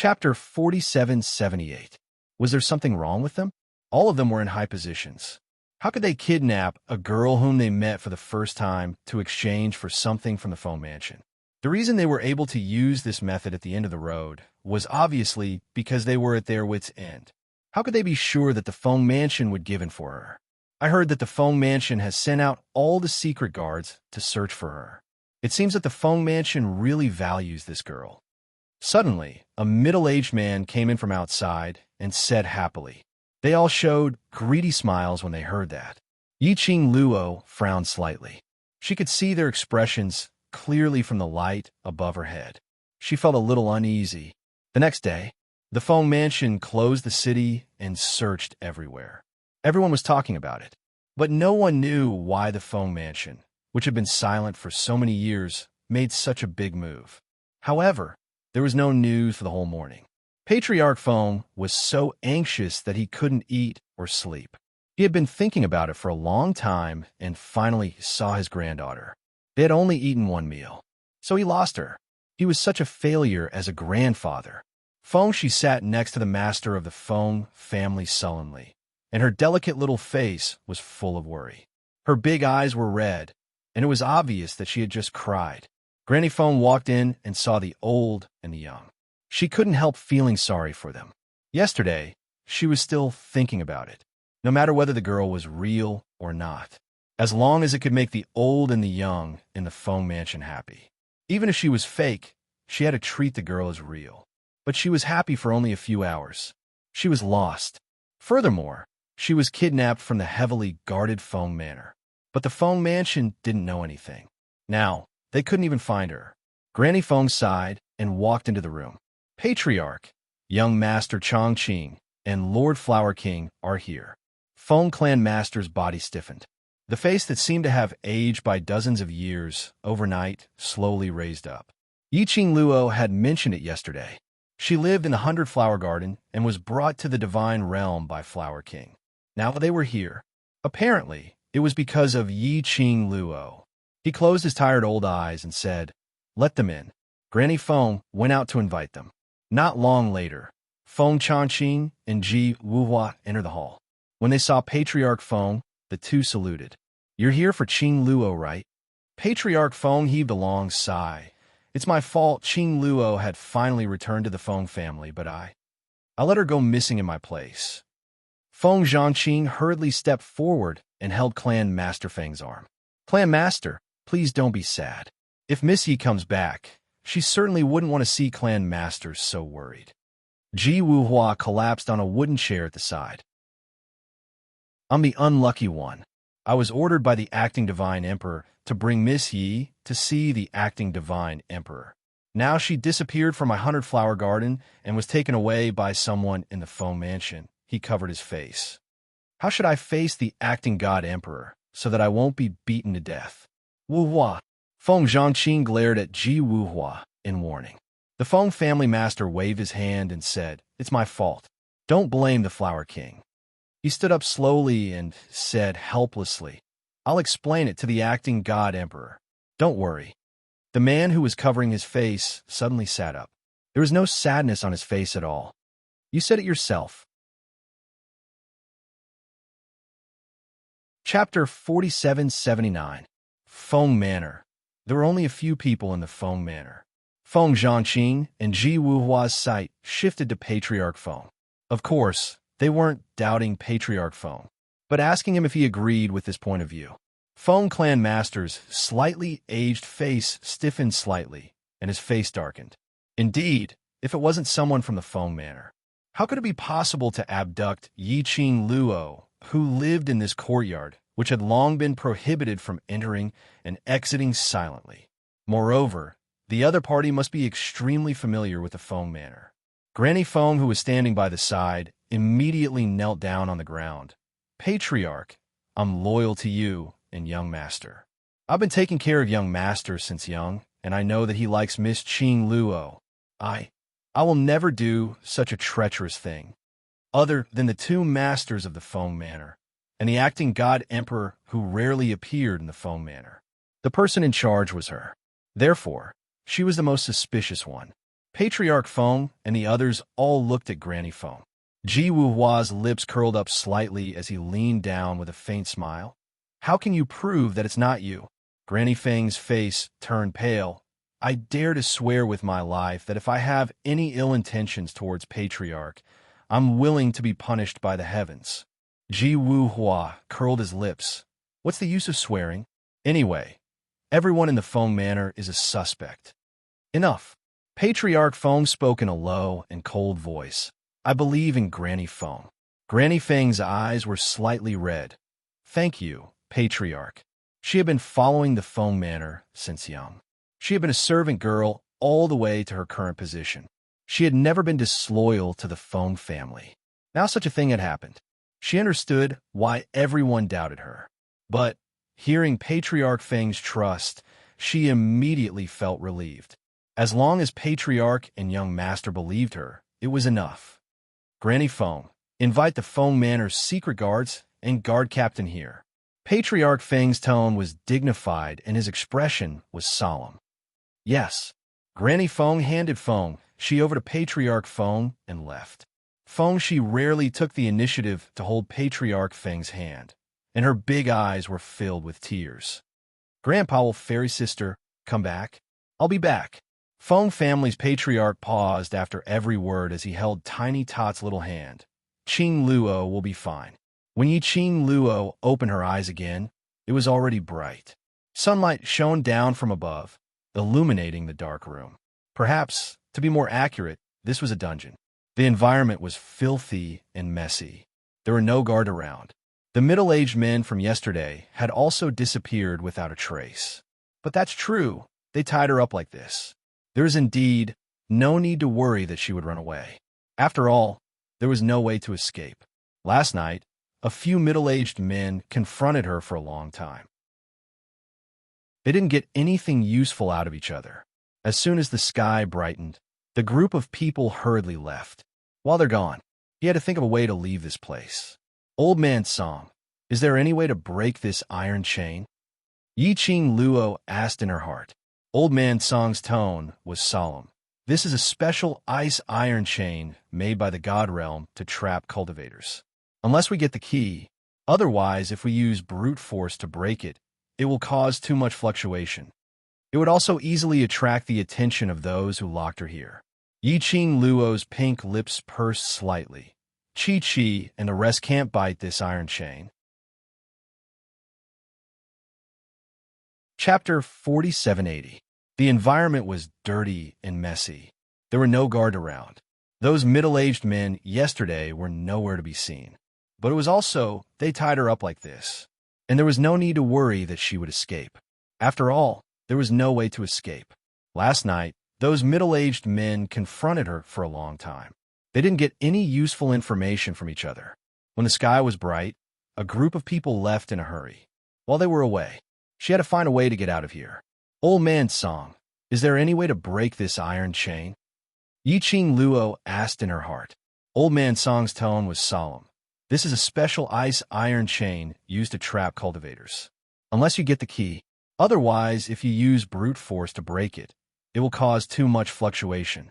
Chapter 4778. Was there something wrong with them? All of them were in high positions. How could they kidnap a girl whom they met for the first time to exchange for something from the Feng Mansion? The reason they were able to use this method at the end of the road was obviously because they were at their wits' end. How could they be sure that the Feng Mansion would give in for her? I heard that the Feng Mansion has sent out all the secret guards to search for her. It seems that the Feng Mansion really values this girl. Suddenly, a middle-aged man came in from outside and said happily. They all showed greedy smiles when they heard that. Yiqing Luo frowned slightly. She could see their expressions clearly from the light above her head. She felt a little uneasy. The next day, the Feng Mansion closed the city and searched everywhere. Everyone was talking about it, but no one knew why the Feng Mansion, which had been silent for so many years, made such a big move. However, there was no news for the whole morning. Patriarch Feng was so anxious that he couldn't eat or sleep. He had been thinking about it for a long time and finally saw his granddaughter. They had only eaten one meal, so he lost her. He was such a failure as a grandfather. Feng Shi sat next to the master of the Feng family sullenly, and her delicate little face was full of worry. Her big eyes were red, and it was obvious that she had just cried. Granny Feng walked in and saw the old and the young. She couldn't help feeling sorry for them. Yesterday, she was still thinking about it, no matter whether the girl was real or not, as long as it could make the old and the young in the Feng Mansion happy. Even if she was fake, she had to treat the girl as real. But she was happy for only a few hours. She was lost. Furthermore, she was kidnapped from the heavily guarded Feng Manor. But the Feng Mansion didn't know anything. Now, they couldn't even find her. Granny Feng sighed and walked into the room. Patriarch, young Master Chongqing, and Lord Flower King are here. Feng Clan Master's body stiffened. The face that seemed to have aged by dozens of years overnight slowly raised up. Yiqing Luo had mentioned it yesterday. She lived in the 100-Flower Garden and was brought to the Divine Realm by Flower King. Now they were here. Apparently, it was because of Yiqing Luo. He closed his tired old eyes and said, "Let them in." Granny Feng went out to invite them. Not long later, Feng Chongqing and Ji Wuhua entered the hall. When they saw Patriarch Feng, the two saluted. "You're here for Qing Luo, right?" Patriarch Feng heaved a long sigh. "It's my fault Qing Luo had finally returned to the Feng family, but I let her go missing in my place." Feng Zhangqing hurriedly stepped forward and held Clan Master Feng's arm. "Clan Master, please don't be sad. If Miss Yi comes back, she certainly wouldn't want to see Clan Masters so worried." Ji Wuhua collapsed on a wooden chair at the side. "I'm the unlucky one. I was ordered by the acting Divine Emperor to bring Miss Yi to see the acting Divine Emperor. Now she disappeared from my 100-Flower Garden and was taken away by someone in the Feng Mansion." He covered his face. "How should I face the acting God Emperor so that I won't be beaten to death?" "Wuhua." Feng Zhangqing glared at Ji Wuhua in warning. The Feng family master waved his hand and said, "It's my fault. Don't blame the Flower King." He stood up slowly and said helplessly, "I'll explain it to the acting God Emperor. Don't worry." The man who was covering his face suddenly sat up. There was no sadness on his face at all. "You said it yourself." Chapter 4779. Feng Manor. There were only a few people in the Feng Manor. Feng Zhangqing and Ji Wuhua's sight shifted to Patriarch Feng. Of course, they weren't doubting Patriarch Feng, but asking him if he agreed with this point of view. Feng Clan Master's slightly aged face stiffened slightly, and his face darkened. Indeed, if it wasn't someone from the Feng Manor, how could it be possible to abduct Yiqing Luo, who lived in this courtyard, which had long been prohibited from entering and exiting silently? Moreover, the other party must be extremely familiar with the Feng Manor. Granny Feng, who was standing by the side, immediately knelt down on the ground. "Patriarch, I'm loyal to you and young Master. I've been taking care of young Master since young, and I know that he likes Miss Qing Luo. I will never do such a treacherous thing, other than the two masters of the Feng Manor, and the acting God Emperor who rarely appeared in the Feng Manor. The person in charge was her. Therefore, she was the most suspicious one. Patriarch Feng and the others all looked at Granny Feng. Ji Wuhua's lips curled up slightly as he leaned down with a faint smile. How can you prove that it's not you? Granny Feng's face turned pale. I dare to swear with my life that if I have any ill intentions towards Patriarch, I'm willing to be punished by the heavens. Ji Wuhua curled his lips. What's the use of swearing? Anyway, everyone in the Feng Manor is a suspect. Enough. Patriarch Feng spoke in a low and cold voice. I believe in Granny Feng. Granny Feng's eyes were slightly red. Thank you, Patriarch. She had been following the Feng Manor since young. She had been a servant girl all the way to her current position. She had never been disloyal to the Feng family. Now such a thing had happened. She understood why everyone doubted her. But, hearing Patriarch Feng's trust, she immediately felt relieved. As long as Patriarch and young Master believed her, it was enough. Granny Feng, invite the Feng Manor's secret guards and guard captain here. Patriarch Feng's tone was dignified and his expression was solemn. Yes. Granny Feng handed Feng Shi over to Patriarch Feng and left. Feng Shi rarely took the initiative to hold Patriarch Feng's hand, and her big eyes were filled with tears. Grandpa, will Fairy Sister come back? I'll be back. Feng family's patriarch paused after every word as he held Tiny Tot's little hand. Qing Luo will be fine. When Qing Luo opened her eyes again, it was already bright. Sunlight shone down from above, illuminating the dark room. Perhaps, to be more accurate, this was a dungeon. The environment was filthy and messy. There were no guard around. The middle-aged men from yesterday had also disappeared without a trace. But that's true. They tied her up like this. There is indeed no need to worry that she would run away. After all, there was no way to escape. Last night, a few middle-aged men confronted her for a long time. They didn't get anything useful out of each other. As soon as the sky brightened, the group of people hurriedly left. While they're gone, he had to think of a way to leave this place. Old Man Song, is there any way to break this iron chain? Qing Luo asked in her heart. Old Man Song's tone was solemn. This is a special iron chain made by the God Realm to trap cultivators. Unless we get the key, otherwise if we use brute force to break it, it will cause too much fluctuation. It would also easily attract the attention of those who locked her here. Qing Luo's pink lips pursed slightly. Chi and the rest can't bite this iron chain. Chapter 4780. The environment was dirty and messy. There were no guard around. Those middle-aged men yesterday were nowhere to be seen. But it was also, they tied her up like this. And there was no need to worry that she would escape. After all, there was no way to escape. Last night, those middle-aged men confronted her for a long time. They didn't get any useful information from each other. When the sky was bright, a group of people left in a hurry. While they were away, she had to find a way to get out of here. Old Man Song, is there any way to break this iron chain? Qing Luo asked in her heart. Old Man Song's tone was solemn. This is a special iron chain used to trap cultivators. Unless you get the key. Otherwise, if you use brute force to break it, it will cause too much fluctuation.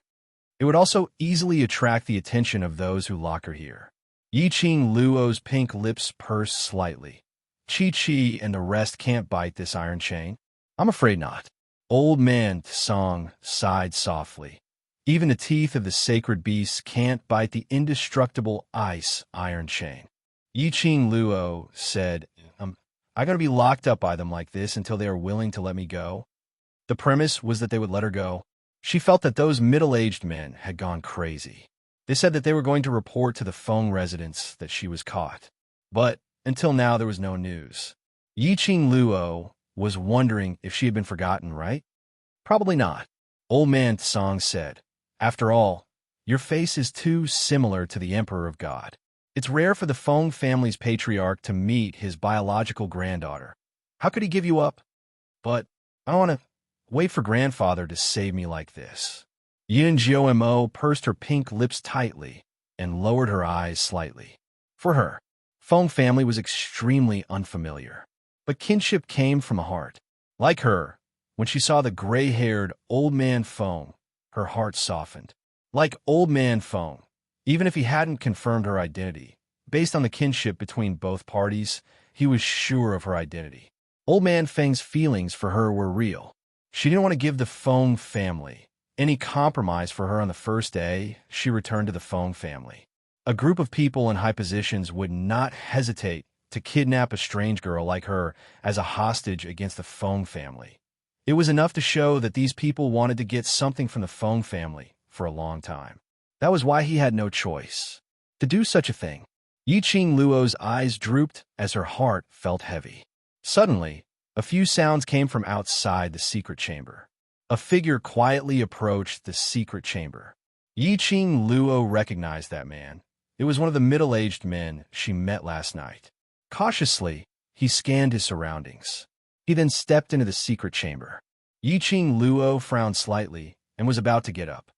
It would also easily attract the attention of those who lock her here. Qing Luo's pink lips pursed slightly. Chi and the rest can't bite this iron chain? I'm afraid not. Old Man Song sighed softly. Even the teeth of the sacred beasts can't bite the indestructible iron chain. Qing Luo said, I'm going to be locked up by them like this until they are willing to let me go. The premise was that they would let her go. She felt that those middle-aged men had gone crazy. They said that they were going to report to the Feng residents that she was caught. But until now, there was no news. Qing Luo was wondering if she had been forgotten, right? Probably not. Old Man Song said, after all, your face is too similar to the Emperor of God. It's rare for the Feng family's patriarch to meet his biological granddaughter. How could he give you up? But I don't want to wait for grandfather to save me like this. Yin Jiao pursed her pink lips tightly and lowered her eyes slightly. For her, Feng family was extremely unfamiliar. But kinship came from a heart. Like her, when she saw the gray-haired old man Feng, Her heart softened. Like old man phone. Even if he hadn't confirmed her identity, based on the kinship between both parties, he was sure of her identity. Old man Feng's feelings for her were real. She didn't want to give the Feng family any compromise for her on the first day she returned to the Feng family. A group of people in high positions would not hesitate to kidnap a strange girl like her as a hostage against the Feng family. It was enough to show that these people wanted to get something from the Feng family for a long time. That was why he had no choice to do such a thing. Yiqing Luo's eyes drooped as her heart felt heavy. Suddenly, a few sounds came from outside the secret chamber. A figure quietly approached the secret chamber. Yiqing Luo recognized that man. It was one of the middle-aged men she met last night. Cautiously, he scanned his surroundings. He then stepped into the secret chamber. Yiqing Luo frowned slightly and was about to get up.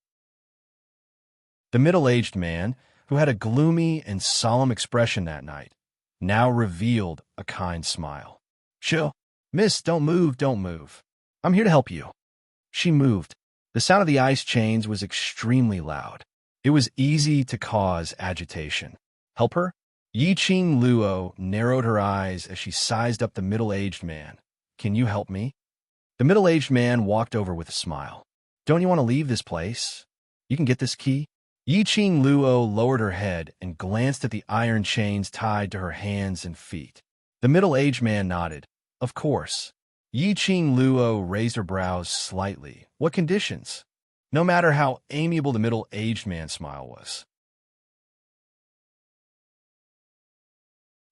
The middle-aged man, who had a gloomy and solemn expression that night, now revealed a kind smile. "Chill. Miss, don't move, don't move. I'm here to help you." She moved. The sound of the ice chains was extremely loud. It was easy to cause agitation. "Help her?" Yiqing Luo narrowed her eyes as she sized up the middle-aged man. "Can you help me?" The middle-aged man walked over with a smile. "Don't you want to leave this place? You can get this key." Yiqing Luo lowered her head and glanced at the iron chains tied to her hands and feet. The middle-aged man nodded. "Of course." Yiqing Luo raised her brows slightly. "What conditions?" No matter how amiable the middle-aged man's smile was.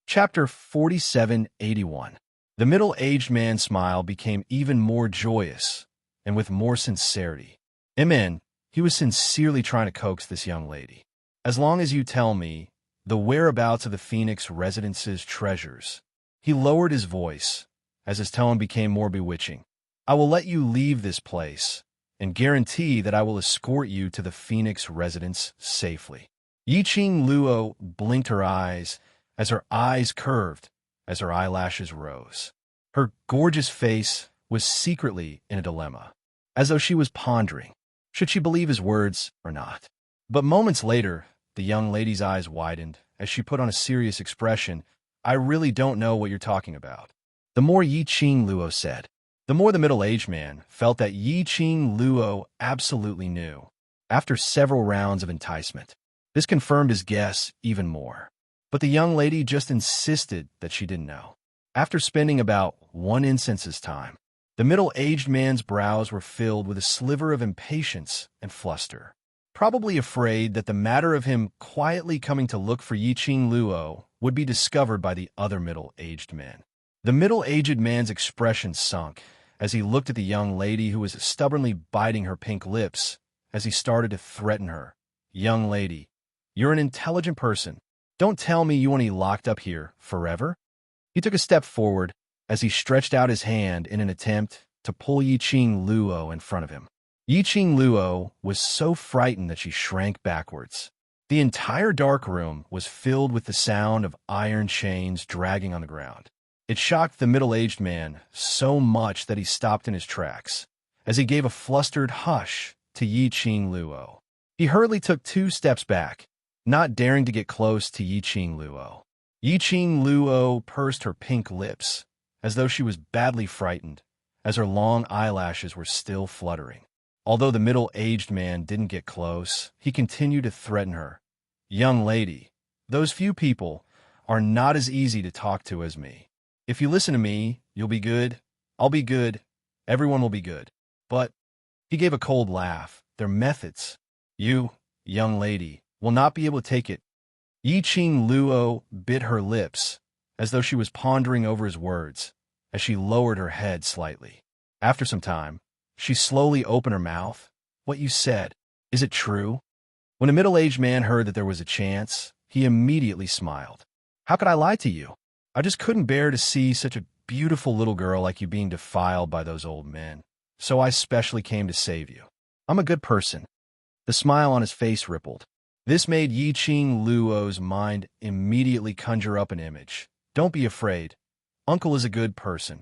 Chapter 4781. The middle-aged man's smile became even more joyous and with more sincerity. Amen. He was sincerely trying to coax this young lady. "As long as you tell me the whereabouts of the Phoenix residence's treasures." He lowered his voice as his tone became more bewitching. "I will let you leave this place and guarantee that I will escort you to the Phoenix residence safely." Yiqing Luo blinked her eyes as her eyes curved, as her eyelashes rose. Her gorgeous face was secretly in a dilemma, as though she was pondering, should she believe his words or not? But moments later, the young lady's eyes widened as she put on a serious expression. "I really don't know what you're talking about." The more Yiqing Luo said, the more the middle-aged man felt that Yiqing Luo absolutely knew. After several rounds of enticement, this confirmed his guess even more. But the young lady just insisted that she didn't know. After spending about one instance's time, the middle-aged man's brows were filled with a sliver of impatience and fluster, probably afraid that the matter of him quietly coming to look for Yiqing Luo would be discovered by the other middle-aged men. The middle-aged man's expression sunk as he looked at the young lady who was stubbornly biting her pink lips as he started to threaten her. "Young lady, you're an intelligent person. Don't tell me you want to be locked up here forever?" He took a step forward as he stretched out his hand in an attempt to pull Yiqing Luo in front of him. Yiqing Luo was so frightened that she shrank backwards. The entire dark room was filled with the sound of iron chains dragging on the ground. It shocked the middle-aged man so much that he stopped in his tracks as he gave a flustered hush to Yiqing Luo. He hurriedly took 2 steps back, not daring to get close to Yiqing Luo. Yiqing Luo pursed her pink lips as though she was badly frightened, as her long eyelashes were still fluttering. Although the middle-aged man didn't get close, he continued to threaten her. "Young lady, those few people are not as easy to talk to as me. If you listen to me, you'll be good, I'll be good, everyone will be good. But," he gave a cold laugh, "their methods, you, young lady, will not be able to take it." Yiqing Luo bit her lips as though she was pondering over his words as she lowered her head slightly. After some time, she slowly opened her mouth. "What you said, is it true?" When a middle-aged man heard that there was a chance, he immediately smiled. "How could I lie to you? I just couldn't bear to see such a beautiful little girl like you being defiled by those old men, so I specially came to save you. I'm a good person." The smile on his face rippled. This made Yiqing Luo's mind immediately conjure up an image. "Don't be afraid. Uncle is a good person."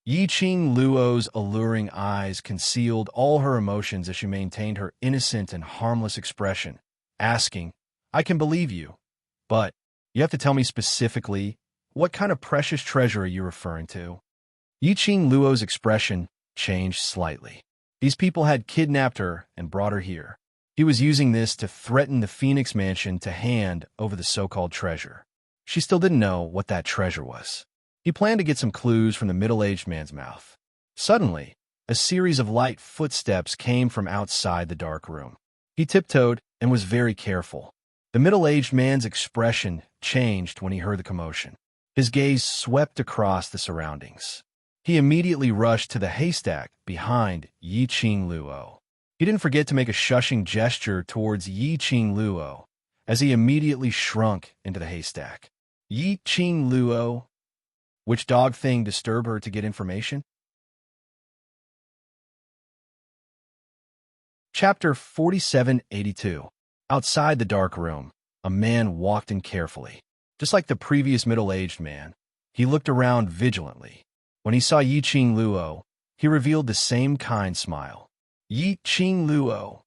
Yi Qing Luo's alluring eyes concealed all her emotions as she maintained her innocent and harmless expression, asking, I can believe you, but you have to tell me specifically, what kind of precious treasure are you referring to? Yi Qing Luo's expression changed slightly. These people had kidnapped her and brought her here. He was using this to threaten the Phoenix Mansion to hand over the so-called treasure. She still didn't know what that treasure was. He planned to get some clues from the middle-aged man's mouth. Suddenly, a series of light footsteps came from outside the dark room. He tiptoed and was very careful. The middle-aged man's expression changed when he heard the commotion. His gaze swept across the surroundings. He immediately rushed to the haystack behind Yi Qing Luo. He didn't forget to make a shushing gesture towards Yi Qing Luo as he immediately shrunk into the haystack. Yi Qing Luo, which dog thing disturbed her to get information? Chapter 4782. Outside the dark room, a man walked in carefully. Just like the previous middle-aged man, he looked around vigilantly. When he saw Yi Qing Luo, he revealed the same kind smile. Yi Qing Luo.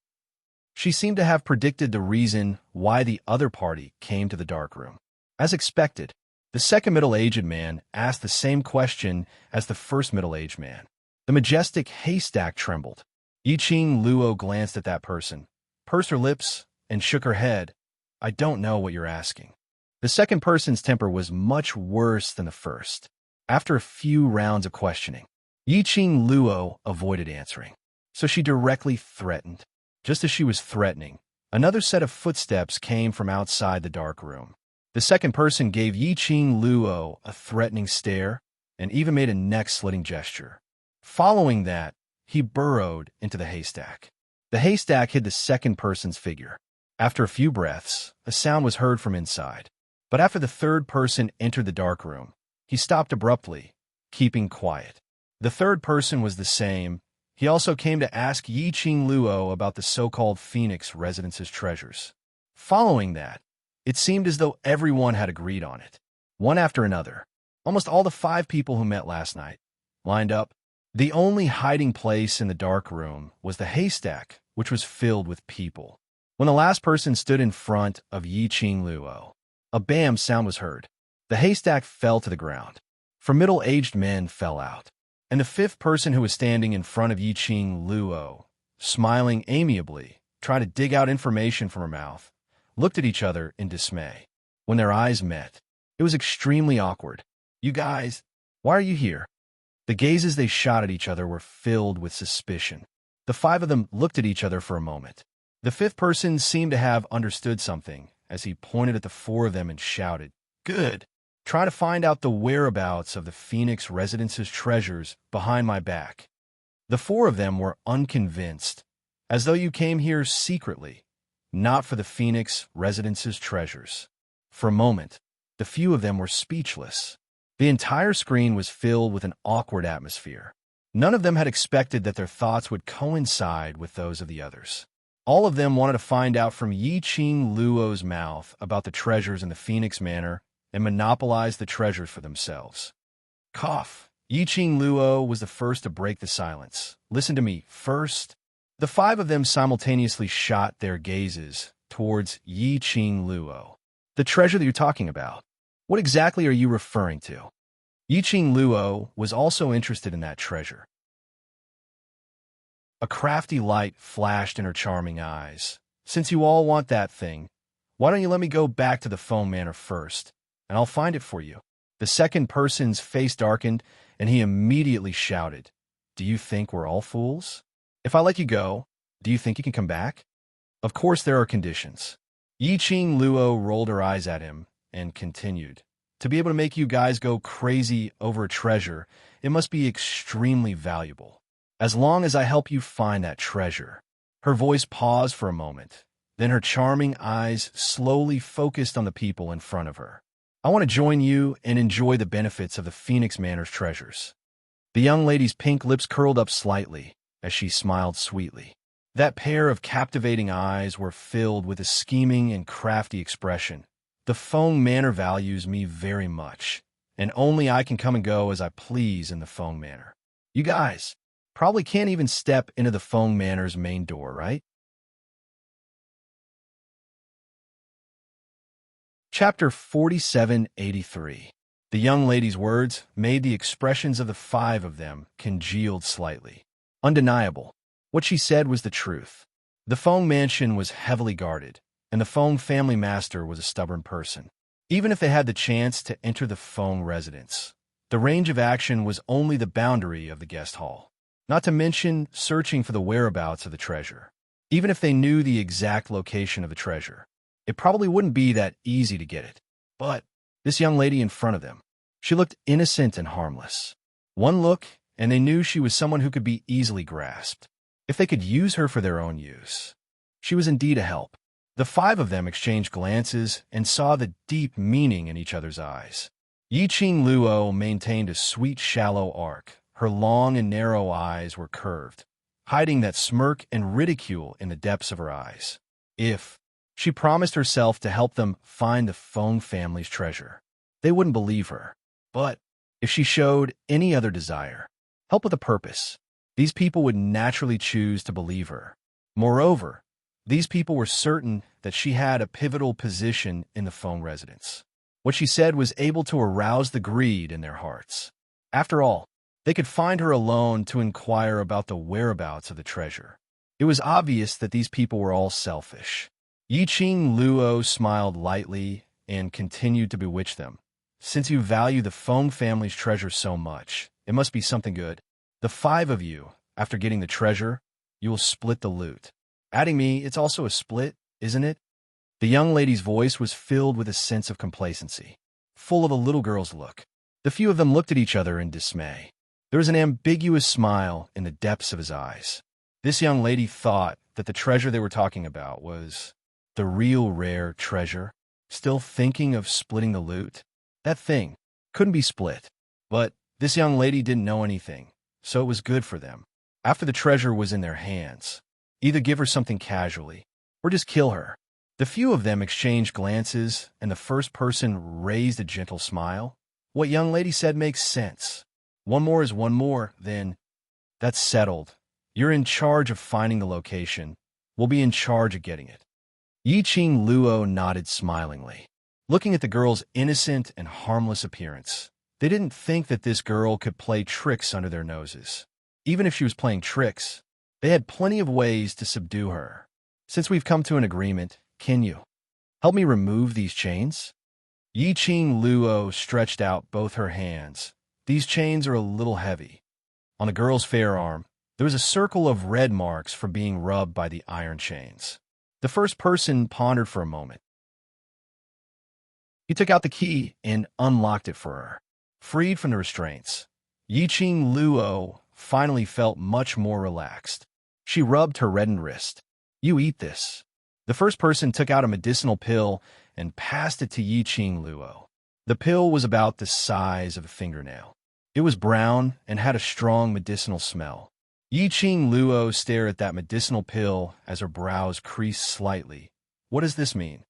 She seemed to have predicted the reason why the other party came to the dark room. As expected, the second middle-aged man asked the same question as the first middle-aged man. The majestic haystack trembled. Yi Qing Luo glanced at that person, pursed her lips, and shook her head. I don't know what you're asking. The second person's temper was much worse than the first. After a few rounds of questioning, Yi Qing Luo avoided answering, so she directly threatened. Just as she was threatening, another set of footsteps came from outside the dark room. The second person gave Yi Qing Luo a threatening stare and even made a neck-slitting gesture. Following that, he burrowed into the haystack. The haystack hid the second person's figure. After a few breaths, a sound was heard from inside. But after the third person entered the dark room, he stopped abruptly, keeping quiet. The third person was the same. He also came to ask Yi Qing Luo about the so-called Phoenix Residence's treasures. Following that, it seemed as though everyone had agreed on it. One after another, almost all the 5 people who met last night lined up. The only hiding place in the dark room was the haystack, which was filled with people. When the last person stood in front of Yi Qing Luo, a bam sound was heard. The haystack fell to the ground. 4 middle-aged men fell out, and the 5th person who was standing in front of Yi Qing Luo, smiling amiably, tried to dig out information from her mouth, looked at each other in dismay. When their eyes met, it was extremely awkward. You guys, why are you here? The gazes they shot at each other were filled with suspicion. The 5 of them looked at each other for a moment. The 5th person seemed to have understood something as he pointed at the 4 of them and shouted, Good! Try to find out the whereabouts of the Phoenix Residence's treasures behind my back. The 4 of them were unconvinced, as though you came here secretly, not for the Phoenix Residence's treasures. For a moment, the few of them were speechless. The entire screen was filled with an awkward atmosphere. None of them had expected that their thoughts would coincide with those of the others. All of them wanted to find out from Yi Qing Luo's mouth about the treasures in the Phoenix Manor and monopolize the treasures for themselves. Cough. Yi Qing Luo was the first to break the silence. Listen to me, first. The 5 of them simultaneously shot their gazes towards Yi Qing Luo. The treasure that you're talking about, what exactly are you referring to? Yi Qing Luo was also interested in that treasure. A crafty light flashed in her charming eyes. Since you all want that thing, why don't you let me go back to the Foam Manor first, and I'll find it for you. The second person's face darkened, and he immediately shouted, Do you think we're all fools? If I let you go, do you think you can come back? Of course there are conditions. Yi Qing Luo rolled her eyes at him and continued, To be able to make you guys go crazy over a treasure, it must be extremely valuable. As long as I help you find that treasure. Her voice paused for a moment. Then her charming eyes slowly focused on the people in front of her. I want to join you and enjoy the benefits of the Phoenix Manor's treasures. The young lady's pink lips curled up slightly as she smiled sweetly. That pair of captivating eyes were filled with a scheming and crafty expression. The Foam Manor values me very much, and only I can come and go as I please in the Feng Manor. You guys probably can't even step into the Feng Manor's main door, right? Chapter 4783. The young lady's words made the expressions of the five of them congealed slightly. Undeniable. What she said was the truth. The Feng mansion was heavily guarded, and the Feng family master was a stubborn person. Even if they had the chance to enter the Feng residence, the range of action was only the boundary of the guest hall, not to mention searching for the whereabouts of the treasure. Even if they knew the exact location of the treasure, it probably wouldn't be that easy to get it. But this young lady in front of them, she looked innocent and harmless. One look, and they knew she was someone who could be easily grasped, if they could use her for their own use. She was indeed a help. The five of them exchanged glances and saw the deep meaning in each other's eyes. Yiqing Luo maintained a sweet, shallow arc. Her long and narrow eyes were curved, hiding that smirk and ridicule in the depths of her eyes. If she promised herself to help them find the Feng family's treasure, they wouldn't believe her. But if she showed any other desire, help with a purpose, these people would naturally choose to believe her. Moreover, these people were certain that she had a pivotal position in the Feng residence. What she said was able to arouse the greed in their hearts. After all, they could find her alone to inquire about the whereabouts of the treasure. It was obvious that these people were all selfish. Yiqing Luo smiled lightly and continued to bewitch them. Since you value the Feng family's treasure so much, it must be something good. The five of you, after getting the treasure, you will split the loot. Adding me, it's also a split, isn't it? The young lady's voice was filled with a sense of complacency, full of a little girl's look. The few of them looked at each other in dismay. There was an ambiguous smile in the depths of his eyes. This young lady thought that the treasure they were talking about was the real rare treasure. Still thinking of splitting the loot? That thing couldn't be split. But this young lady didn't know anything, so it was good for them. After the treasure was in their hands, either give her something casually, or just kill her. The few of them exchanged glances, and the first person raised a gentle smile. What young lady said makes sense. One more is one more, then. That's settled. You're in charge of finding the location. We'll be in charge of getting it. Yiqing Luo nodded smilingly, looking at the girl's innocent and harmless appearance. They didn't think that this girl could play tricks under their noses. Even if she was playing tricks, they had plenty of ways to subdue her. Since we've come to an agreement, can you help me remove these chains? Yiqing Luo stretched out both her hands. These chains are a little heavy. On the girl's fair arm, there was a circle of red marks from being rubbed by the iron chains. The first person pondered for a moment. He took out the key and unlocked it for her. Freed from the restraints, Yiqing Luo finally felt much more relaxed. She rubbed her reddened wrist. You eat this. The first person took out a medicinal pill and passed it to Yiqing Luo. The pill was about the size of a fingernail. It was brown and had a strong medicinal smell. Yiqing Luo stared at that medicinal pill as her brows creased slightly. What does this mean?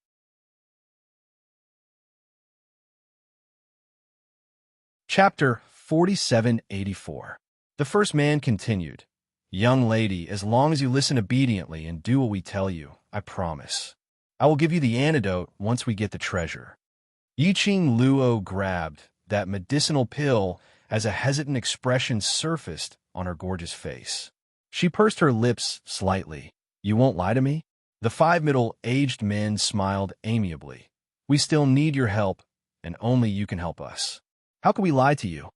Chapter 4784. The first man continued. Young lady, as long as you listen obediently and do what we tell you, I promise. I will give you the antidote once we get the treasure. Yiqing Luo grabbed that medicinal pill as a hesitant expression surfaced on her gorgeous face. She pursed her lips slightly. You won't lie to me? The five middle-aged men smiled amiably. We still need your help, and only you can help us. How can we lie to you?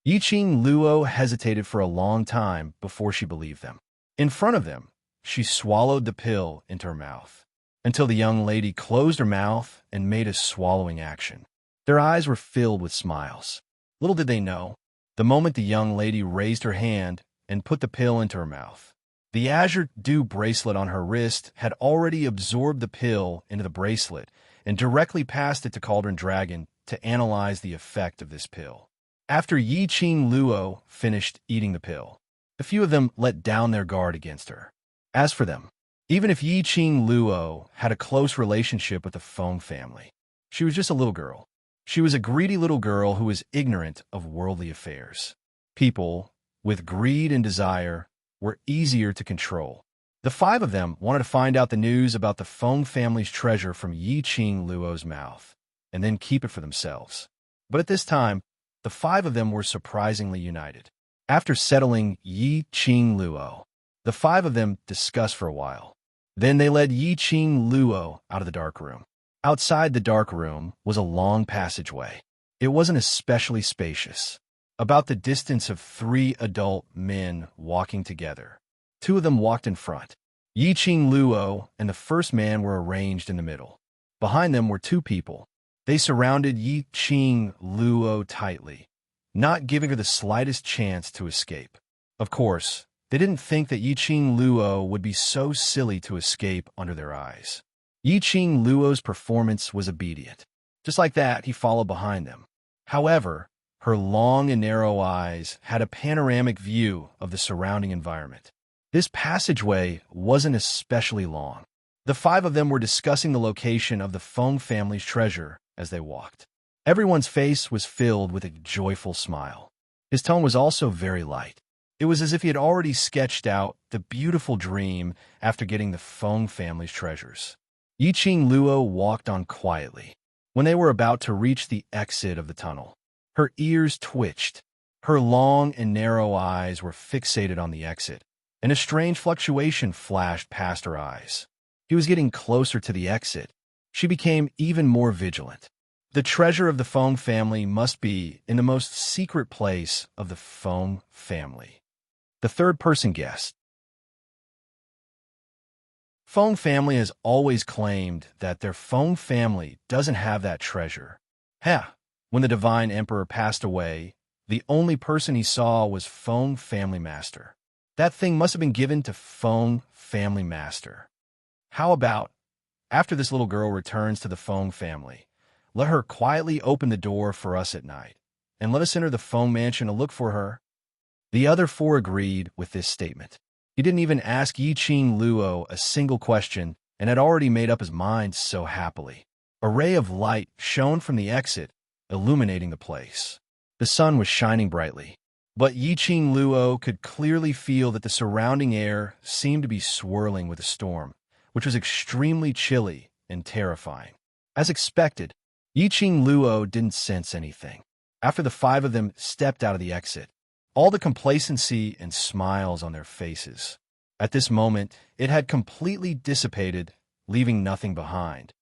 Yiqing Luo hesitated for a long time before she believed them. In front of them, she swallowed the pill into her mouth, until the young lady closed her mouth and made a swallowing action. Their eyes were filled with smiles. Little did they know, the moment the young lady raised her hand and put the pill into her mouth, the azure dew bracelet on her wrist had already absorbed the pill into the bracelet and directly passed it to Cauldron Dragon to analyze the effect of this pill. After Yiqing Luo finished eating the pill, a few of them let down their guard against her. As for them, even if Yiqing Luo had a close relationship with the Feng family, she was just a little girl. She was a greedy little girl who was ignorant of worldly affairs. People, with greed and desire, were easier to control. The five of them wanted to find out the news about the Feng family's treasure from Yi Qing Luo's mouth, and then keep it for themselves. But at this time, the five of them were surprisingly united. After settling Yi Qing Luo, the five of them discussed for a while. Then they led Yi Qing Luo out of the dark room. Outside the dark room was a long passageway. It wasn't especially spacious, about the distance of 3 adult men walking together. 2 of them walked in front. Yi Qing Luo and the first man were arranged in the middle. Behind them were 2 people. They surrounded Yi Qing Luo tightly, not giving her the slightest chance to escape. Of course, they didn't think that Yi Qing Luo would be so silly to escape under their eyes. Yi Qing Luo's performance was obedient. Just like that, he followed behind them. However, her long and narrow eyes had a panoramic view of the surrounding environment. This passageway wasn't especially long. The 5 of them were discussing the location of the Feng family's treasure as they walked. Everyone's face was filled with a joyful smile. His tone was also very light. It was as if he had already sketched out the beautiful dream after getting the Feng family's treasures. Yi Qing Luo walked on quietly. When they were about to reach the exit of the tunnel, her ears twitched. Her long and narrow eyes were fixated on the exit, and a strange fluctuation flashed past her eyes. He was getting closer to the exit. She became even more vigilant. The treasure of the Feng family must be in the most secret place of the Feng family. The third person guessed. Feng family has always claimed that their Feng family doesn't have that treasure. When the divine emperor passed away, the only person he saw was Feng family master. That thing must have been given to Feng family master. How about, after this little girl returns to the Feng family, let her quietly open the door for us at night, and let us enter the Feng mansion to look for her? The other 4 agreed with this statement. He didn't even ask Yi Qing Luo a single question and had already made up his mind so happily. A ray of light shone from the exit, illuminating the place. The sun was shining brightly, but Yi Qing Luo could clearly feel that the surrounding air seemed to be swirling with a storm, which was extremely chilly and terrifying. As expected, Yi Qing Luo didn't sense anything. After the 5 of them stepped out of the exit, all the complacency and smiles on their faces. At this moment, it had completely dissipated, leaving nothing behind.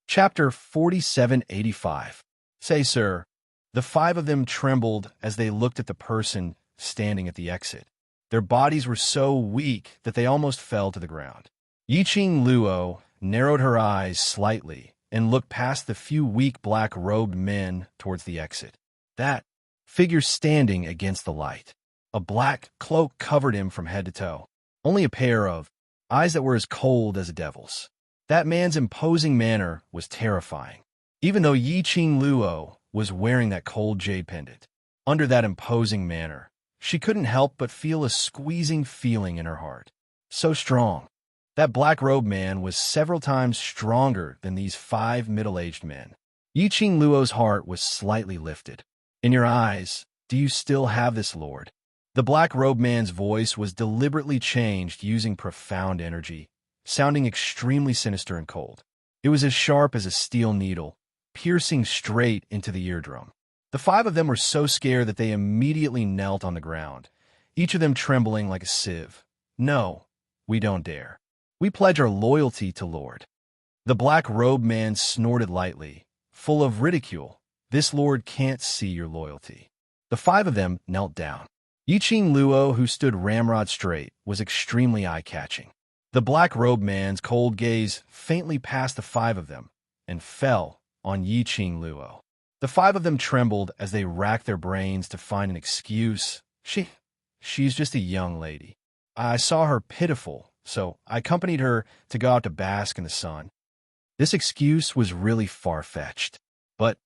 Chapter 4785. Say, sir. The 5 of them trembled as they looked at the person standing at the exit. Their bodies were so weak that they almost fell to the ground. Yi Qing Luo narrowed her eyes slightly and looked past the few weak black-robed men towards the exit. That figure standing against the light. A black cloak covered him from head to toe. Only a pair of eyes that were as cold as a devil's. That man's imposing manner was terrifying. Even though Yi Qing Luo was wearing that cold jade pendant, under that imposing manner, she couldn't help but feel a squeezing feeling in her heart. So strong. That black-robed man was several times stronger than these 5 middle-aged men. Yi Qing Luo's heart was slightly lifted. In your eyes, do you still have this, Lord? The black-robed man's voice was deliberately changed using profound energy, sounding extremely sinister and cold. It was as sharp as a steel needle, piercing straight into the eardrum. The 5 of them were so scared that they immediately knelt on the ground, each of them trembling like a sieve. No, we don't dare. We pledge our loyalty to Lord. The black-robed man snorted lightly, full of ridicule. This Lord can't see your loyalty. The 5 of them knelt down. Yi Qing Luo, who stood ramrod straight, was extremely eye-catching. The black-robed man's cold gaze faintly passed the 5 of them and fell on Yi Qing Luo. The 5 of them trembled as they racked their brains to find an excuse. She's just a young lady. I saw her pitiful, so I accompanied her to go out to bask in the sun. This excuse was really far-fetched, but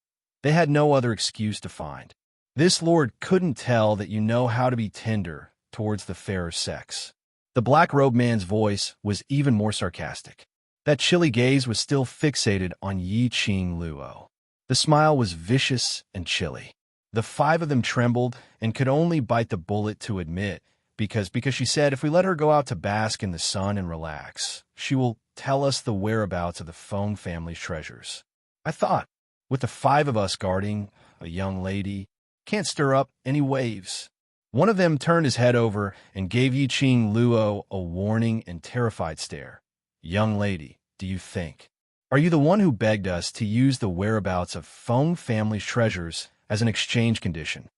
they had no other excuse to find. This Lord couldn't tell that you know how to be tender towards the fairer sex. The black-robed man's voice was even more sarcastic. That chilly gaze was still fixated on Yi Qing Luo. The smile was vicious and chilly. The five of them trembled and could only bite the bullet to admit, because she said if we let her go out to bask in the sun and relax, she will tell us the whereabouts of the Feng family's treasures. I thought, with the five of us guarding a young lady, can't stir up any waves. One of them turned his head over and gave Yi Qing Luo a warning and terrified stare. Young lady, do you think? Are you the one who begged us to use the whereabouts of Feng family's treasures as an exchange condition?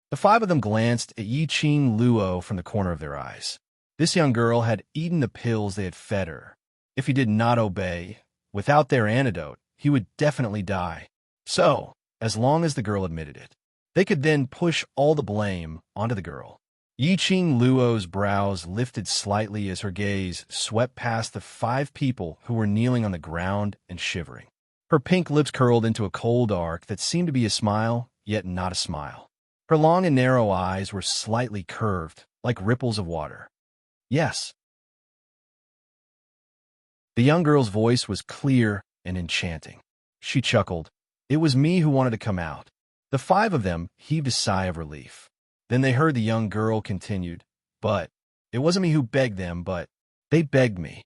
The five of them glanced at Yi Qing Luo from the corner of their eyes. This young girl had eaten the pills they had fed her. If he did not obey, without their antidote, he would definitely die. So, as long as the girl admitted it, they could then push all the blame onto the girl. Yi Qing Luo's brows lifted slightly as her gaze swept past the five people who were kneeling on the ground and shivering. Her pink lips curled into a cold arc that seemed to be a smile, yet not a smile. Her long and narrow eyes were slightly curved, like ripples of water. Yes. The young girl's voice was clear and enchanting. She chuckled. It was me who wanted to come out. The five of them heaved a sigh of relief. Then they heard the young girl continued, but it wasn't me who begged them, but they begged me.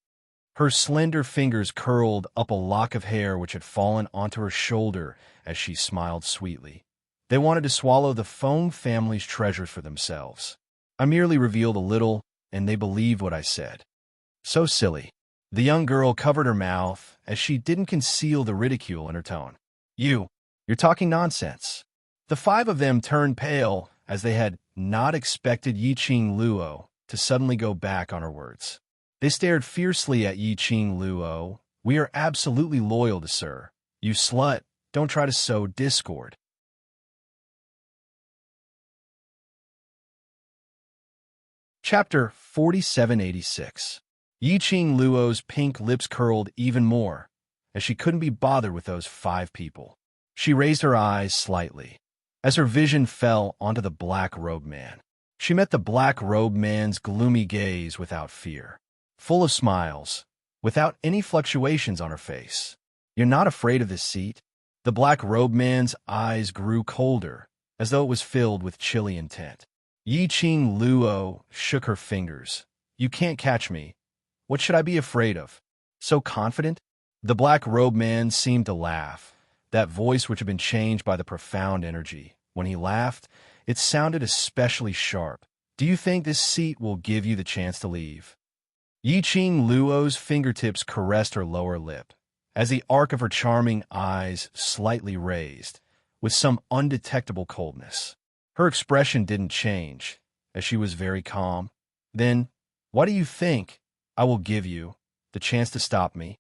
Her slender fingers curled up a lock of hair which had fallen onto her shoulder as she smiled sweetly. They wanted to swallow the Feng family's treasures for themselves. I merely revealed a little, and they believed what I said. So silly. The young girl covered her mouth as she didn't conceal the ridicule in her tone. You're talking nonsense. The five of them turned pale as they had not expected Yi Qing Luo to suddenly go back on her words. They stared fiercely at Yi Qing Luo. We are absolutely loyal to Sir. You slut, don't try to sow discord. Chapter 4786. Yi Qing Luo's pink lips curled even more, as she couldn't be bothered with those five people. She raised her eyes slightly, as her vision fell onto the black-robed man. She met the black-robed man's gloomy gaze without fear, full of smiles, without any fluctuations on her face. You're not afraid of this seat? The black-robed man's eyes grew colder, as though it was filled with chilly intent. Yi Qing Luo shook her fingers. You can't catch me. What should I be afraid of? So confident? The black-robed man seemed to laugh, that voice which had been changed by the profound energy. When he laughed, it sounded especially sharp. Do you think this seat will give you the chance to leave? Yi Qing Luo's fingertips caressed her lower lip, as the arc of her charming eyes slightly raised, with some undetectable coldness. Her expression didn't change, as she was very calm. Then, why do you think I will give you the chance to stop me?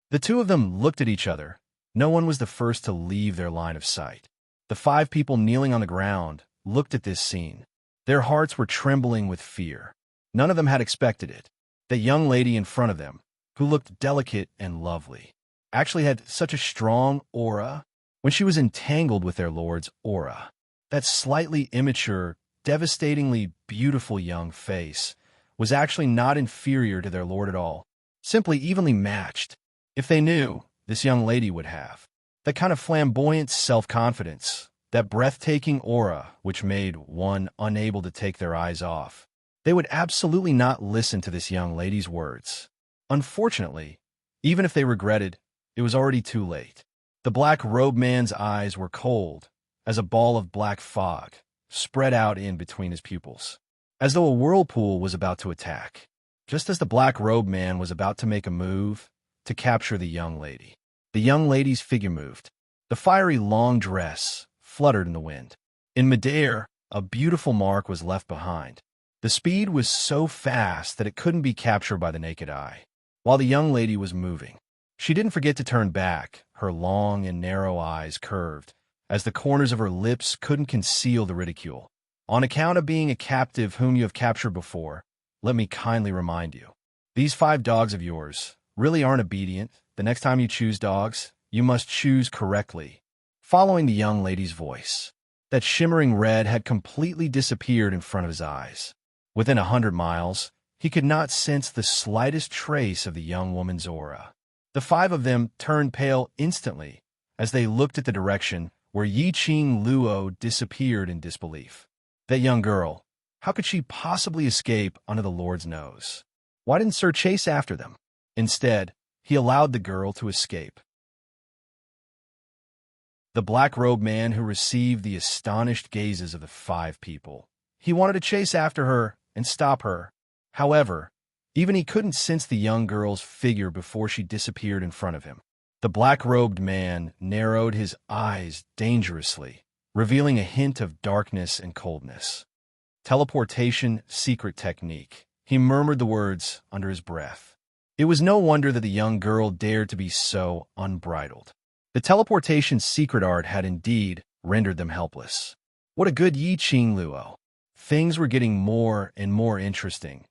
The two of them looked at each other. No one was the first to leave their line of sight. The five people kneeling on the ground looked at this scene. Their hearts were trembling with fear. None of them had expected it. The young lady in front of them, who looked delicate and lovely, actually had such a strong aura when she was entangled with their lord's aura. That slightly immature, devastatingly beautiful young face was actually not inferior to their lord at all, simply evenly matched. If they knew, this young lady would have that kind of flamboyant self-confidence, that breathtaking aura which made one unable to take their eyes off. They would absolutely not listen to this young lady's words. Unfortunately, even if they regretted, it was already too late. The black-robed man's eyes were cold, as a ball of black fog spread out in between his pupils, as though a whirlpool was about to attack. Just as the black-robed man was about to make a move to capture the young lady, the young lady's figure moved. The fiery long dress fluttered in the wind. In midair, a beautiful mark was left behind. The speed was so fast that it couldn't be captured by the naked eye. While the young lady was moving, she didn't forget to turn back, her long and narrow eyes curved, as the corners of her lips couldn't conceal the ridicule. On account of being a captive whom you have captured before, let me kindly remind you, these 5 dogs of yours really aren't obedient. The next time you choose dogs, you must choose correctly. Following the young lady's voice, that shimmering red had completely disappeared in front of his eyes. Within 100 miles, he could not sense the slightest trace of the young woman's aura. The five of them turned pale instantly as they looked at the direction where Yi Qing Luo disappeared in disbelief. That young girl, how could she possibly escape under the Lord's nose? Why didn't Sir chase after them? Instead, he allowed the girl to escape. The black-robed man who received the astonished gazes of the five people. He wanted to chase after her and stop her. However, even he couldn't sense the young girl's figure before she disappeared in front of him. The black-robed man narrowed his eyes dangerously, revealing a hint of darkness and coldness. Teleportation secret technique. He murmured the words under his breath. It was no wonder that the young girl dared to be so unbridled. The teleportation secret art had indeed rendered them helpless. What a good Yi Qing Luo. Things were getting more and more interesting.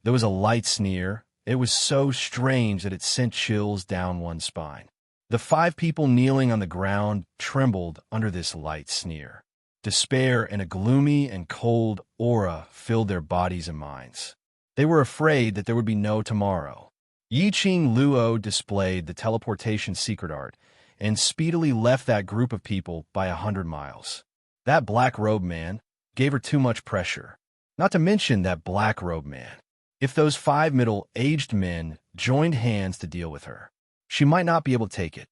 There was a light sneer. It was so strange that it sent chills down one's spine. The five people kneeling on the ground trembled under this light sneer. Despair and a gloomy and cold aura filled their bodies and minds. They were afraid that there would be no tomorrow. Yi Qing Luo displayed the teleportation secret art and speedily left that group of people by 100 miles. That black-robed man gave her too much pressure. Not to mention that black-robed man. If those five middle-aged men joined hands to deal with her, she might not be able to take it.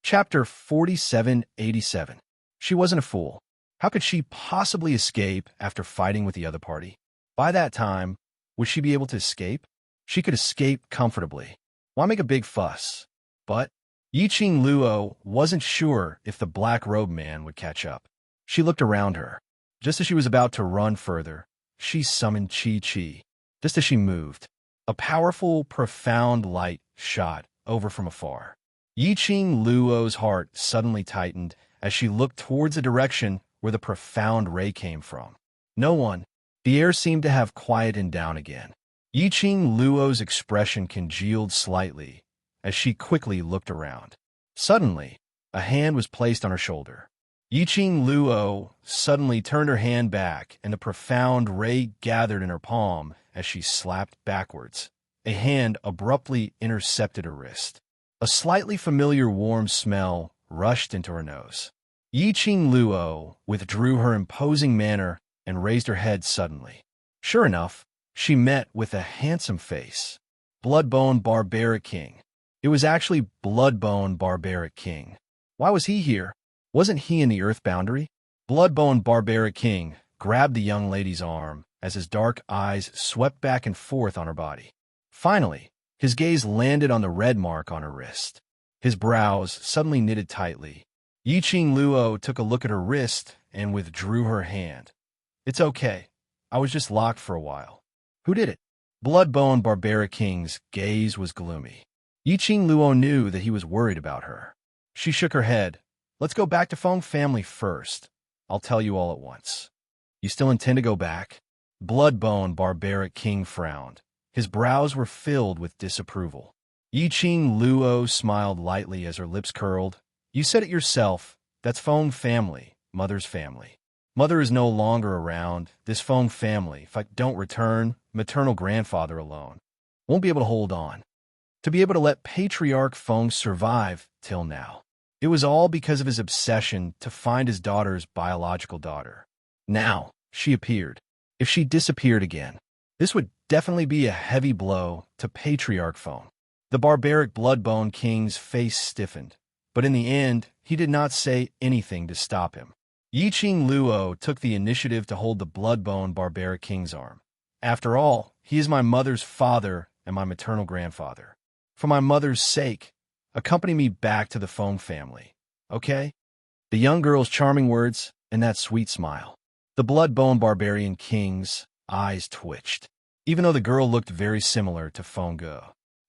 Chapter 4787. She wasn't a fool. How could she possibly escape after fighting with the other party? By that time, would she be able to escape? She could escape comfortably. Why make a big fuss? But Yi Qing Luo wasn't sure if the black-robed man would catch up. She looked around her. Just as she was about to run further, she summoned Qi. Just as she moved, a powerful, profound light shot over from afar. Yi Qing Luo's heart suddenly tightened as she looked towards the direction where the profound ray came from. No one. The air seemed to have quieted down again. Yi Qing Luo's expression congealed slightly as she quickly looked around. Suddenly, a hand was placed on her shoulder. Yi Qing Luo suddenly turned her hand back, and the profound ray gathered in her palm as she slapped backwards. A hand abruptly intercepted her wrist. A slightly familiar warm smell rushed into her nose. Yi Qing Luo withdrew her imposing manner and raised her head suddenly. Sure enough, she met with a handsome face. Bloodbone Barbaric King. It was actually Bloodbone Barbaric King. Why was he here? Wasn't he in the Earth boundary? Bloodbone Barbaric King grabbed the young lady's arm as his dark eyes swept back and forth on her body. Finally, his gaze landed on the red mark on her wrist. His brows suddenly knitted tightly. Yi Qing Luo took a look at her wrist and withdrew her hand. It's okay. I was just locked for a while. Who did it? Bloodbone Barbaric King's gaze was gloomy. Yi Qing Luo knew that he was worried about her. She shook her head. Let's go back to Feng family first. I'll tell you all at once. You still intend to go back? Bloodbone Barbaric King frowned. His brows were filled with disapproval. Yi Qing Luo smiled lightly as her lips curled. You said it yourself. That's Feng family, Mother's family. Mother is no longer around. This Feng family, if I don't return, maternal grandfather alone, won't be able to hold on. To be able to let Patriarch Feng survive till now. It was all because of his obsession to find his daughter's biological daughter. Now, she appeared. If she disappeared again, this would definitely be a heavy blow to Patriarch Feng. The barbaric Bloodbone King's face stiffened, but in the end, he did not say anything to stop him. Yi Qing Luo took the initiative to hold the Bloodbone Barbaric King's arm. After all, he is my mother's father and my maternal grandfather. For my mother's sake, accompany me back to the Feng family, okay? The young girl's charming words and that sweet smile. The Bloodbone Barbarian King's eyes twitched, even though the girl looked very similar to Feng Ge.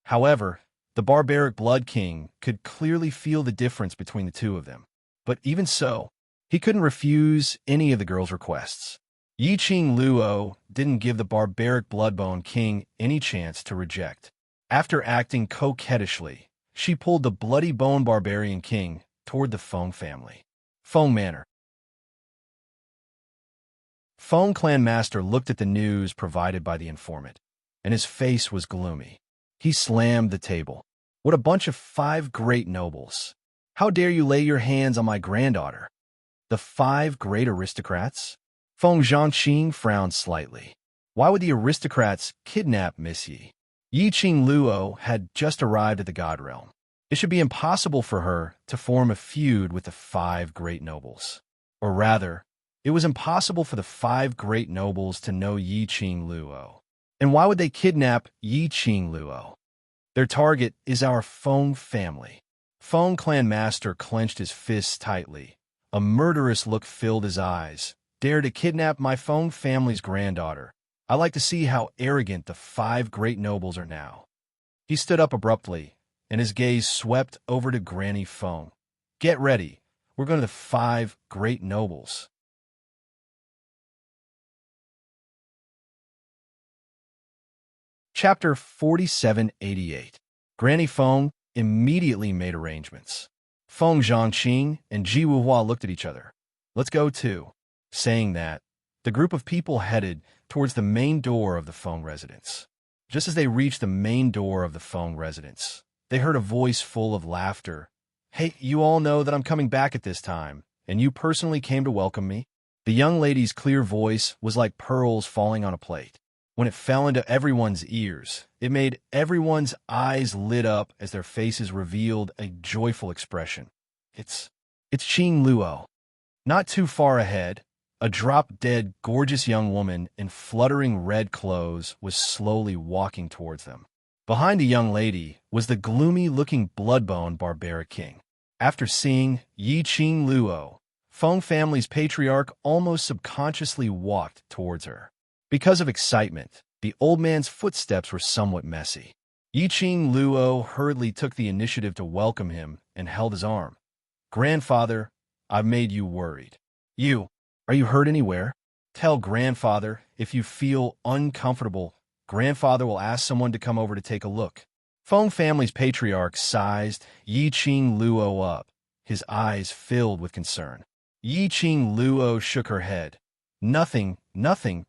However, the Barbaric Blood King could clearly feel the difference between the two of them. But even so, he couldn't refuse any of the girl's requests. Yi Qing Luo didn't give the Barbaric Bloodbone King any chance to reject. After acting coquettishly, she pulled the Bloody Bone Barbarian King toward the Feng family. Feng Manor. Feng Clan Master looked at the news provided by the informant, and his face was gloomy. He slammed the table. What a bunch of 5 great nobles! How dare you lay your hands on my granddaughter? The 5 great aristocrats? Feng Zhangqing frowned slightly. Why would the aristocrats kidnap Miss Yi? Yi Qing Luo had just arrived at the God Realm. It should be impossible for her to form a feud with the 5 great nobles. Or rather, it was impossible for the 5 great nobles to know Yi Qing Luo. And why would they kidnap Yi Qing Luo? Their target is our Feng family. Feng Clan Master clenched his fists tightly. A murderous look filled his eyes. Dare to kidnap my Feng family's granddaughter. I like to see how arrogant the 5 great nobles are now. He stood up abruptly, and his gaze swept over to Granny Feng. Get ready. We're going to the 5 great nobles. Chapter 4788. Granny Feng immediately made arrangements. Feng Zhangqing and Ji Wuhua looked at each other. Let's go too. Saying that, the group of people headed towards the main door of the Feng residence. Just as they reached the main door of the Feng residence, they heard a voice full of laughter. Hey, you all know that I'm coming back at this time, and you personally came to welcome me? The young lady's clear voice was like pearls falling on a plate. When it fell into everyone's ears, it made everyone's eyes lit up as their faces revealed a joyful expression. It's Qing Luo. Not too far ahead, a drop-dead, gorgeous young woman in fluttering red clothes was slowly walking towards them. Behind the young lady was the gloomy-looking blood-bone barbaric king. After seeing Yi Qing Luo, Feng family's patriarch almost subconsciously walked towards her. Because of excitement, the old man's footsteps were somewhat messy. Yi Qing Luo hurriedly took the initiative to welcome him and held his arm. Grandfather, I've made you worried. Are you hurt anywhere? Tell Grandfather if you feel uncomfortable. Grandfather will ask someone to come over to take a look. Feng family's patriarch sized Yi Qing Luo up, his eyes filled with concern. Yi Qing Luo shook her head. Nothing,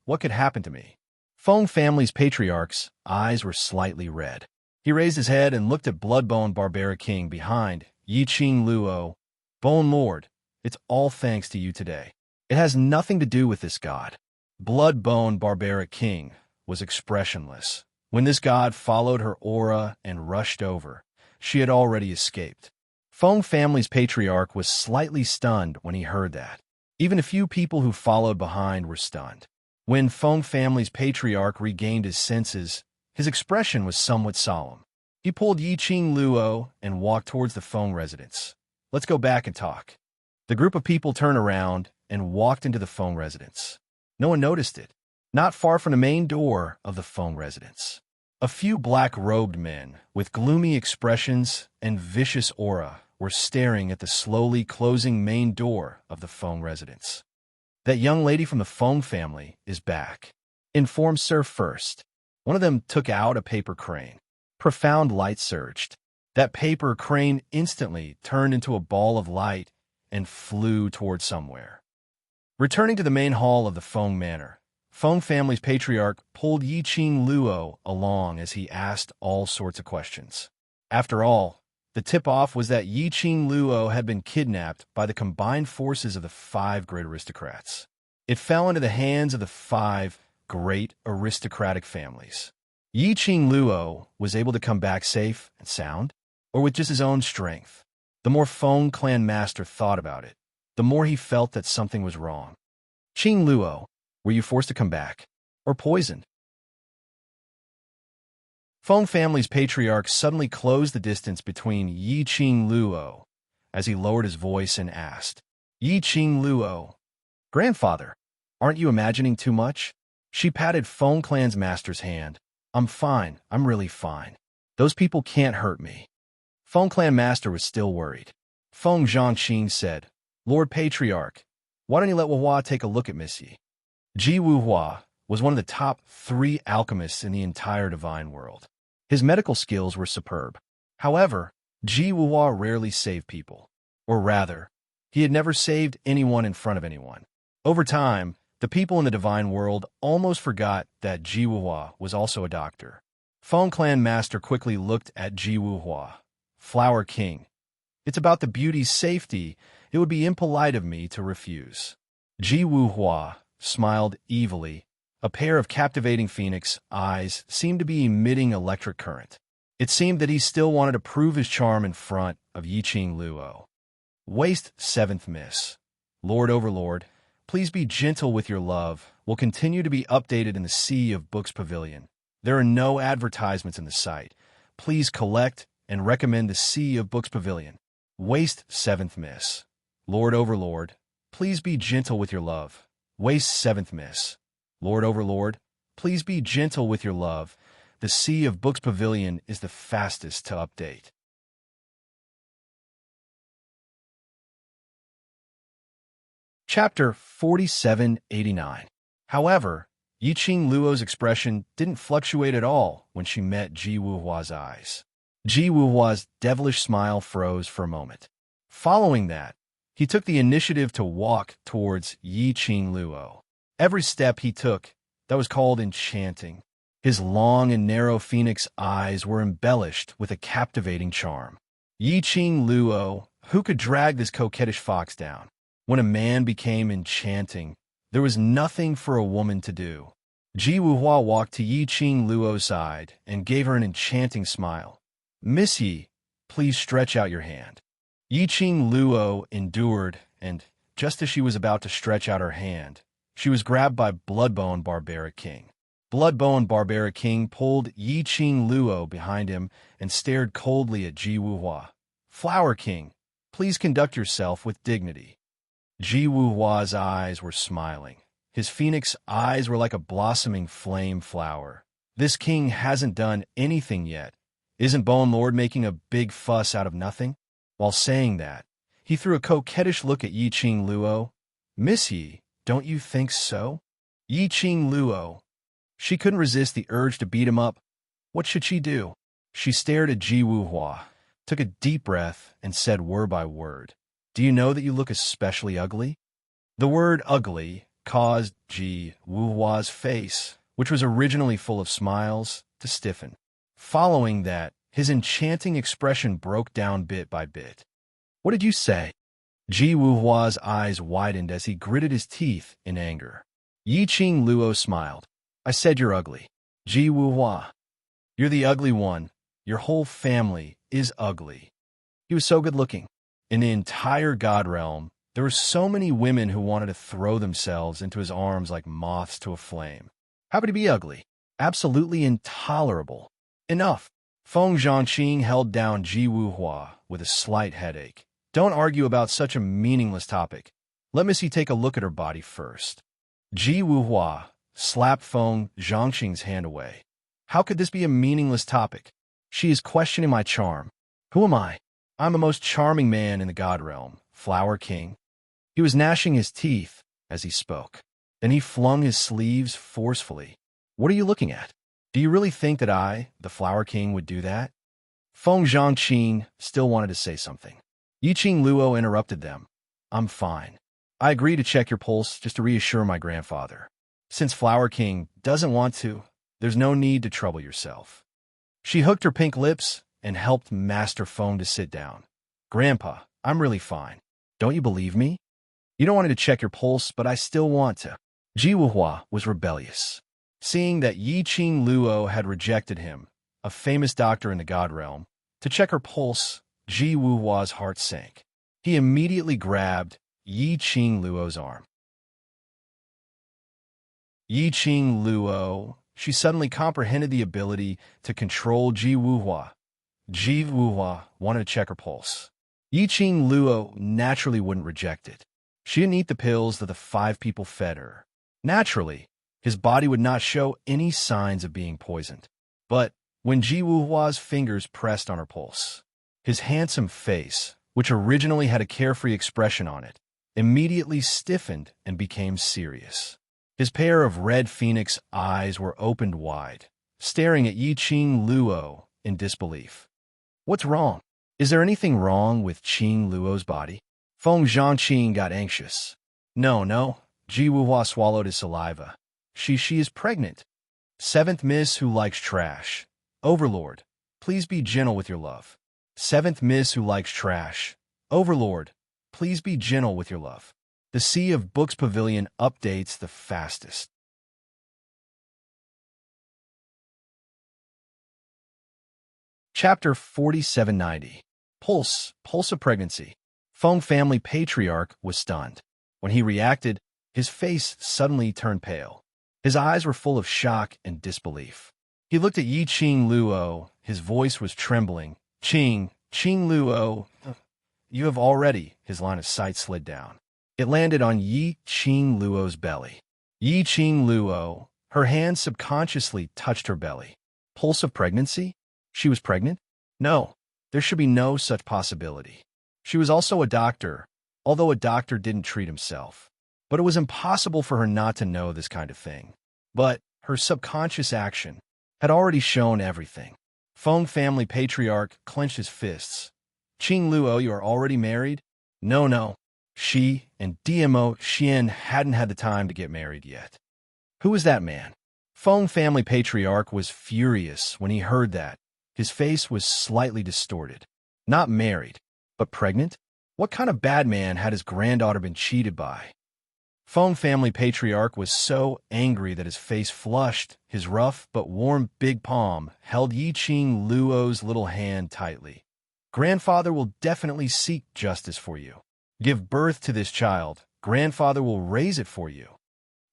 what could happen to me? Feng family's patriarch's eyes were slightly red. He raised his head and looked at Bloodbone Barbaric King behind Yi Qing Luo. Bone Lord, it's all thanks to you today. It has nothing to do with this god. Bloodbone Barbaric King was expressionless. When this god followed her aura and rushed over, she had already escaped. Feng family's patriarch was slightly stunned when he heard that. Even a few people who followed behind were stunned. When Feng family's patriarch regained his senses, his expression was somewhat solemn. He pulled Yi Qing Luo and walked towards the Feng residence. Let's go back and talk. The group of people turned around and walked into the Feng residence. No one noticed it. Not far from the main door of the Feng residence, a few black-robed men with gloomy expressions and vicious aura were staring at the slowly closing main door of the Feng residence. That young lady from the Feng family is back. Inform Sir first. One of them took out a paper crane. Profound light surged. That paper crane instantly turned into a ball of light and flew toward somewhere. Returning to the main hall of the Feng manor, Feng family's patriarch pulled Yi Qing Luo along as he asked all sorts of questions. After all, the tip-off was that Yi Qing Luo had been kidnapped by the combined forces of the 5 great aristocrats. It fell into the hands of the 5 great aristocratic families. Yi Qing Luo was able to come back safe and sound, or with just his own strength. The more Feng clan master thought about it, the more he felt that something was wrong. Qing Luo, were you forced to come back, or poisoned? Feng family's patriarch suddenly closed the distance between Yi Qing Luo as he lowered his voice and asked, Yi Qing Luo, Grandfather, aren't you imagining too much? She patted Feng clan's master's hand. I'm fine, I'm really fine. Those people can't hurt me. Feng clan master was still worried. Feng Zhangqing said, Lord Patriarch, why don't you let Wuhua take a look at Miss Yi? Ji Wuhua was one of the top 3 alchemists in the entire divine world. His medical skills were superb. However, Ji Wuhua rarely saved people. Or rather, he had never saved anyone in front of anyone. Over time, The people in the divine world almost forgot that Ji Wuhua was also a doctor. Feng Clan Master quickly looked at Ji Wuhua. Flower King. It's about the beauty's safety. It would be impolite of me to refuse. Ji Wuhua smiled evilly. A pair of captivating phoenix eyes seemed to be emitting electric current. It seemed that he still wanted to prove his charm in front of Yiqing Luo. Waste 7th Miss. Lord Overlord, please be gentle with your love. Will continue to be updated in the Sea of Books Pavilion. There are no advertisements in the site. Please collect and recommend the Sea of Books Pavilion. Waste 7th Miss. Lord Overlord, please be gentle with your love. Waste 7th Miss. Lord Overlord, please be gentle with your love. The Sea of Books Pavilion is the fastest to update. Chapter 4789. However, Yiqing Luo's expression didn't fluctuate at all when she met Ji Wuhua's eyes. Ji Wuhua's devilish smile froze for a moment. Following that, he took the initiative to walk towards Yiqing Luo. Every step he took, that was called enchanting. His long and narrow phoenix eyes were embellished with a captivating charm. Yiqing Luo, who could drag this coquettish fox down? When a man became enchanting, there was nothing for a woman to do. Ji Wuhua walked to Yiqing Luo's side and gave her an enchanting smile. Miss Yi, please stretch out your hand. Yiqing Luo endured, and just as she was about to stretch out her hand, she was grabbed by Bloodbone Barbaric King. Bloodbone Barbaric King pulled Yiqing Luo behind him and stared coldly at Ji Wuhua. Flower King, please conduct yourself with dignity. Ji Wuhua's eyes were smiling. His phoenix eyes were like a blossoming flame flower. This king hasn't done anything yet. Isn't Bone Lord making a big fuss out of nothing? While saying that, he threw a coquettish look at Yiqing Luo. Miss Yi, don't you think so? Yiqing Luo. She couldn't resist the urge to beat him up. What should she do? She stared at Ji Wuhua, took a deep breath, and said word by word, Do you know that you look especially ugly? The word ugly caused Ji Wuhua's face, which was originally full of smiles, to stiffen. Following that, his enchanting expression broke down bit by bit. What did you say? Ji Wuhua's eyes widened as he gritted his teeth in anger. Yiqing Luo smiled. I said you're ugly. Ji Wuhua. You're the ugly one. Your whole family is ugly. He was so good-looking. In the entire God realm, there were so many women who wanted to throw themselves into his arms like moths to a flame. How could he be ugly? Absolutely intolerable. Enough. Feng Zhangqing held down Ji Wuhua with a slight headache. Don't argue about such a meaningless topic. Let Missy take a look at her body first. Ji Wuhua slapped Feng Zhangqing's hand away. How could this be a meaningless topic? She is questioning my charm. Who am I? I'm the most charming man in the God realm, Flower King. He was gnashing his teeth as he spoke. Then he flung his sleeves forcefully. What are you looking at? Do you really think that I, the Flower King, would do that? Feng Zhangqing still wanted to say something. Yiqing Luo interrupted them. I'm fine. I agree to check your pulse just to reassure my grandfather. Since Flower King doesn't want to, there's no need to trouble yourself. She hooked her pink lips and helped Master Feng to sit down. Grandpa, I'm really fine. Don't you believe me? You don't want to check your pulse, but I still want to. Ji Wuhua was rebellious. Seeing that Yiqing Luo had rejected him, a famous doctor in the God realm, to check her pulse, Ji Wuhua's heart sank. He immediately grabbed Yiqing Luo's arm. Yiqing Luo, she suddenly comprehended the ability to control Ji Wuhua. Ji Wuhua wanted to check her pulse. Yiqing Luo naturally wouldn't reject it. She didn't eat the pills that the 5 people fed her. Naturally, his body would not show any signs of being poisoned. But when Ji Wuhua's fingers pressed on her pulse, his handsome face, which originally had a carefree expression on it, immediately stiffened and became serious. His pair of red phoenix eyes were opened wide, staring at Yiqing Luo in disbelief. What's wrong? Is there anything wrong with Qing Luo's body? Feng Zhangqing got anxious. No, Ji Wuhua swallowed his saliva. She is pregnant. Seventh Miss who likes trash. Overlord, please be gentle with your love. Seventh Miss who likes trash. Overlord, please be gentle with your love. The Sea of Books Pavilion updates the fastest. Chapter 4790. Pulse of Pregnancy. Feng family patriarch was stunned. When he reacted, his face suddenly turned pale. His eyes were full of shock and disbelief. He looked at Yi Qing Luo. His voice was trembling. Qing Luo, you have already. His line of sight slid down. It landed on Yi Qing Luo's belly. Yi Qing Luo, her hand subconsciously touched her belly. Pulse of pregnancy? She was pregnant? No, there should be no such possibility. She was also a doctor, although a doctor didn't treat himself. But it was impossible for her not to know this kind of thing. But her subconscious action had already shown everything. Feng family patriarch clenched his fists. Qing Luo, you are already married? No. She and DMO Xian hadn't had the time to get married yet. Who was that man? Feng family patriarch was furious when he heard that. His face was slightly distorted. Not married, but pregnant? What kind of bad man had his granddaughter been cheated by? Feng family patriarch was so angry that his face flushed. His rough but warm big palm held Yi Qing Luo's little hand tightly. Grandfather will definitely seek justice for you. Give birth to this child. Grandfather will raise it for you.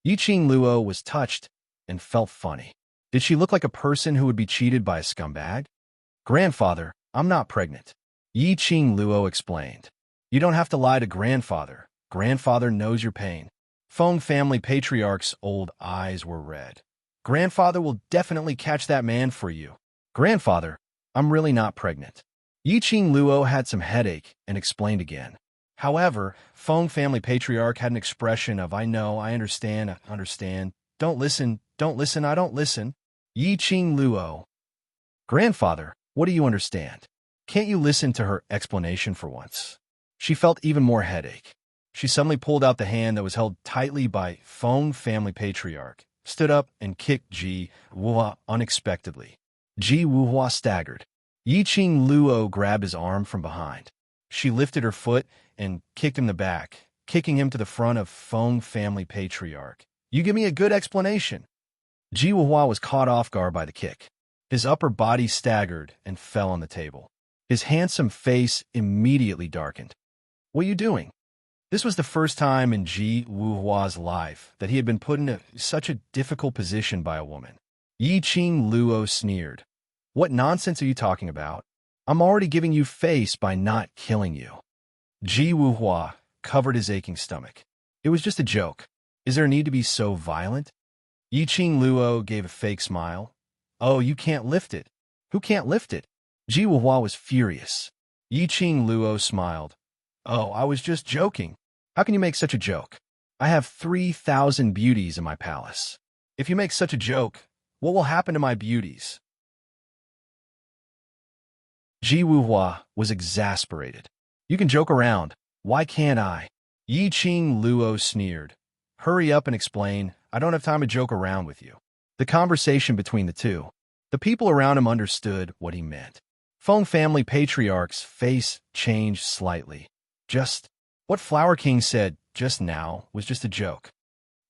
Yi Qing Luo was touched and felt funny. Did she look like a person who would be cheated by a scumbag? Grandfather, I'm not pregnant. Yi Qing Luo explained. You don't have to lie to grandfather. Grandfather knows your pain. Feng family patriarch's old eyes were red. Grandfather will definitely catch that man for you. Grandfather, I'm really not pregnant. Yi Qing Luo had some headache and explained again. However, Feng family patriarch had an expression of I know, I understand, don't listen, I don't listen. Yi Qing Luo. Grandfather, what do you understand? Can't you listen to her explanation for once? She felt even more headache. She suddenly pulled out the hand that was held tightly by Feng family patriarch, stood up and kicked Ji Wuhua unexpectedly. Ji Wuhua staggered. Yi Qing Luo grabbed his arm from behind. She lifted her foot and kicked him in the back, kicking him to the front of Feng family patriarch. You give me a good explanation. Ji Wuhua was caught off guard by the kick. His upper body staggered and fell on the table. His handsome face immediately darkened. What are you doing? This was the first time in Ji Wuhua's life that he had been put in such a difficult position by a woman. Yi Qing Luo sneered. What nonsense are you talking about? I'm already giving you face by not killing you. Ji Wuhua covered his aching stomach. It was just a joke. Is there a need to be so violent? Yi Qing Luo gave a fake smile. Oh, you can't lift it. Who can't lift it? Ji Wuhua was furious. Yi Qing Luo smiled. Oh, I was just joking. How can you make such a joke? I have 3,000 beauties in my palace. If you make such a joke, what will happen to my beauties? Ji Wuhua was exasperated. You can joke around. Why can't I? Yi Qing Luo sneered. Hurry up and explain. I don't have time to joke around with you. The conversation between the two. The people around him understood what he meant. Feng family patriarch's face changed slightly. Just what Flower King said just now was just a joke.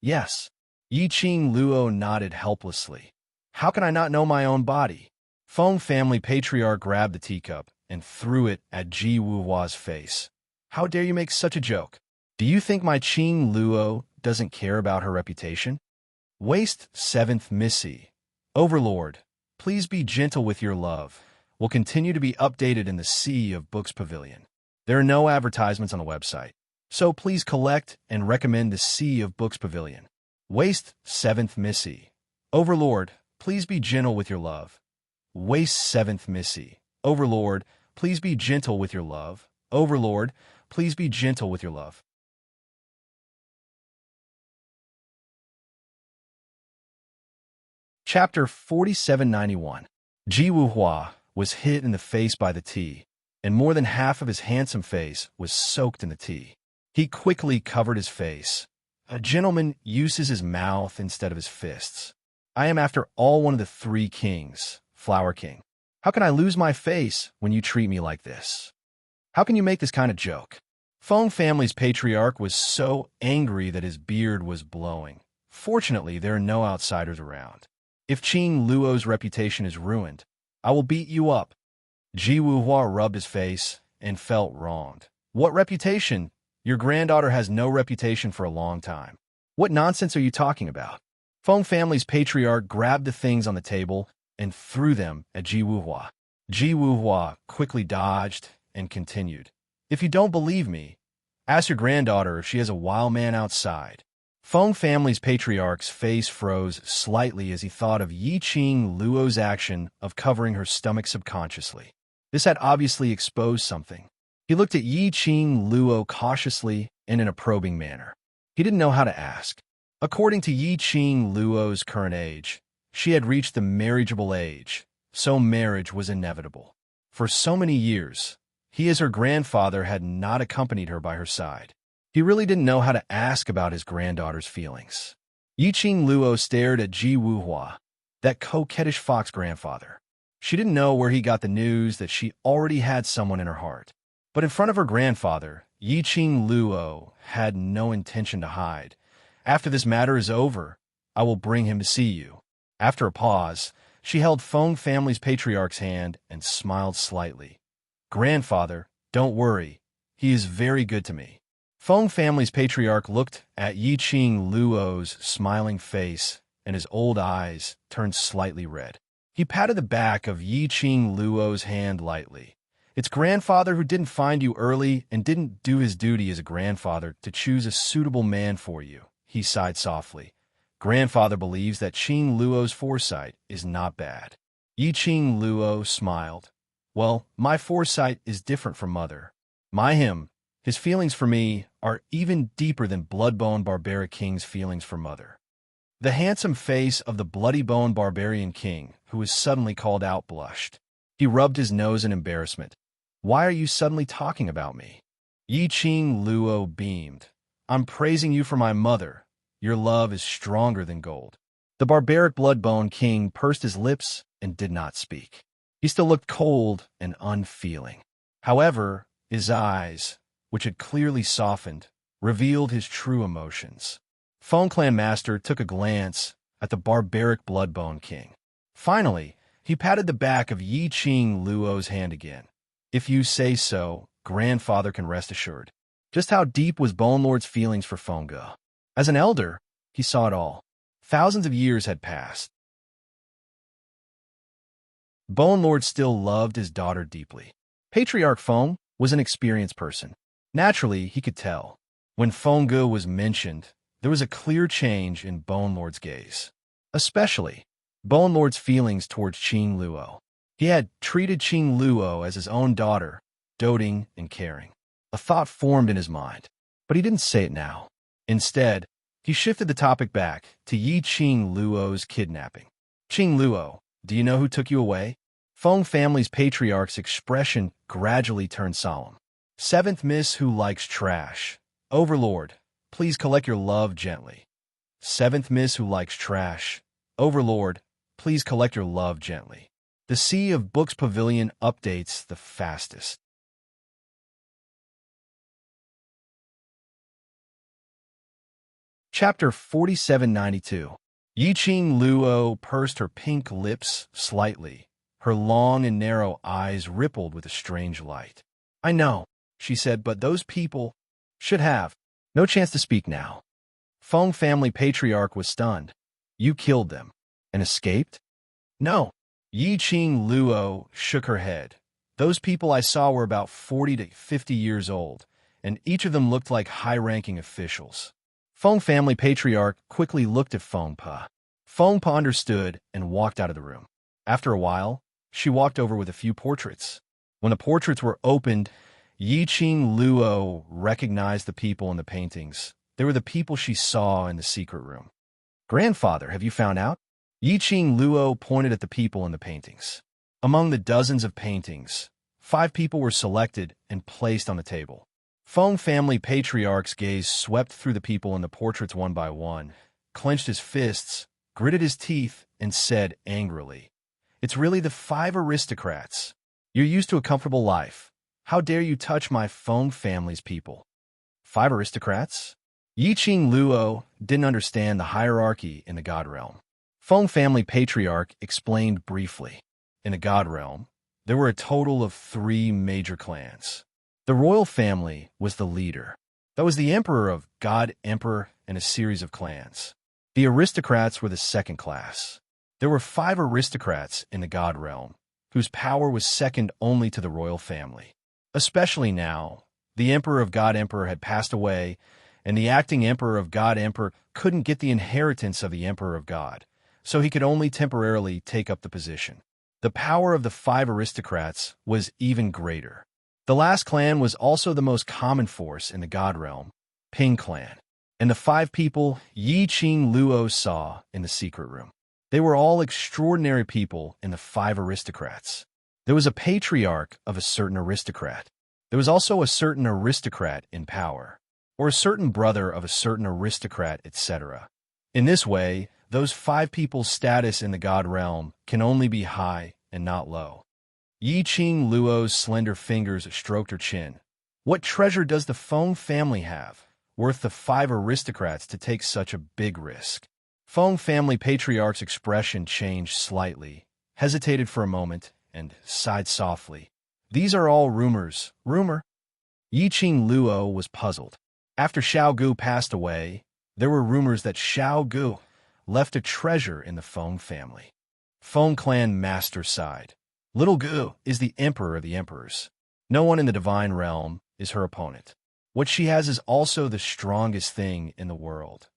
Yes. Yi Qing Luo nodded helplessly. How can I not know my own body? Feng family patriarch grabbed the teacup and threw it at Ji Wuhua's face. How dare you make such a joke? Do you think my Qing Luo doesn't care about her reputation? Waste 7th Missy. Overlord, please be gentle with your love. Will continue to be updated in the Sea of Books Pavilion. There are no advertisements on the website, so please collect and recommend the Sea of Books Pavilion. Waste 7th Missy. Overlord, please be gentle with your love. Waste 7th Missy. Overlord, please be gentle with your love. Overlord, please be gentle with your love. Chapter 4791. Ji Wuhua was hit in the face by the tea, and more than half of his handsome face was soaked in the tea. He quickly covered his face. A gentleman uses his mouth instead of his fists. I am, after all, one of the three kings, Flower King. How can I lose my face when you treat me like this? How can you make this kind of joke? Feng family's patriarch was so angry that his beard was blowing. Fortunately, there are no outsiders around. If Qing Luo's reputation is ruined, I will beat you up. Ji Wuhua rubbed his face and felt wronged. What reputation? Your granddaughter has no reputation for a long time. What nonsense are you talking about? Feng family's patriarch grabbed the things on the table and threw them at Ji Wuhua. Ji Wuhua quickly dodged and continued. If you don't believe me, ask your granddaughter if she has a wild man outside. Feng family's patriarch's face froze slightly as he thought of Yi Qing Luo's action of covering her stomach subconsciously. This had obviously exposed something. He looked at Yi Qing Luo cautiously and in a probing manner. He didn't know how to ask. According to Yi Qing Luo's current age, she had reached the marriageable age, so marriage was inevitable. For so many years, he as her grandfather had not accompanied her by her side. He really didn't know how to ask about his granddaughter's feelings. Yi Qing Luo stared at Ji Wuhua, that coquettish fox grandfather. She didn't know where he got the news that she already had someone in her heart. But in front of her grandfather, Yi Qing Luo had no intention to hide. After this matter is over, I will bring him to see you. After a pause, she held Feng family's patriarch's hand and smiled slightly. Grandfather, don't worry. He is very good to me. Feng family's patriarch looked at Yi Qing Luo's smiling face, and his old eyes turned slightly red. He patted the back of Yi Qing Luo's hand lightly. It's grandfather who didn't find you early and didn't do his duty as a grandfather to choose a suitable man for you. He sighed softly. Grandfather believes that Qing Luo's foresight is not bad. Yi Qing Luo smiled. Well, my foresight is different from mother. His feelings for me are even deeper than Bloodbone Barbaric King's feelings for mother. The handsome face of the bloody-boned barbarian king, who was suddenly called out, blushed. He rubbed his nose in embarrassment. Why are you suddenly talking about me? Yi Qing Luo beamed. I'm praising you for my mother. Your love is stronger than gold. The barbaric blood-bone king pursed his lips and did not speak. He still looked cold and unfeeling. However, his eyes, which had clearly softened, revealed his true emotions. Feng Clan Master took a glance at the barbaric blood-bone king. Finally, he patted the back of Yi Qing Luo's hand again. If you say so, grandfather can rest assured. Just how deep was Bone Lord's feelings for Feng Ge? As an elder, he saw it all. Thousands of years had passed. Bone Lord still loved his daughter deeply. Patriarch Feng was an experienced person. Naturally, he could tell. When Feng Ge was mentioned, there was a clear change in Bone Lord's gaze. Especially, Bone Lord's feelings towards Qing Luo. He had treated Qing Luo as his own daughter, doting and caring. A thought formed in his mind, but he didn't say it now. Instead, he shifted the topic back to Yi Qing Luo's kidnapping. Qing Luo, do you know who took you away? Feng family's patriarch's expression gradually turned solemn. Seventh Miss who likes trash. Overlord, please collect your love gently. Seventh Miss who likes trash. Overlord, please collect your love gently. The Sea of Books Pavilion updates the fastest. Chapter 4792. Yi Qing Luo pursed her pink lips slightly. Her long and narrow eyes rippled with a strange light. I know, she said, but those people should have no chance to speak now. Feng family patriarch was stunned. You killed them and escaped? No. Yi Qing Luo shook her head. Those people I saw were about 40 to 50 years old, and each of them looked like high-ranking officials. Feng family patriarch quickly looked at Feng Pa. Feng Pa understood and walked out of the room. After a while, she walked over with a few portraits. When the portraits were opened, Yi Qing Luo recognized the people in the paintings. They were the people she saw in the secret room. Grandfather, have you found out? Yi Qing Luo pointed at the people in the paintings. Among the dozens of paintings, 5 people were selected and placed on the table. Feng family patriarch's gaze swept through the people in the portraits one by one, clenched his fists, gritted his teeth, and said angrily, "It's really the 5 aristocrats. You're used to a comfortable life. How dare you touch my Feng family's people?" 5 aristocrats? Yiqing Luo didn't understand the hierarchy in the God realm. Feng family patriarch explained briefly. In the God realm, there were a total of 3 major clans. The royal family was the leader. That was the emperor of God Emperor and a series of clans. The aristocrats were the second class. There were 5 aristocrats in the God realm, whose power was second only to the royal family. Especially now, the emperor of God Emperor had passed away, and the acting emperor of God Emperor couldn't get the inheritance of the emperor of God, so he could only temporarily take up the position. The power of the 5 aristocrats was even greater. The last clan was also the most common force in the God realm, Ping clan, and the 5 people Yiqing Luo saw in the secret room. They were all extraordinary people in the 5 aristocrats. There was a patriarch of a certain aristocrat. There was also a certain aristocrat in power, or a certain brother of a certain aristocrat, etc. In this way, those 5 people's status in the God realm can only be high and not low. Yiqing Luo's slender fingers stroked her chin. What treasure does the Feng family have, worth the 5 aristocrats to take such a big risk? Feng family patriarch's expression changed slightly, hesitated for a moment, and sighed softly. "These are all rumors. Rumor?" Yiqing Luo was puzzled. After Xiao Gu passed away, there were rumors that Xiao Gu left a treasure in the Feng family. Feng clan master sighed. "Little Gu is the emperor of the emperors. No one in the divine realm is her opponent. What she has is also the strongest thing in the world.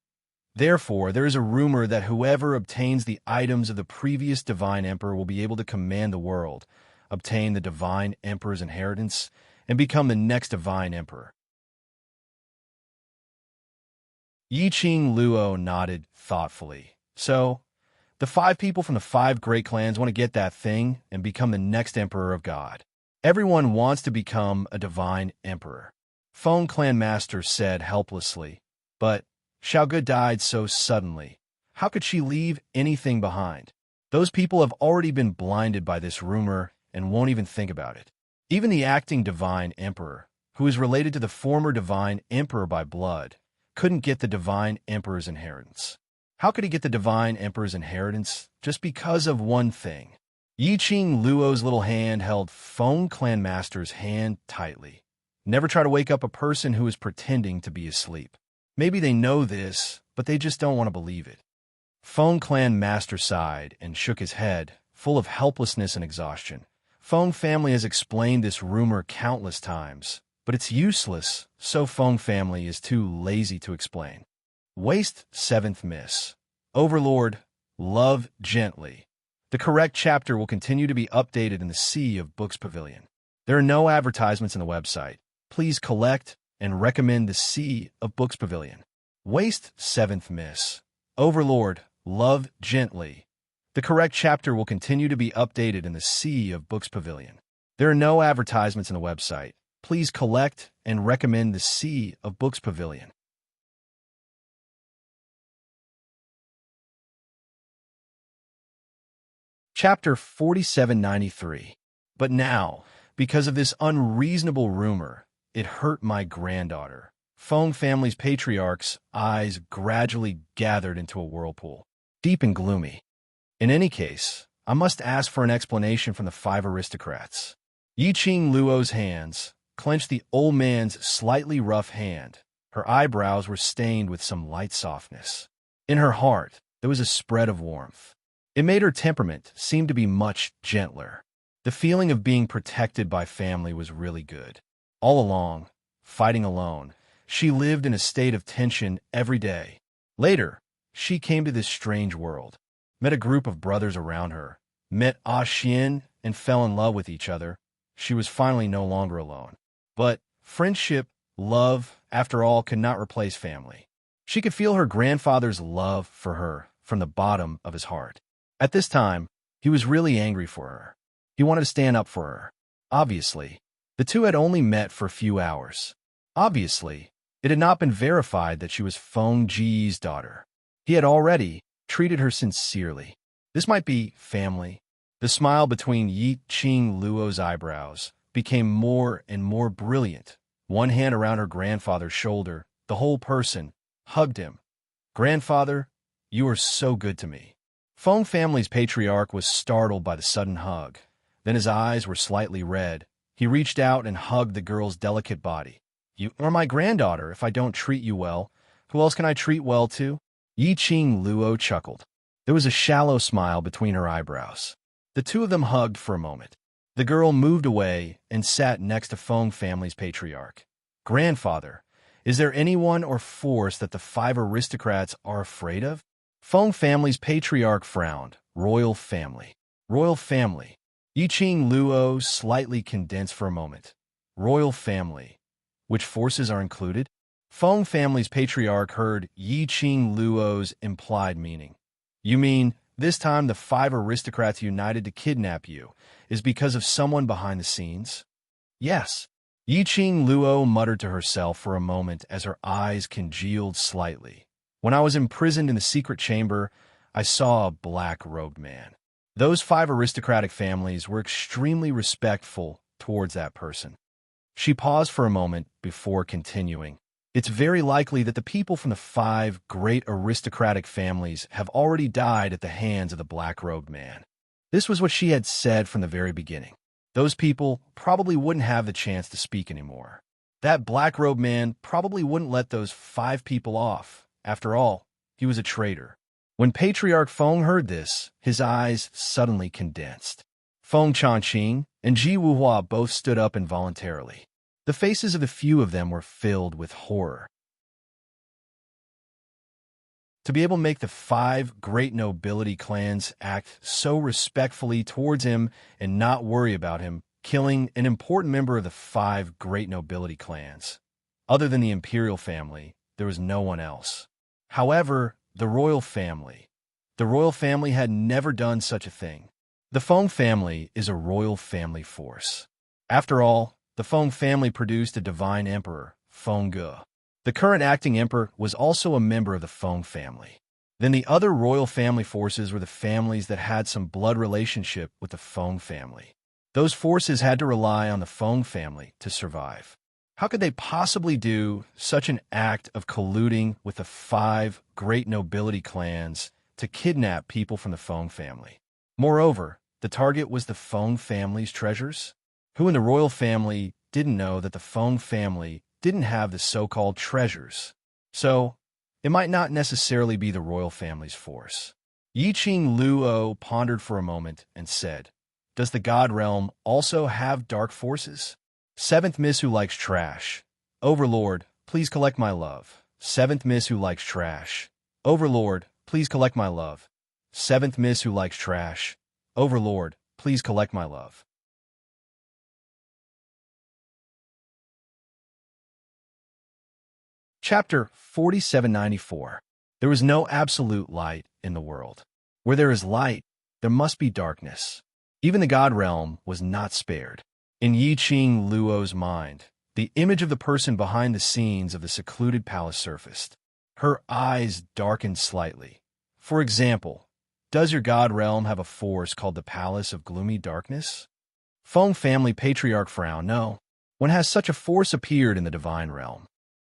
Therefore, there is a rumor that whoever obtains the items of the previous divine emperor will be able to command the world, obtain the divine emperor's inheritance, and become the next divine emperor." Yiqing Luo nodded thoughtfully. "So, the 5 people from the 5 great clans want to get that thing and become the next emperor of God. Everyone wants to become a divine emperor." Feng clan master said helplessly, "But Xiao Gu died so suddenly. How could she leave anything behind? Those people have already been blinded by this rumor and won't even think about it. Even the acting divine emperor, who is related to the former divine emperor by blood, couldn't get the divine emperor's inheritance. How could he get the divine emperor's inheritance just because of one thing?" Yiqing Luo's little hand held Feng clan master's hand tightly. "Never try to wake up a person who is pretending to be asleep. Maybe they know this, but they just don't want to believe it." Feng clan master sighed and shook his head, full of helplessness and exhaustion. Feng family has explained this rumor countless times, but it's useless, so Feng family is too lazy to explain. Waste 7th Miss. Overlord, love gently. The correct chapter will continue to be updated in the Sea of Books Pavilion. There are no advertisements on the website. Please collect and recommend the Sea of Books Pavilion. Waste 7th Miss. Overlord, love gently. The correct chapter will continue to be updated in the Sea of Books Pavilion. There are no advertisements on the website. Please collect and recommend the Sea of Books Pavilion. Chapter 4793. But now, because of this unreasonable rumor, it hurt my granddaughter. Feng family's patriarch's eyes gradually gathered into a whirlpool, deep and gloomy. In any case, I must ask for an explanation from the 5 aristocrats. Yiqing Luo's hands clenched the old man's slightly rough hand. Her eyebrows were stained with some light softness. In her heart, there was a spread of warmth. It made her temperament seem to be much gentler. The feeling of being protected by family was really good. All along, fighting alone, she lived in a state of tension every day. Later, she came to this strange world, met a group of brothers around her, met Ah Xian, and fell in love with each other. She was finally no longer alone. But friendship, love, after all, could not replace family. She could feel her grandfather's love for her from the bottom of his heart. At this time, he was really angry for her. He wanted to stand up for her. Obviously, the two had only met for a few hours. Obviously, it had not been verified that she was Feng Ji's daughter. He had already treated her sincerely. This might be family. The smile between Yi Qing Luo's eyebrows became more and more brilliant. One hand around her grandfather's shoulder, the whole person hugged him. "Grandfather, you are so good to me." Feng family's patriarch was startled by the sudden hug. Then his eyes were slightly red. He reached out and hugged the girl's delicate body. "You are my granddaughter. If I don't treat you well, who else can I treat well too?" Yi Qing Luo chuckled. There was a shallow smile between her eyebrows. The two of them hugged for a moment. The girl moved away and sat next to Feng family's patriarch. "Grandfather, is there anyone or force that the five aristocrats are afraid of?" Feng family's patriarch frowned. "Royal family. Royal family." Yi Qing Luo slightly condensed for a moment. "Royal family. Which forces are included?" Feng family's patriarch heard Yi Qing Luo's implied meaning. "You mean, this time the five aristocrats united to kidnap you is because of someone behind the scenes?" "Yes." Yi Qing Luo muttered to herself for a moment as her eyes congealed slightly. "When I was imprisoned in the secret chamber, I saw a black-robed man. Those five aristocratic families were extremely respectful towards that person." She paused for a moment before continuing. "It's very likely that the people from the five great aristocratic families have already died at the hands of the black-robed man." This was what she had said from the very beginning. Those people probably wouldn't have the chance to speak anymore. That black-robed man probably wouldn't let those five people off. After all, he was a traitor. When Patriarch Feng heard this, his eyes suddenly condensed. Feng Changqing and Ji Wuhua both stood up involuntarily. The faces of the few of them were filled with horror. To be able to make the five great nobility clans act so respectfully towards him and not worry about him killing an important member of the five great nobility clans. Other than the imperial family, there was no one else. However, the royal family had never done such a thing. The Feng family is a royal family force. After all, the Feng family produced a divine emperor, Feng Ge. The current acting emperor was also a member of the Feng family. Then the other royal family forces were the families that had some blood relationship with the Feng family. Those forces had to rely on the Feng family to survive. How could they possibly do such an act of colluding with the five great nobility clans to kidnap people from the Feng family? Moreover, the target was the Feng family's treasures. Who in the royal family didn't know that the Feng family didn't have the so-called treasures? So, it might not necessarily be the royal family's force. Yi Qing Luo pondered for a moment and said, "Does the God realm also have dark forces?" Seventh Miss who likes trash. "Overlord, please collect my love." Seventh Miss who likes trash. "Overlord, please collect my love." Seventh Miss who likes trash. "Overlord, please collect my love." Chapter 4794. There is no absolute light in the world. Where there is light, there must be darkness. Even the God realm was not spared. In Yi Qing Luo's mind, the image of the person behind the scenes of the secluded palace surfaced. Her eyes darkened slightly. "For example, does your God realm have a force called the Palace of Gloomy Darkness?" Feng family patriarch frowned. "No. When has such a force appeared in the divine realm?"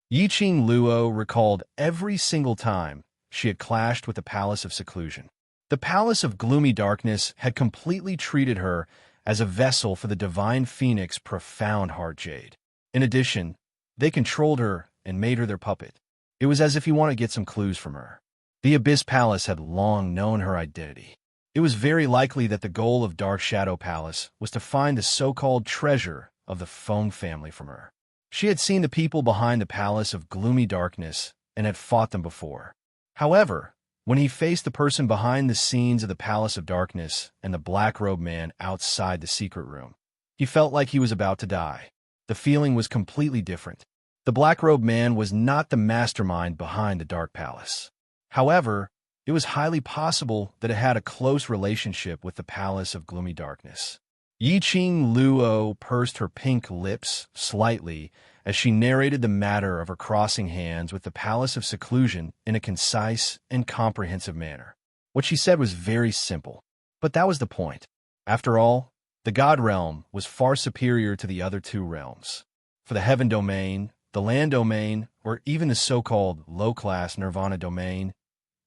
Yi Qing Luo recalled every single time she had clashed with the Palace of Seclusion. The Palace of Gloomy Darkness had completely treated her as a vessel for the divine phoenix profound heart jade. In addition, they controlled her and made her their puppet. It was as if he wanted to get some clues from her. The Abyss Palace had long known her identity. It was very likely that the goal of Dark Shadow Palace was to find the so-called treasure of the Feng family from her. She had seen the people behind the Palace of Gloomy Darkness and had fought them before. However, when he faced the person behind the scenes of the Palace of Darkness and the black-robed man outside the secret room, he felt like he was about to die. The feeling was completely different. The black-robed man was not the mastermind behind the Dark Palace. However, it was highly possible that it had a close relationship with the Palace of Gloomy Darkness. Yi-Ching Luo pursed her pink lips slightly as she narrated the matter of her crossing hands with the Palace of Seclusion in a concise and comprehensive manner. What she said was very simple, but that was the point. After all, the God realm was far superior to the other two realms. For the heaven domain, the land domain, or even the so-called low-class nirvana domain,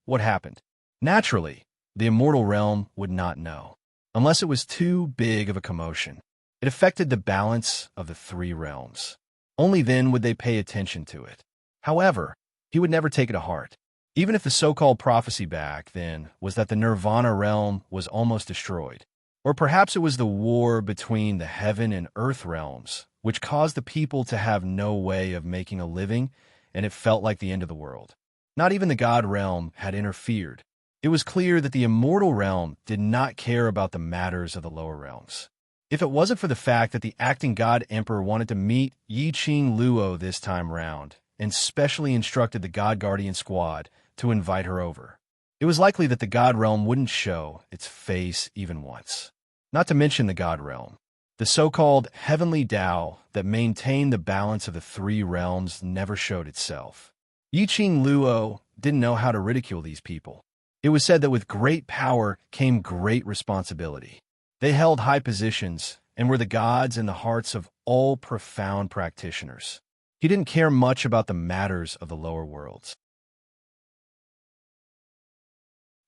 what happened? Naturally, the immortal realm would not know, unless it was too big of a commotion. It affected the balance of the three realms. Only then would they pay attention to it. However, he would never take it to heart. Even if the so-called prophecy back then was that the nirvana realm was almost destroyed, or perhaps it was the war between the heaven and earth realms, which caused the people to have no way of making a living, and it felt like the end of the world. Not even the God realm had interfered. It was clear that the immortal realm did not care about the matters of the lower realms. If it wasn't for the fact that the acting God Emperor wanted to meet Yi-Ching Luo this time round, and specially instructed the God Guardian squad to invite her over, it was likely that the God realm wouldn't show its face even once. Not to mention the God realm. The so-called heavenly Tao that maintained the balance of the three realms never showed itself. Yi-Ching Luo didn't know how to ridicule these people. It was said that with great power came great responsibility. They held high positions and were the gods in the hearts of all profound practitioners. He didn't care much about the matters of the lower worlds.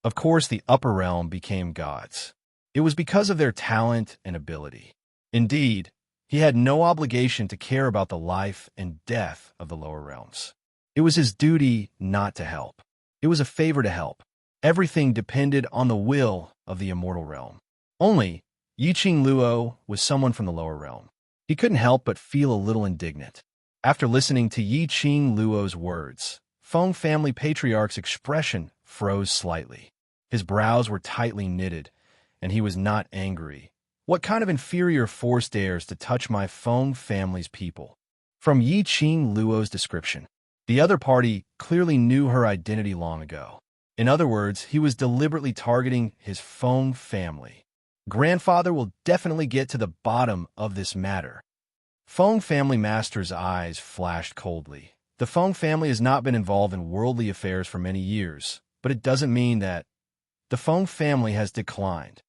Of course, the upper realm became gods. It was because of their talent and ability. Indeed, he had no obligation to care about the life and death of the lower realms. It was his duty not to help. It was a favor to help. Everything depended on the will of the immortal realm. Only, Yi-Ching Luo was someone from the lower realm. He couldn't help but feel a little indignant. After listening to Yi-Ching Luo's words, Feng family patriarch's expression froze slightly. His brows were tightly knitted, and he was not angry. What kind of inferior force dares to touch my Feng family's people? From Yi-Ching Luo's description, the other party clearly knew her identity long ago. In other words, he was deliberately targeting his Feng family. Grandfather will definitely get to the bottom of this matter. Feng family master's eyes flashed coldly. The Feng family has not been involved in worldly affairs for many years, but it doesn't mean that the Feng family has declined.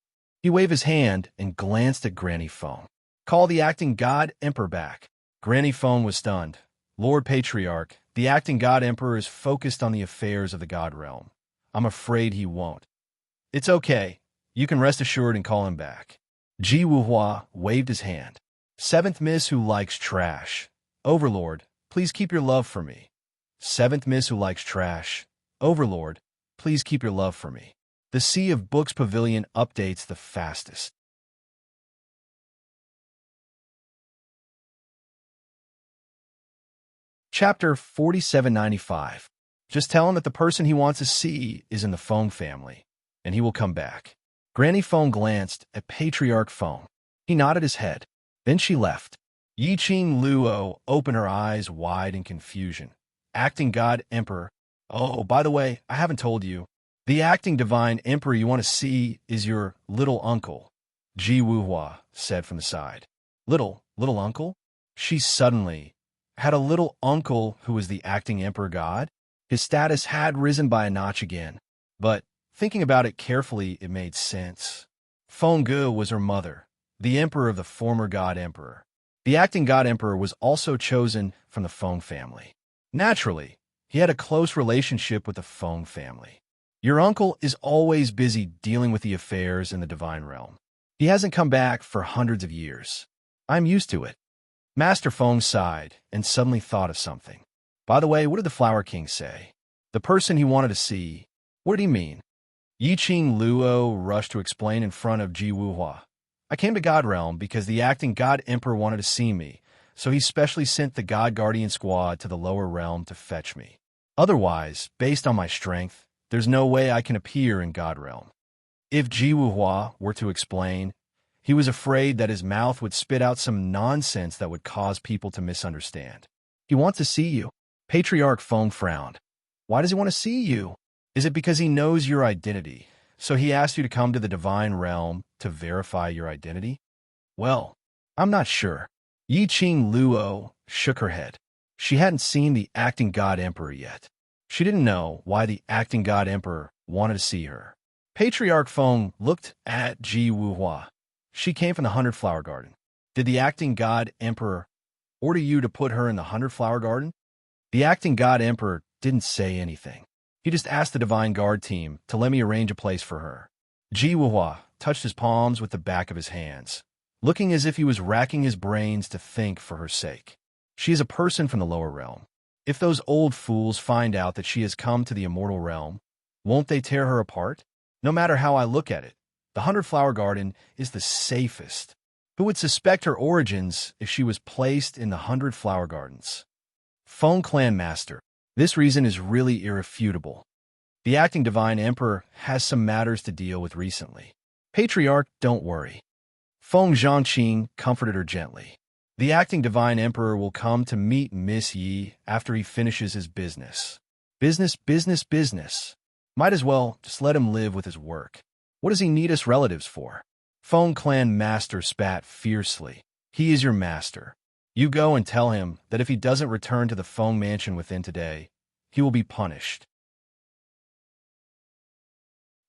He waved his hand and glanced at Granny Feng. Call the acting God Emperor back. Granny Feng was stunned. Lord Patriarch, the acting God Emperor is focused on the affairs of the God realm. I'm afraid he won't. It's okay. You can rest assured and call him back. Ji Wuhua waved his hand. Seventh Miss who likes trash. Overlord, please keep your love for me. Seventh Miss who likes trash. Overlord, please keep your love for me. The Sea of Books Pavilion updates the fastest. Chapter 4795. Just tell him that the person he wants to see is in the Feng family, and he will come back. Granny Feng glanced at Patriarch Feng. He nodded his head. Then she left. Yi-Ching Luo opened her eyes wide in confusion. Acting God Emperor. Oh, by the way, I haven't told you. The acting divine emperor you want to see is your little uncle, Ji Wuhua said from the side. Little uncle? She suddenly had a little uncle who was the acting emperor god? His status had risen by a notch again, but thinking about it carefully, it made sense. Feng Ge was her mother, the emperor of the former god emperor. The acting god emperor was also chosen from the Feng family. Naturally, he had a close relationship with the Feng family. Your uncle is always busy dealing with the affairs in the divine realm. He hasn't come back for hundreds of years. I'm used to it. Master Feng sighed and suddenly thought of something. By the way, what did the Flower King say? The person he wanted to see. What did he mean? Yi-Ching Luo rushed to explain in front of Ji Wuhua. I came to God Realm because the acting God Emperor wanted to see me, so he specially sent the God Guardian squad to the lower realm to fetch me. Otherwise, based on my strength, there's no way I can appear in God Realm. If Ji Wuhua were to explain, he was afraid that his mouth would spit out some nonsense that would cause people to misunderstand. He wants to see you. Patriarch Feng frowned. Why does he want to see you? Is it because he knows your identity, so he asked you to come to the divine realm to verify your identity? Well, I'm not sure. Yi Qing Luo shook her head. She hadn't seen the acting god emperor yet. She didn't know why the acting god emperor wanted to see her. Patriarch Feng looked at Ji Wuhua. She came from the 100-flower garden. Did the acting god emperor order you to put her in the 100-flower garden? The acting god emperor didn't say anything. He just asked the divine guard team to let me arrange a place for her. Ji Wuhua touched his palms with the back of his hands, looking as if he was racking his brains to think for her sake. She is a person from the lower realm. If those old fools find out that she has come to the immortal realm, won't they tear her apart? No matter how I look at it, the 100-flower garden is the safest. Who would suspect her origins if she was placed in the 100-flower gardens? Feng Clan Master. This reason is really irrefutable. The acting divine emperor has some matters to deal with recently. Patriarch, don't worry. Feng Zhangqing comforted her gently. The acting divine emperor will come to meet Miss Yi after he finishes his business. Business. Might as well just let him live with his work. What does he need us relatives for? Feng Clan Master spat fiercely. He is your master. You go and tell him that if he doesn't return to the Feng mansion within today, he will be punished.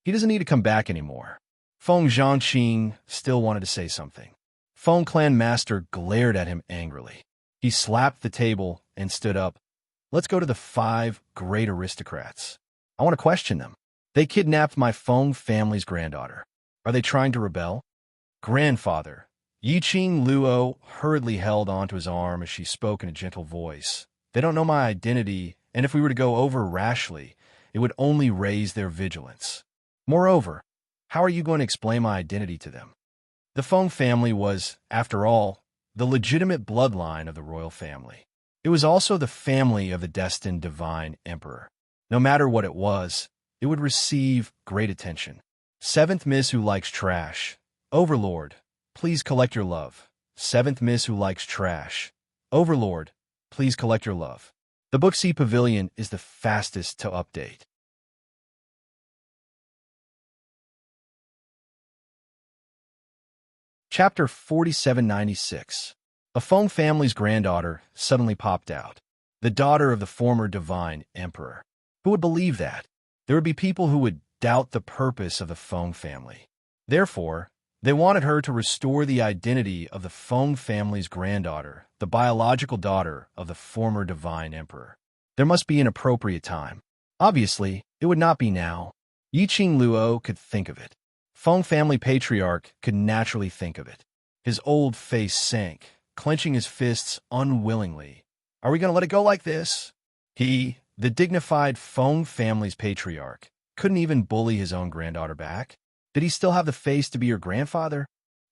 He doesn't need to come back anymore. Feng Zhangqing still wanted to say something. Feng Clan Master glared at him angrily. He slapped the table and stood up. Let's go to the 5 great aristocrats. I want to question them. They kidnapped my Feng family's granddaughter. Are they trying to rebel? Grandfather. Yi Qing Luo hurriedly held onto his arm as she spoke in a gentle voice. They don't know my identity, and if we were to go over rashly, it would only raise their vigilance. Moreover, how are you going to explain my identity to them? The Feng family was, after all, the legitimate bloodline of the royal family. It was also the family of the destined divine emperor. No matter what it was, it would receive great attention. 7th Miss who likes trash. Overlord, please collect your love. 7th Miss who likes trash. Overlord, please collect your love. The Book C Pavilion is the fastest to update. Chapter 4796. A Feng family's granddaughter suddenly popped out. The daughter of the former divine emperor. Who would believe that? There would be people who would doubt the purpose of the Feng family. Therefore, they wanted her to restore the identity of the Feng family's granddaughter, the biological daughter of the former divine emperor. There must be an appropriate time. Obviously, it would not be now. Yi Qing Luo could think of it. Feng family patriarch could naturally think of it. His old face sank, clenching his fists unwillingly. Are we going to let it go like this? He, the dignified Feng family's patriarch, couldn't even bully his own granddaughter back. Did he still have the face to be her grandfather?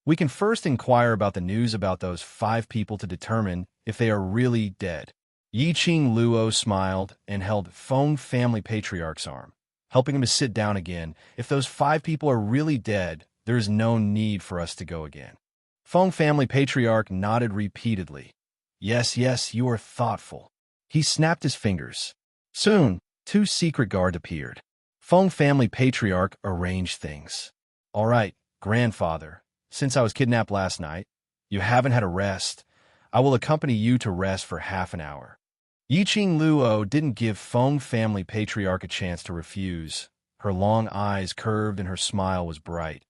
We can first inquire about the news about those 5 people to determine if they are really dead. Yi Qing Luo smiled and held Feng family patriarch's arm, helping him to sit down again. If those 5 people are really dead, there is no need for us to go again. Feng family patriarch nodded repeatedly. Yes, you are thoughtful. He snapped his fingers. Soon, 2 secret guards appeared. Feng family patriarch arranged things. All right, grandfather, since I was kidnapped last night, you haven't had a rest. I will accompany you to rest for half an hour. Yi Qing Luo didn't give Feng family patriarch a chance to refuse. Her long eyes curved and her smile was bright.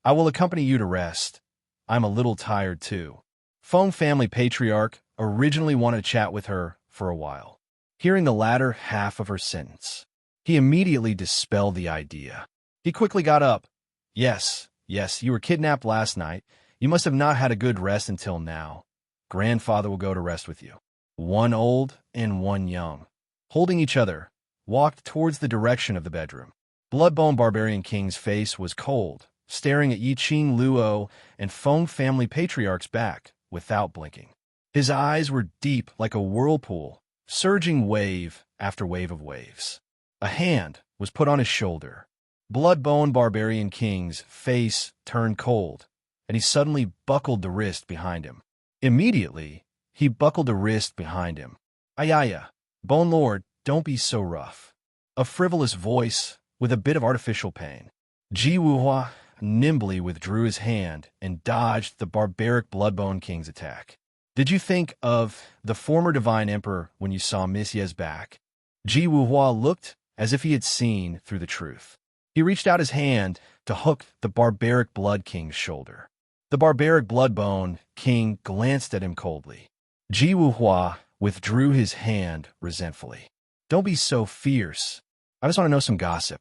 I will accompany you to rest. I'm a little tired too. Feng family patriarch originally wanted to chat with her for a while. Hearing the latter half of her sentence, he immediately dispelled the idea. He quickly got up. Yes, you were kidnapped last night. You must have not had a good rest until now. Grandfather will go to rest with you. 1 old and 1 young, holding each other, walked towards the direction of the bedroom. Bloodbone Barbarian King's face was cold, staring at Yi Qing Luo and Feng family patriarch's back without blinking. His eyes were deep like a whirlpool, surging wave after wave of waves. A hand was put on his shoulder. Bloodbone Barbarian King's face turned cold, and he suddenly buckled the wrist behind him. Immediately, he buckled the wrist behind him. Ayaya, Bone Lord, don't be so rough. A frivolous voice with a bit of artificial pain. Ji Wuhua, nimbly withdrew his hand and dodged the barbaric Bloodbone King's attack. Did you think of the former Divine Emperor when you saw Miss Ye's back? Ji Wuhua looked as if he had seen through the truth. He reached out his hand to hook the barbaric Blood King's shoulder. The barbaric Bloodbone King glanced at him coldly. Ji Wuhua withdrew his hand resentfully. Don't be so fierce. I just want to know some gossip.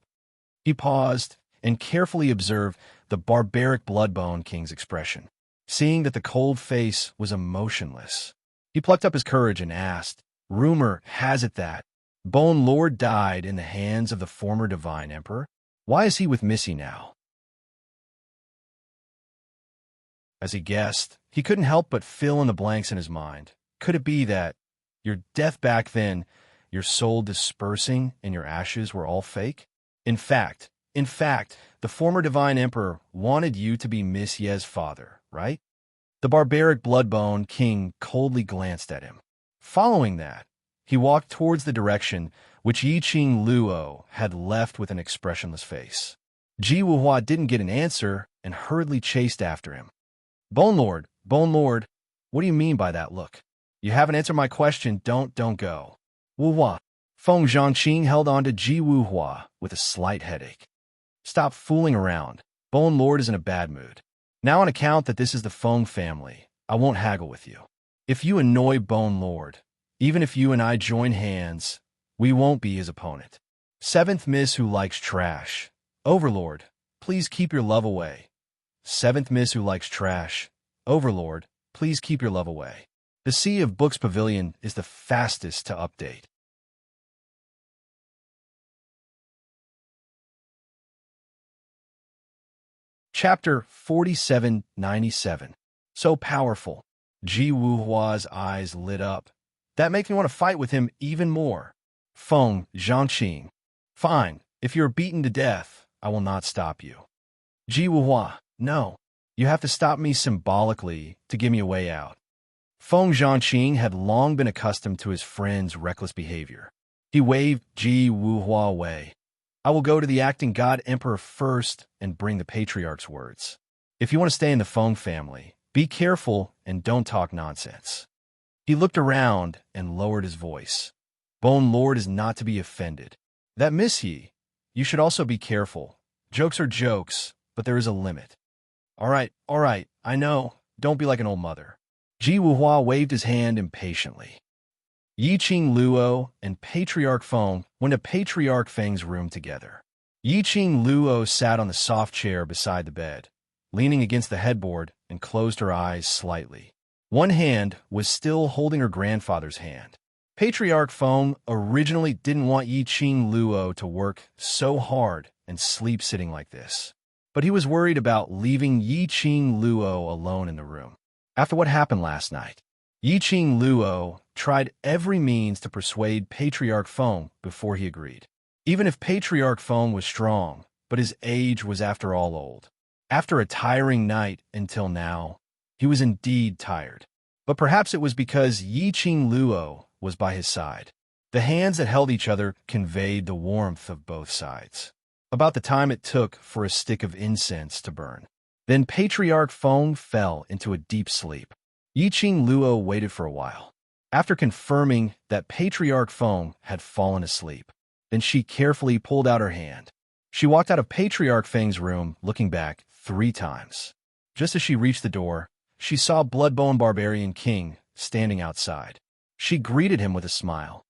He paused and carefully observed the barbaric Bloodbone King's expression. Seeing that the cold face was emotionless, he plucked up his courage and asked, "Rumor has it that Bone Lord died in the hands of the former Divine Emperor. Why is he with Missy now?" As he guessed, he couldn't help but fill in the blanks in his mind. Could it be that your death back then, your soul dispersing in your ashes were all fake? In fact, the former Divine Emperor wanted you to be Miss Ye's father, right? The barbaric Bloodbone King coldly glanced at him. Following that, he walked towards the direction which Yi Qing Luo had left with an expressionless face. Ji Wuhua didn't get an answer and hurriedly chased after him. Bone Lord, what do you mean by that look? You haven't answered my question, don't go. Wuhua. Feng Zhangqing held on to Ji Wuhua with a slight headache. Stop fooling around. Bone Lord is in a bad mood. Now on account that this is the Feng family, I won't haggle with you. If you annoy Bone Lord, even if you and I join hands, we won't be his opponent. Seventh Miss who likes trash. Overlord, please keep your love away. Seventh Miss who likes trash. Overlord, please keep your love away. The Sea of Books Pavilion is the fastest to update. Chapter 4797. So powerful. Ji Wuhua's eyes lit up. That makes me want to fight with him even more. Feng Zhangqing. Fine, if you're beaten to death, I will not stop you. Ji Wuhua. No, you have to stop me symbolically to give me a way out. Feng Zhangqing had long been accustomed to his friend's reckless behavior. He waved Ji Wuhua away. I will go to the acting god emperor first and bring the patriarch's words. If you want to stay in the Feng family, be careful and don't talk nonsense. He looked around and lowered his voice. Bone Lord is not to be offended. That Miss Yi, you should also be careful. Jokes are jokes, but there is a limit. All right, I know. Don't be like an old mother. Ji Wuhua waved his hand impatiently. Yi Qing Luo and Patriarch Feng went to Patriarch Feng's room together. Yi Qing Luo sat on the soft chair beside the bed, leaning against the headboard, and closed her eyes slightly. One hand was still holding her grandfather's hand. Patriarch Feng originally didn't want Yi Qing Luo to work so hard and sleep sitting like this, but he was worried about leaving Yi Qing Luo alone in the room. After what happened last night, Yi Qing Luo tried every means to persuade Patriarch Feng before he agreed. Even if Patriarch Feng was strong, but his age was after all old. After a tiring night until now, he was indeed tired. But perhaps it was because Yi Qing Luo was by his side. The hands that held each other conveyed the warmth of both sides. About the time it took for a stick of incense to burn. Then Patriarch Feng fell into a deep sleep. Yi Qing Luo waited for a while. After confirming that Patriarch Feng had fallen asleep, then she carefully pulled out her hand. She walked out of Patriarch Feng's room, looking back 3 times. Just as she reached the door, she saw Bloodbone Barbarian King standing outside. She greeted him with a smile.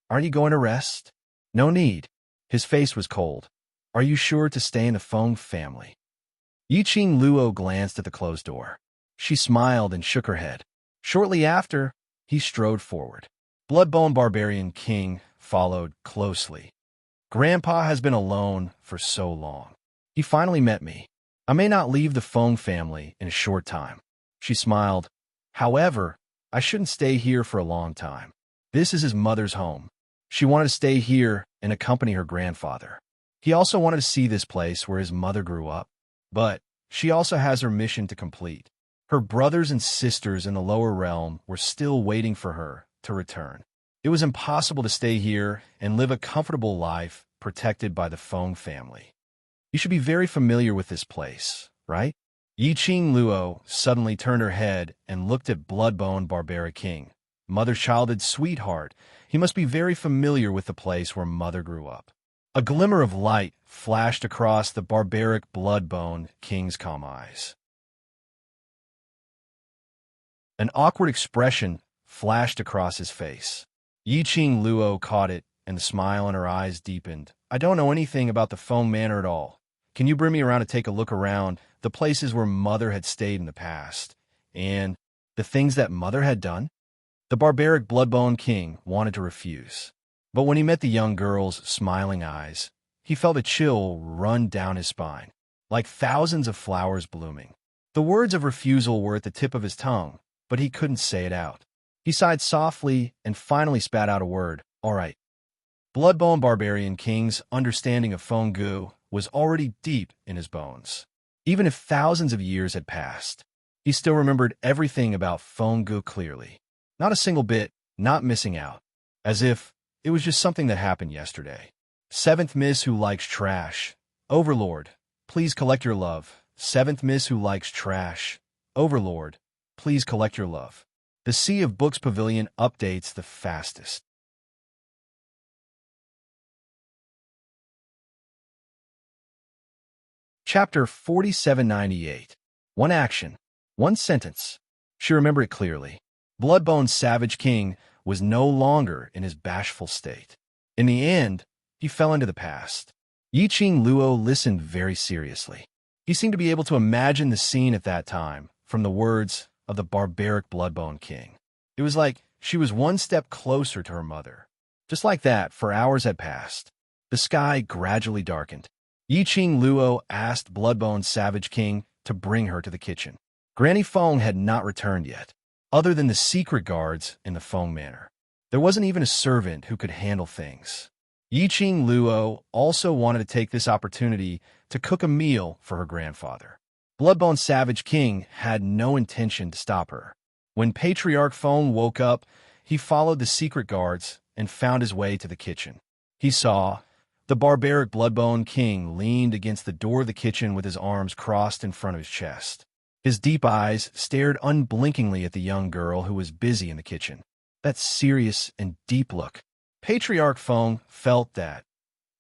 Aren't you going to rest? No need. His face was cold. Are you sure to stay in the Feng family? Yi Qing Luo glanced at the closed door. She smiled and shook her head. Shortly after, he strode forward. Bloodbone Barbarian King followed closely. Grandpa has been alone for so long. He finally met me. I may not leave the Feng family in a short time. She smiled. However, I shouldn't stay here for a long time. This is his mother's home. She wanted to stay here and accompany her grandfather. He also wanted to see this place where his mother grew up. But she also has her mission to complete. Her brothers and sisters in the lower realm were still waiting for her to return. It was impossible to stay here and live a comfortable life protected by the Feng family. You should be very familiar with this place, right? Yi Qing Luo suddenly turned her head and looked at Bloodbone Barbaric King. Mother's childhood sweetheart. He must be very familiar with the place where Mother grew up. A glimmer of light flashed across the barbaric Bloodbone King's calm eyes. An awkward expression flashed across his face. Yi Qing Luo caught it, and the smile in her eyes deepened. I don't know anything about the Feng Manor at all. Can you bring me around to take a look around the places where Mother had stayed in the past, and the things that Mother had done? The barbaric Bloodbone King wanted to refuse, but when he met the young girl's smiling eyes, he felt a chill run down his spine, like thousands of flowers blooming. The words of refusal were at the tip of his tongue, but he couldn't say it out. He sighed softly and finally spat out a word, all right. Bloodbone Barbarian King's understanding of Feng Gu was already deep in his bones. Even if thousands of years had passed, he still remembered everything about Feng Gu clearly. Not a single bit, not missing out. As if it was just something that happened yesterday. Seventh Miss who likes trash. Overlord, please collect your love. Seventh Miss who likes trash. Overlord, please collect your love. The Sea of Books Pavilion updates the fastest. Chapter 4798. One action. One sentence. She remembered it clearly. Bloodbone Savage King was no longer in his bashful state. In the end, he fell into the past. Yi Qing Luo listened very seriously. He seemed to be able to imagine the scene at that time from the words of the barbaric Bloodbone King. It was like she was one step closer to her mother. Just like that, for hours had passed. The sky gradually darkened. Yi Qing Luo asked Bloodbone Savage King to bring her to the kitchen. Granny Feng had not returned yet, other than the secret guards in the Feng Manor. There wasn't even a servant who could handle things. Yi Qing Luo also wanted to take this opportunity to cook a meal for her grandfather. Bloodbone Savage King had no intention to stop her. When Patriarch Feng woke up, he followed the secret guards and found his way to the kitchen. He saw the barbaric Bloodbone King leaned against the door of the kitchen with his arms crossed in front of his chest. His deep eyes stared unblinkingly at the young girl who was busy in the kitchen. That serious and deep look. Patriarch Feng felt that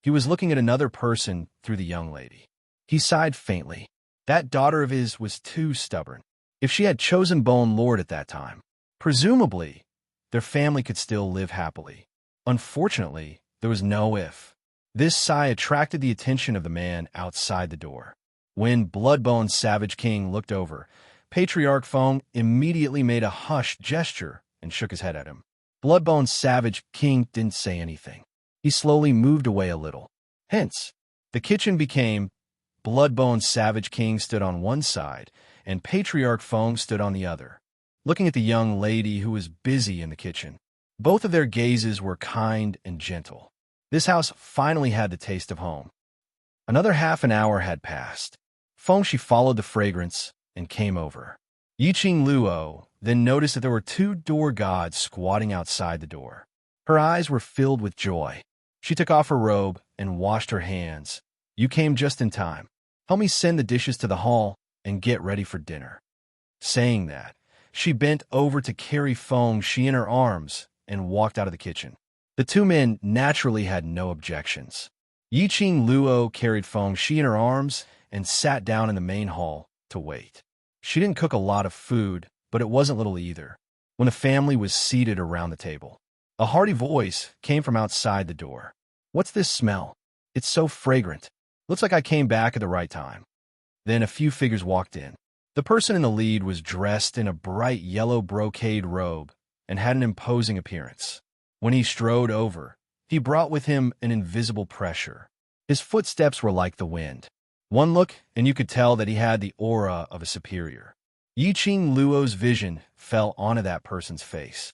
he was looking at another person through the young lady. He sighed faintly. That daughter of his was too stubborn. If she had chosen Bone Lord at that time, presumably, their family could still live happily. Unfortunately, there was no if. This sigh attracted the attention of the man outside the door. When Bloodbone Savage King looked over, Patriarch Feng immediately made a hushed gesture and shook his head at him. Bloodbone Savage King didn't say anything. He slowly moved away a little. Hence, the kitchen became Bloodbone Savage King stood on one side, and Patriarch Feng stood on the other, looking at the young lady who was busy in the kitchen. Both of their gazes were kind and gentle. This house finally had the taste of home. Another half an hour had passed. Feng Shi followed the fragrance and came over. Yi Qing Luo then noticed that there were two door gods squatting outside the door. Her eyes were filled with joy. She took off her robe and washed her hands. You came just in time. Help me send the dishes to the hall and get ready for dinner. Saying that, she bent over to carry Feng Shi in her arms and walked out of the kitchen. The two men naturally had no objections. Yi Qing Luo carried Feng Shi in her arms and sat down in the main hall to wait. She didn't cook a lot of food, but it wasn't little either. When the family was seated around the table, a hearty voice came from outside the door. What's this smell? It's so fragrant. Looks like I came back at the right time. Then a few figures walked in. The person in the lead was dressed in a bright yellow brocade robe and had an imposing appearance. When he strode over, he brought with him an invisible pressure. His footsteps were like the wind. One look, and you could tell that he had the aura of a superior. Yi Qing Luo's vision fell onto that person's face.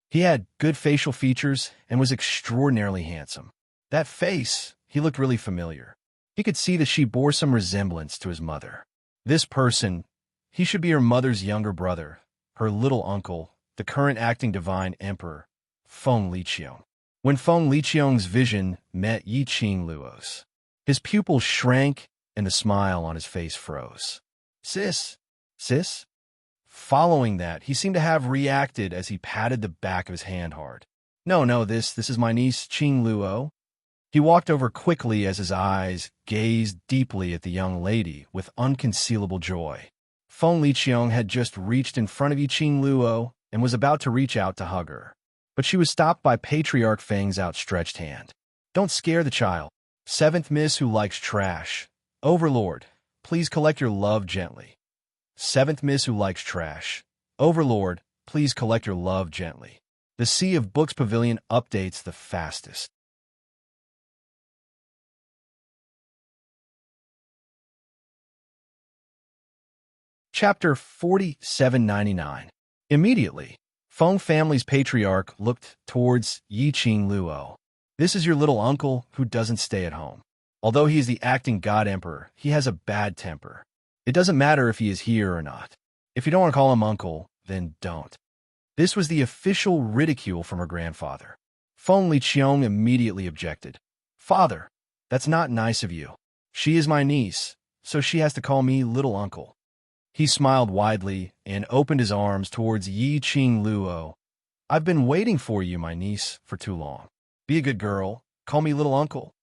He had good facial features and was extraordinarily handsome. That face, he looked really familiar. He could see that she bore some resemblance to his mother. This person, he should be her mother's younger brother, her little uncle, the current acting divine emperor, Feng Liqiu. When Feng Liqiang's vision met Yi Qing Luo's, his pupils shrank and the smile on his face froze. Sis? Sis? Following that, he seemed to have reacted as he patted the back of his hand hard. No, this is my niece, Qing Luo. He walked over quickly as his eyes gazed deeply at the young lady with unconcealable joy. Feng Liqiang had just reached in front of Yi Qing Luo and was about to reach out to hug her. But she was stopped by Patriarch Feng's outstretched hand. Don't scare the child. Seventh Miss who likes trash. Overlord, please collect your love gently. Seventh Miss who likes trash. Overlord, please collect your love gently. The Sea of Books Pavilion updates the fastest. Chapter 4799. Immediately, Feng family's patriarch looked towards Yi Qing Luo. This is your little uncle who doesn't stay at home. Although he is the acting god emperor, he has a bad temper. It doesn't matter if he is here or not. If you don't want to call him uncle, then don't. This was the official ridicule from her grandfather. Feng Liqiang immediately objected. Father, that's not nice of you. She is my niece, so she has to call me little uncle. He smiled widely and opened his arms towards Yi Qing Luo. I've been waiting for you, my niece, for too long. Be a good girl. Call me little uncle.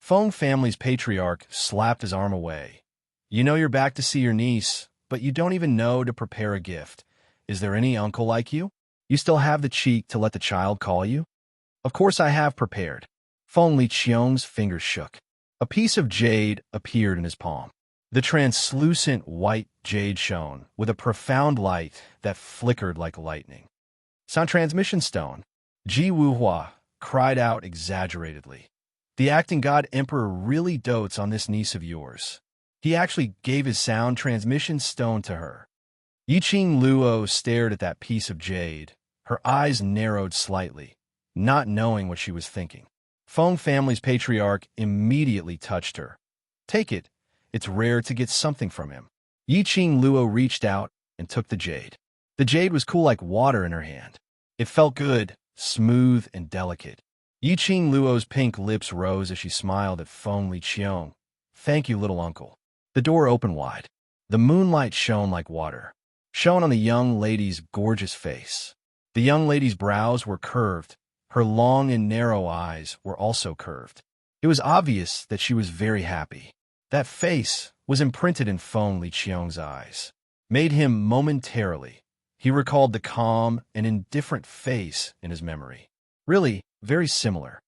Feng family's patriarch slapped his arm away. You know you're back to see your niece, but you don't even know to prepare a gift. Is there any uncle like you? You still have the cheek to let the child call you? Of course I have prepared. Feng Liqiang's fingers shook. A piece of jade appeared in his palm. The translucent white jade shone with a profound light that flickered like lightning. Sound transmission stone. Ji Wuhua cried out exaggeratedly. The acting god emperor really dotes on this niece of yours. He actually gave his sound transmission stone to her. Yi Qing Luo stared at that piece of jade. Her eyes narrowed slightly, not knowing what she was thinking. Feng family's patriarch immediately touched her. Take it. It's rare to get something from him. Yi Qing Luo reached out and took the jade. The jade was cool like water in her hand. It felt good, smooth, and delicate. Yi Qing Luo's pink lips rose as she smiled at Feng Liqiang. Thank you, little uncle. The door opened wide. The moonlight shone like water, shone on the young lady's gorgeous face. The young lady's brows were curved. Her long and narrow eyes were also curved. It was obvious that she was very happy. That face was imprinted in Feng Liqiang's eyes, made him momentarily. He recalled the calm and indifferent face in his memory. Really, very similar.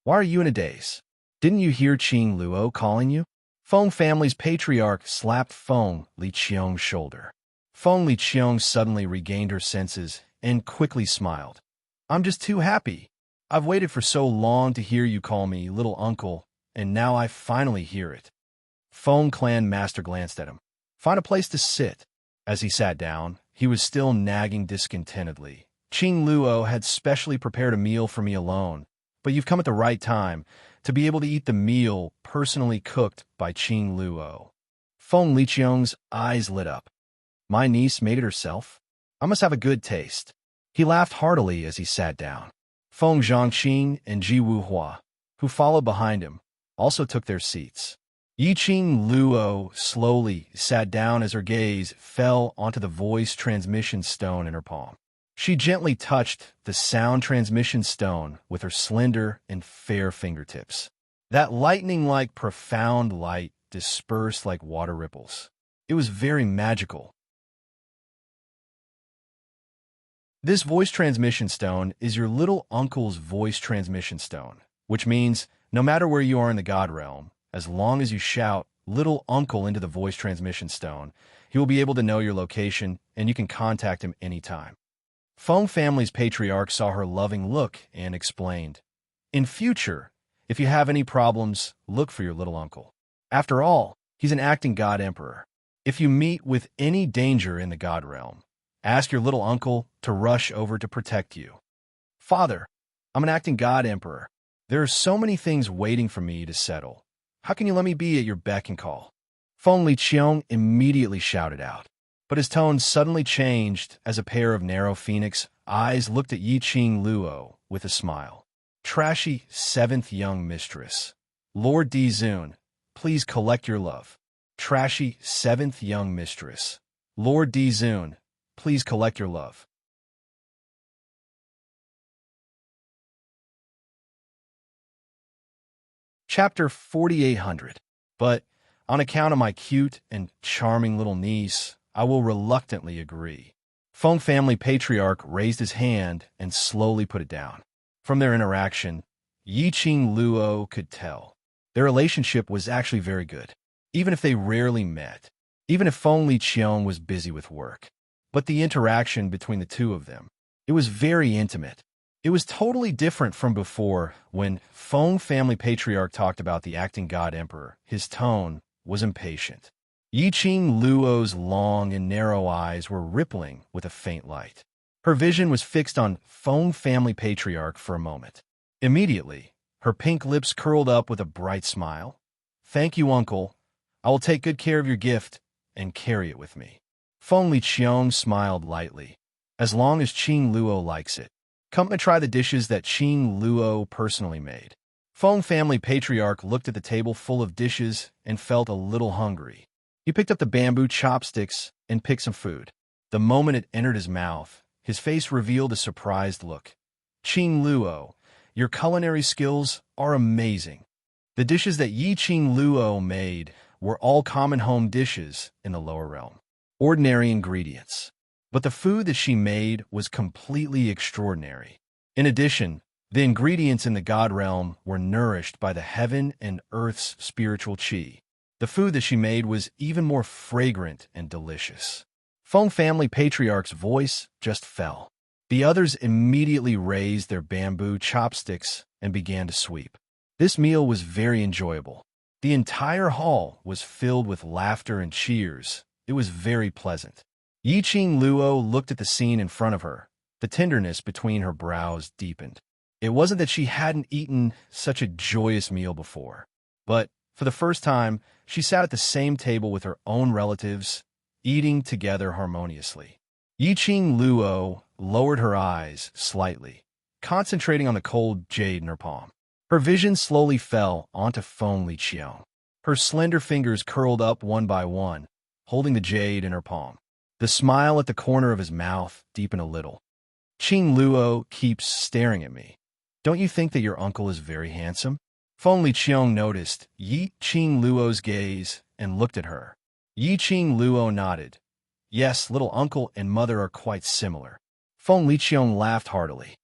Why are you in a daze? Didn't you hear Qing Luo calling you? Feng family's patriarch slapped Feng Liqiang's shoulder. Feng Liqiang suddenly regained her senses and quickly smiled. I'm just too happy. I've waited for so long to hear you call me little uncle, and now I finally hear it. Feng clan master glanced at him. Find a place to sit. As he sat down, he was still nagging discontentedly. Qing Luo had specially prepared a meal for me alone, but you've come at the right time to be able to eat the meal personally cooked by Qing Luo. Feng Liqiang's eyes lit up. My niece made it herself? I must have a good taste. He laughed heartily as he sat down. Feng Zhongqing and Ji Wuhua, who followed behind him, also took their seats. Yi Qing Luo slowly sat down as her gaze fell onto the voice transmission stone in her palm. She gently touched the sound transmission stone with her slender and fair fingertips. That lightning-like profound light dispersed like water ripples. It was very magical. This voice transmission stone is your little uncle's voice transmission stone, which means no matter where you are in the God realm, as long as you shout little uncle into the voice transmission stone, he will be able to know your location and you can contact him anytime. Feng family's patriarch saw her loving look and explained, in future, if you have any problems, look for your little uncle. After all, he's an acting god emperor. If you meet with any danger in the God realm, ask your little uncle to rush over to protect you. Father, I'm an acting god emperor. There are so many things waiting for me to settle. How can you let me be at your beck and call? Feng Liqiang immediately shouted out, but his tone suddenly changed as a pair of narrow phoenix eyes looked at Yi Qing Luo with a smile. Trashy seventh young mistress. Lord D. Zune, please collect your love. Trashy seventh young mistress. Lord D. Zune, please collect your love. Chapter 4800. But, on account of my cute and charming little niece, I will reluctantly agree. Feng family patriarch raised his hand and slowly put it down. From their interaction, Yi Qing Luo could tell. Their relationship was actually very good, even if they rarely met, even if Feng Liqiang was busy with work. But the interaction between the two of them, it was very intimate. It was totally different from before when Feng family patriarch talked about the acting god emperor. His tone was impatient. Yi Qing Luo's long and narrow eyes were rippling with a faint light. Her vision was fixed on Feng family patriarch for a moment. Immediately, her pink lips curled up with a bright smile. Thank you, uncle. I will take good care of your gift and carry it with me. Feng Liqiang smiled lightly. As long as Qing Luo likes it. Come and try the dishes that Qing Luo personally made. Feng family patriarch looked at the table full of dishes and felt a little hungry. He picked up the bamboo chopsticks and picked some food. The moment it entered his mouth, his face revealed a surprised look. Qing Luo, your culinary skills are amazing. The dishes that Yi Qing Luo made were all common home dishes in the lower realm. Ordinary ingredients. But the food that she made was completely extraordinary. In addition, the ingredients in the god realm were nourished by the heaven and earth's spiritual qi. The food that she made was even more fragrant and delicious. Feng family patriarch's voice just fell. The others immediately raised their bamboo chopsticks and began to sweep. This meal was very enjoyable. The entire hall was filled with laughter and cheers. It was very pleasant. Yi Qing Luo looked at the scene in front of her. The tenderness between her brows deepened. It wasn't that she hadn't eaten such a joyous meal before, but for the first time, she sat at the same table with her own relatives, eating together harmoniously. Yi Qing Luo lowered her eyes slightly, concentrating on the cold jade in her palm. Her vision slowly fell onto Feng Liqiang. Her slender fingers curled up one by one, holding the jade in her palm. The smile at the corner of his mouth deepened a little. Qing Luo keeps staring at me. Don't you think that your uncle is very handsome? Feng Liqiang noticed Yi Qing Luo's gaze and looked at her. Yi Qing Luo nodded. Yes, little uncle and mother are quite similar. Feng Liqiang laughed heartily.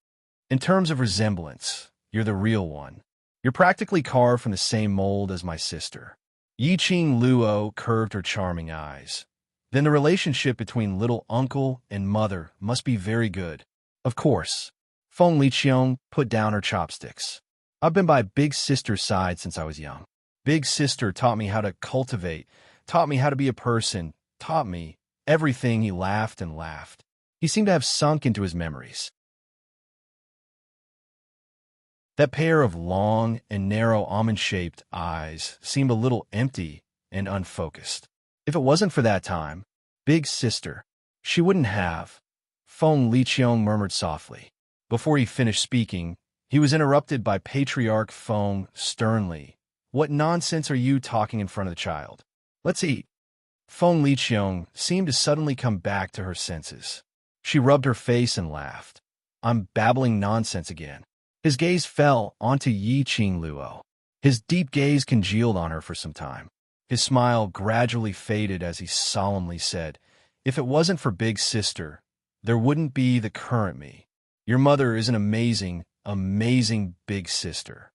In terms of resemblance, you're the real one. You're practically carved from the same mold as my sister. Yi Qing Luo curved her charming eyes. Then the relationship between little uncle and mother must be very good. Of course. Feng Liqiang put down her chopsticks. I've been by Big Sister's side since I was young. Big Sister taught me how to cultivate, taught me how to be a person, taught me everything. He laughed and laughed. He seemed to have sunk into his memories. That pair of long and narrow almond-shaped eyes seemed a little empty and unfocused. If it wasn't for that time, Big Sister, she wouldn't have. Feng Liqiang murmured softly. Before he finished speaking, he was interrupted by Patriarch Feng sternly. What nonsense are you talking in front of the child? Let's eat. Feng Liqiang seemed to suddenly come back to her senses. She rubbed her face and laughed. I'm babbling nonsense again. His gaze fell onto Yi Qing Luo. His deep gaze congealed on her for some time. His smile gradually faded as he solemnly said, If it wasn't for Big Sister, there wouldn't be the current me. Your mother is an amazing, amazing Big Sister.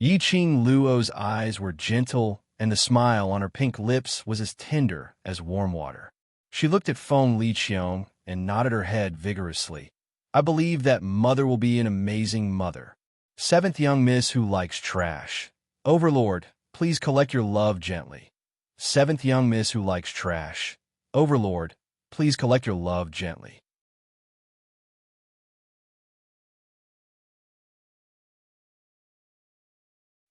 Yi Qing Luo's eyes were gentle, and the smile on her pink lips was as tender as warm water. She looked at Feng Liqiang and nodded her head vigorously. I believe that mother will be an amazing mother. Seventh young miss who likes trash. Overlord, please collect your love gently. Seventh young miss who likes trash. Overlord, please collect your love gently.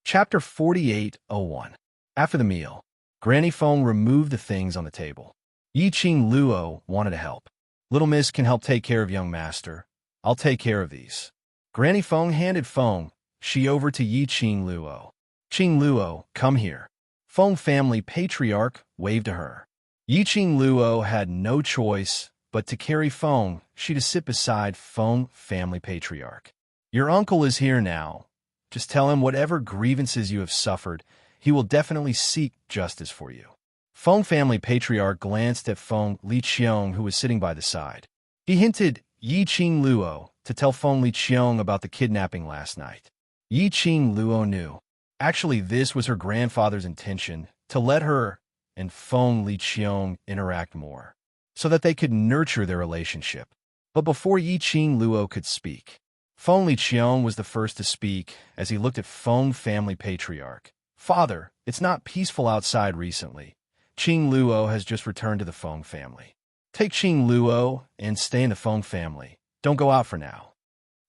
Chapter 4801. After the meal, Granny Feng removed the things on the table. Yi Qing Luo wanted to help. Little miss can help take care of young master. I'll take care of these. Granny Feng handed Feng she over to Yi Qing Luo. Qing Luo, come here. Feng family patriarch waved to her. Yi Qing Luo had no choice but to carry Feng to sit beside Feng family patriarch. Your uncle is here now. Just tell him whatever grievances you have suffered, he will definitely seek justice for you. Feng family patriarch glanced at Feng Liqiong, who was sitting by the side. He hinted Yi Qing Luo to tell Feng Liqiong about the kidnapping last night. Yi Qing Luo knew. Actually, this was her grandfather's intention, to let her and Feng Liqiong interact more, so that they could nurture their relationship. But before Yi Qing Luo could speak, Feng Liqiong was the first to speak as he looked at Feng family patriarch. Father, it's not peaceful outside recently. Qing Luo has just returned to the Feng family. Take Qing Luo and stay in the Feng family. Don't go out for now.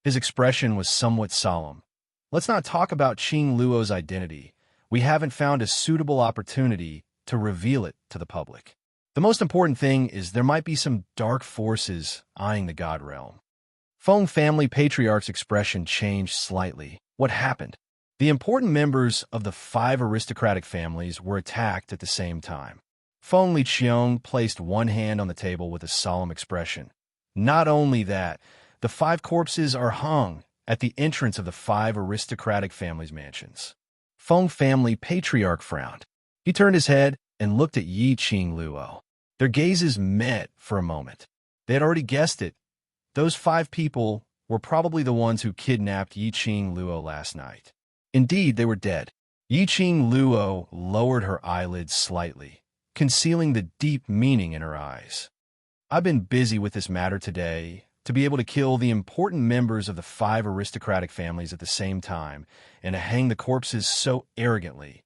His expression was somewhat solemn. Let's not talk about Qing Luo's identity. We haven't found a suitable opportunity to reveal it to the public. The most important thing is there might be some dark forces eyeing the God realm. Feng family patriarch's expression changed slightly. What happened? The important members of the 5 aristocratic families were attacked at the same time. Feng Liqiong placed one hand on the table with a solemn expression. Not only that, the 5 corpses are hung at the entrance of the 5 aristocratic families' mansions. Feng family patriarch frowned. He turned his head and looked at Yi Qing Luo. Their gazes met for a moment. They had already guessed it. Those 5 people were probably the ones who kidnapped Yi Qing Luo last night. Indeed, they were dead. Yi Qing Luo lowered her eyelids slightly, concealing the deep meaning in her eyes. I've been busy with this matter today. To be able to kill the important members of the 5 aristocratic families at the same time and to hang the corpses so arrogantly.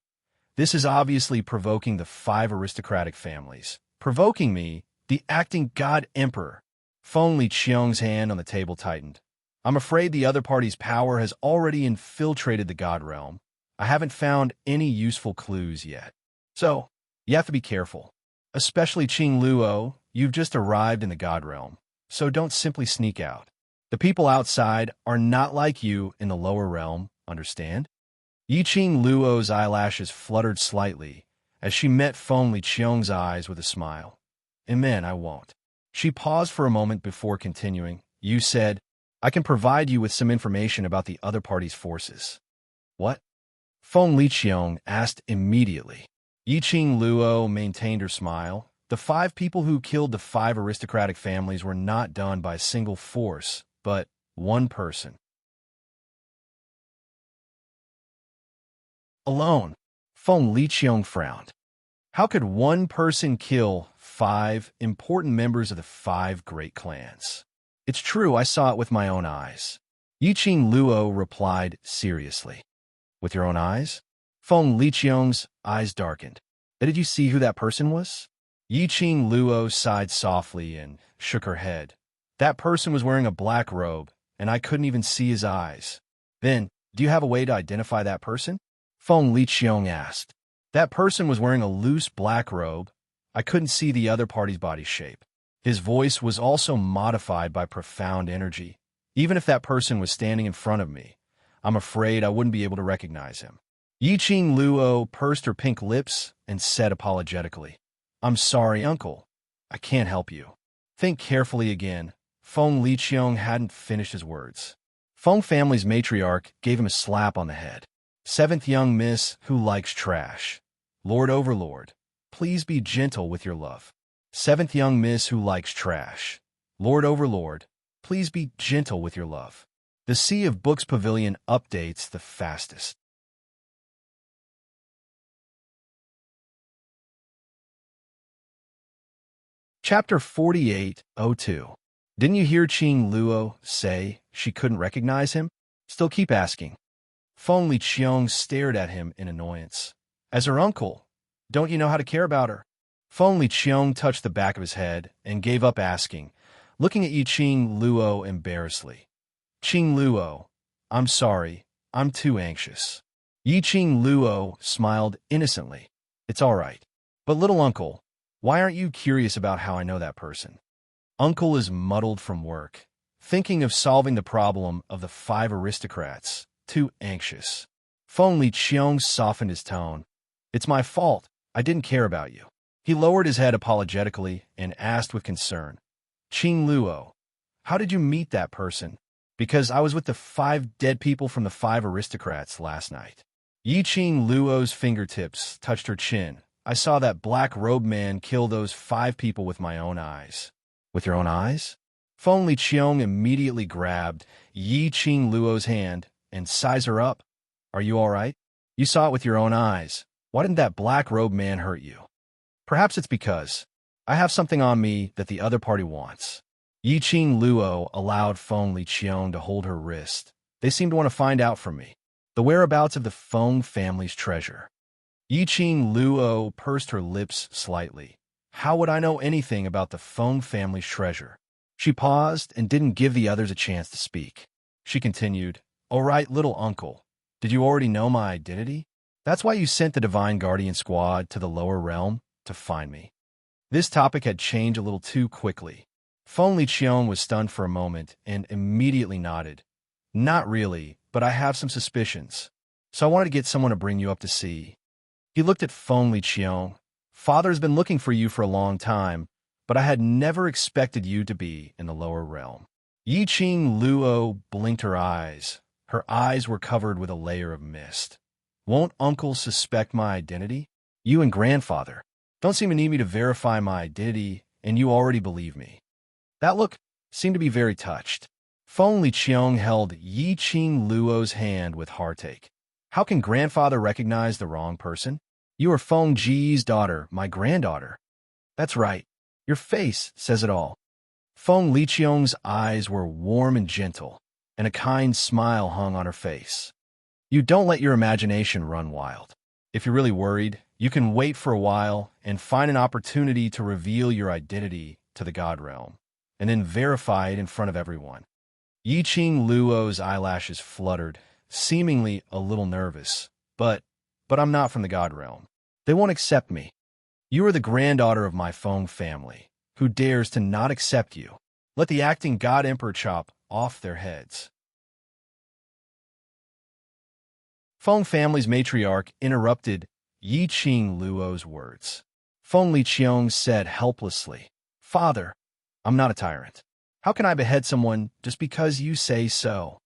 This is obviously provoking the 5 aristocratic families. Provoking me, the acting God Emperor. Feng Liqiong's hand on the table tightened. I'm afraid the other party's power has already infiltrated the God realm. I haven't found any useful clues yet. So, you have to be careful. Especially Qing Luo, you've just arrived in the God realm. So don't simply sneak out. The people outside are not like you in the lower realm, understand? Yi Qing Luo's eyelashes fluttered slightly as she met Feng Liqiong's eyes with a smile. Amen, I won't. She paused for a moment before continuing. You said, I can provide you with some information about the other party's forces. What? Feng Liqiong asked immediately. Yi Qing Luo maintained her smile. The 5 people who killed the 5 aristocratic families were not done by a single force, but one person. Alone. Feng Liqiong frowned. How could one person kill 5 important members of the 5 great clans? It's true, I saw it with my own eyes. Yi Qing Luo replied seriously. With your own eyes? Feng Liqiong's eyes darkened. Did you see who that person was? Yi Qing Luo sighed softly and shook her head. That person was wearing a black robe, and I couldn't even see his eyes. Then, do you have a way to identify that person? Feng Liqiong asked. That person was wearing a loose black robe. I couldn't see the other party's body shape. His voice was also modified by profound energy. Even if that person was standing in front of me, I'm afraid I wouldn't be able to recognize him. Yi Qing Luo pursed her pink lips and said apologetically, I'm sorry, uncle. I can't help you. Think carefully again. Feng Liqiong hadn't finished his words. Feng family's matriarch gave him a slap on the head. 7th young miss who likes trash. Lord Overlord, please be gentle with your love. 7th young miss who likes trash. Lord Overlord, please be gentle with your love. The Sea of Books Pavilion updates the fastest. Chapter 48:02. Didn't you hear Qing Luo say she couldn't recognize him? Still keep asking. Feng Liqiong stared at him in annoyance. As her uncle, don't you know how to care about her? Feng Liqiong touched the back of his head and gave up asking, looking at Yi Qing Luo embarrassedly. Qing Luo, I'm sorry, I'm too anxious. Yi Qing Luo smiled innocently. It's all right. But little uncle, why aren't you curious about how I know that person? Uncle is muddled from work, thinking of solving the problem of the 5 aristocrats. too anxious. Feng Liqiang softened his tone. It's my fault. I didn't care about you. He lowered his head apologetically and asked with concern, Qing Luo, how did you meet that person? Because I was with the 5 dead people from the 5 aristocrats last night. Yi Qing Luo's fingertips touched her chin. I saw that black-robed man kill those 5 people with my own eyes. With your own eyes? Feng Liqiang immediately grabbed Yi Qing Luo's hand and sized her up. Are you all right? You saw it with your own eyes. Why didn't that black-robed man hurt you? Perhaps it's because I have something on me that the other party wants. Yi Qing Luo allowed Feng Liqiang to hold her wrist. They seem to want to find out from me the whereabouts of the Feng family's treasure. Yi Qing Luo pursed her lips slightly. How would I know anything about the Feng family's treasure? She paused and didn't give the others a chance to speak. She continued, All right, little uncle, did you already know my identity? That's why you sent the Divine Guardian Squad to the lower realm to find me. This topic had changed a little too quickly. Feng Liqiang was stunned for a moment and immediately nodded. Not really, but I have some suspicions. So I wanted to get someone to bring you up to see. He looked at Feng Liqiang. Father's been looking for you for a long time, but I had never expected you to be in the lower realm. Yi Qing Luo blinked her eyes. Her eyes were covered with a layer of mist. Won't Uncle suspect my identity? You and Grandfather don't seem to need me to verify my identity, and you already believe me. That look seemed to be very touched. Feng Liqiang held Yi Qing Luo's hand with heartache. How can Grandfather recognize the wrong person? You are Feng Ji's daughter, my granddaughter. That's right. Your face says it all. Feng Liqiang's eyes were warm and gentle, and a kind smile hung on her face. You don't let your imagination run wild. If you're really worried, you can wait for a while and find an opportunity to reveal your identity to the God Realm, and then verify it in front of everyone. Yi Qing Luo's eyelashes fluttered, seemingly a little nervous. But I'm not from the God Realm. They won't accept me. You are the granddaughter of my Feng family. Who dares to not accept you? Let the acting God Emperor chop off their heads. Feng family's matriarch interrupted Yi Qing Luo's words. Feng Liqiang said helplessly, Father, I'm not a tyrant. How can I behead someone just because you say so?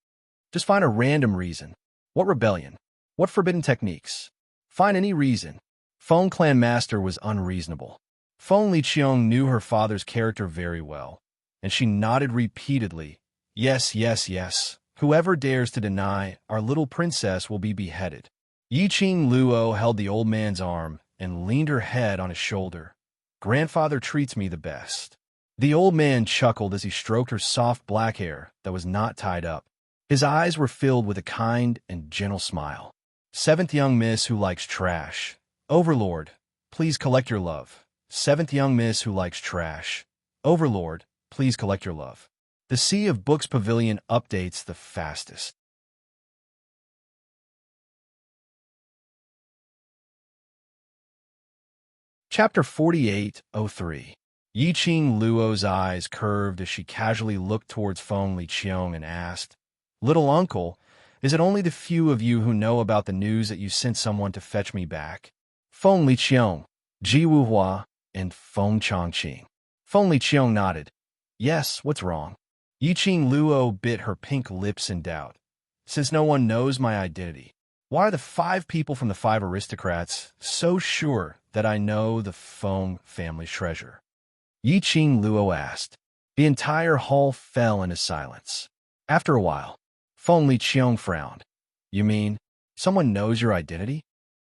Just find a random reason. What rebellion? What forbidden techniques? Find any reason. Feng Clan Master was unreasonable. Feng Liqiang knew her father's character very well, and she nodded repeatedly. Yes, yes, yes. Whoever dares to deny our little princess will be beheaded. Yi Qing Luo held the old man's arm and leaned her head on his shoulder. Grandfather treats me the best. The old man chuckled as he stroked her soft black hair that was not tied up. His eyes were filled with a kind and gentle smile. 7th young miss who likes trash. Overlord, please collect your love. 7th young miss who likes trash. Overlord, please collect your love. The Sea of Books Pavilion updates the fastest. Chapter 48:03. Yi Qing Luo's eyes curved as she casually looked towards Feng Liqiang and asked, Little uncle, is it only the few of you who know about the news that you sent someone to fetch me back? Feng Liqiang, Ji Wuhua, and Feng Chongqing. Feng Liqiang nodded. Yes, what's wrong? Yi Qing Luo bit her pink lips in doubt. Since no one knows my identity, why are the 5 people from the 5 aristocrats so sure that I know the Feng family's treasure? Yi Qing Luo asked. The entire hall fell into silence. After a while, Feng Liqiang frowned. You mean, someone knows your identity?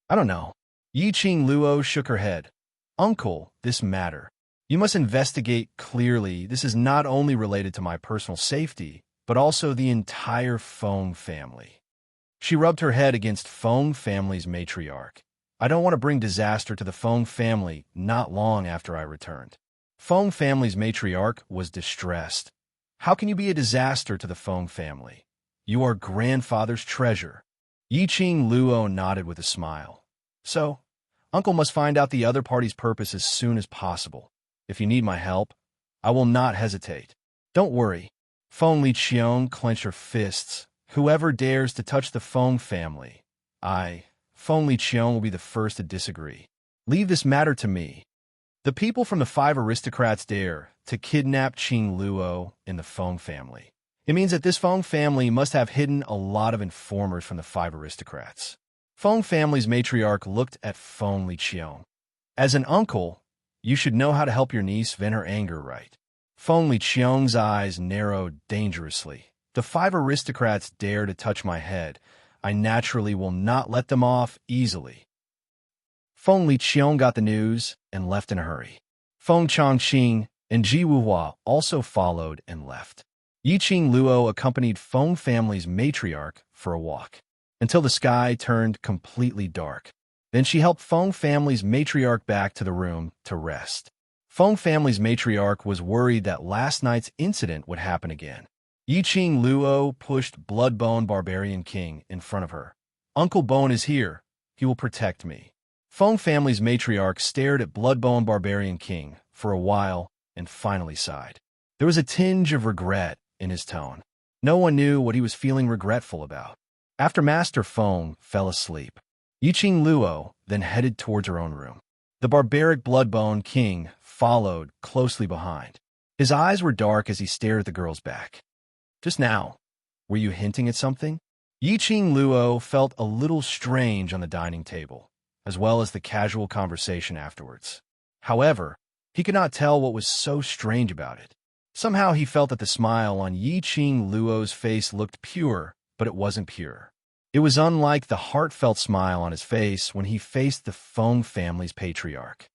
I don't know. Yi Qing Luo shook her head. Uncle, this matter. You must investigate clearly. This is not only related to my personal safety, but also the entire Feng family. She rubbed her head against Feng family's matriarch. I don't want to bring disaster to the Feng family not long after I returned. Feng family's matriarch was distressed. How can you be a disaster to the Feng family? You are grandfather's treasure. Yi Qing Luo nodded with a smile. So, Uncle must find out the other party's purpose as soon as possible. If you need my help, I will not hesitate. Don't worry. Feng Liqiang clenched her fists. Whoever dares to touch the Feng family, Feng Liqiang, will be the first to disagree. Leave this matter to me. The people from the 5 aristocrats dare to kidnap Qing Luo in the Feng family. It means that this Feng family must have hidden a lot of informers from the 5 aristocrats. Feng family's matriarch looked at Feng Liqiang. As an uncle, you should know how to help your niece vent her anger, right? Feng Liqiang's eyes narrowed dangerously. The 5 aristocrats dare to touch my head. I naturally will not let them off easily. Feng Liqiang got the news and left in a hurry. Feng Chongqing and Ji Wuhua also followed and left. Yiqing Luo accompanied Feng family's matriarch for a walk until the sky turned completely dark. Then she helped Feng family's matriarch back to the room to rest. Feng family's matriarch was worried that last night's incident would happen again. Yiqing Luo pushed Bloodbone Barbarian King in front of her. Uncle Bone is here. He will protect me. Feng family's matriarch stared at Bloodbone Barbarian King for a while and finally sighed. There was a tinge of regret in his tone. No one knew what he was feeling regretful about. After Master Feng fell asleep, Yiqing Luo then headed towards her own room. The barbaric Bloodbone King followed closely behind. His eyes were dark as he stared at the girl's back. Just now, were you hinting at something? Yiqing Luo felt a little strange on the dining table, as well as the casual conversation afterwards. However, he could not tell what was so strange about it. Somehow he felt that the smile on Yiqing Luo's face looked pure, but it wasn't pure. It was unlike the heartfelt smile on his face when he faced the Feng family's patriarch.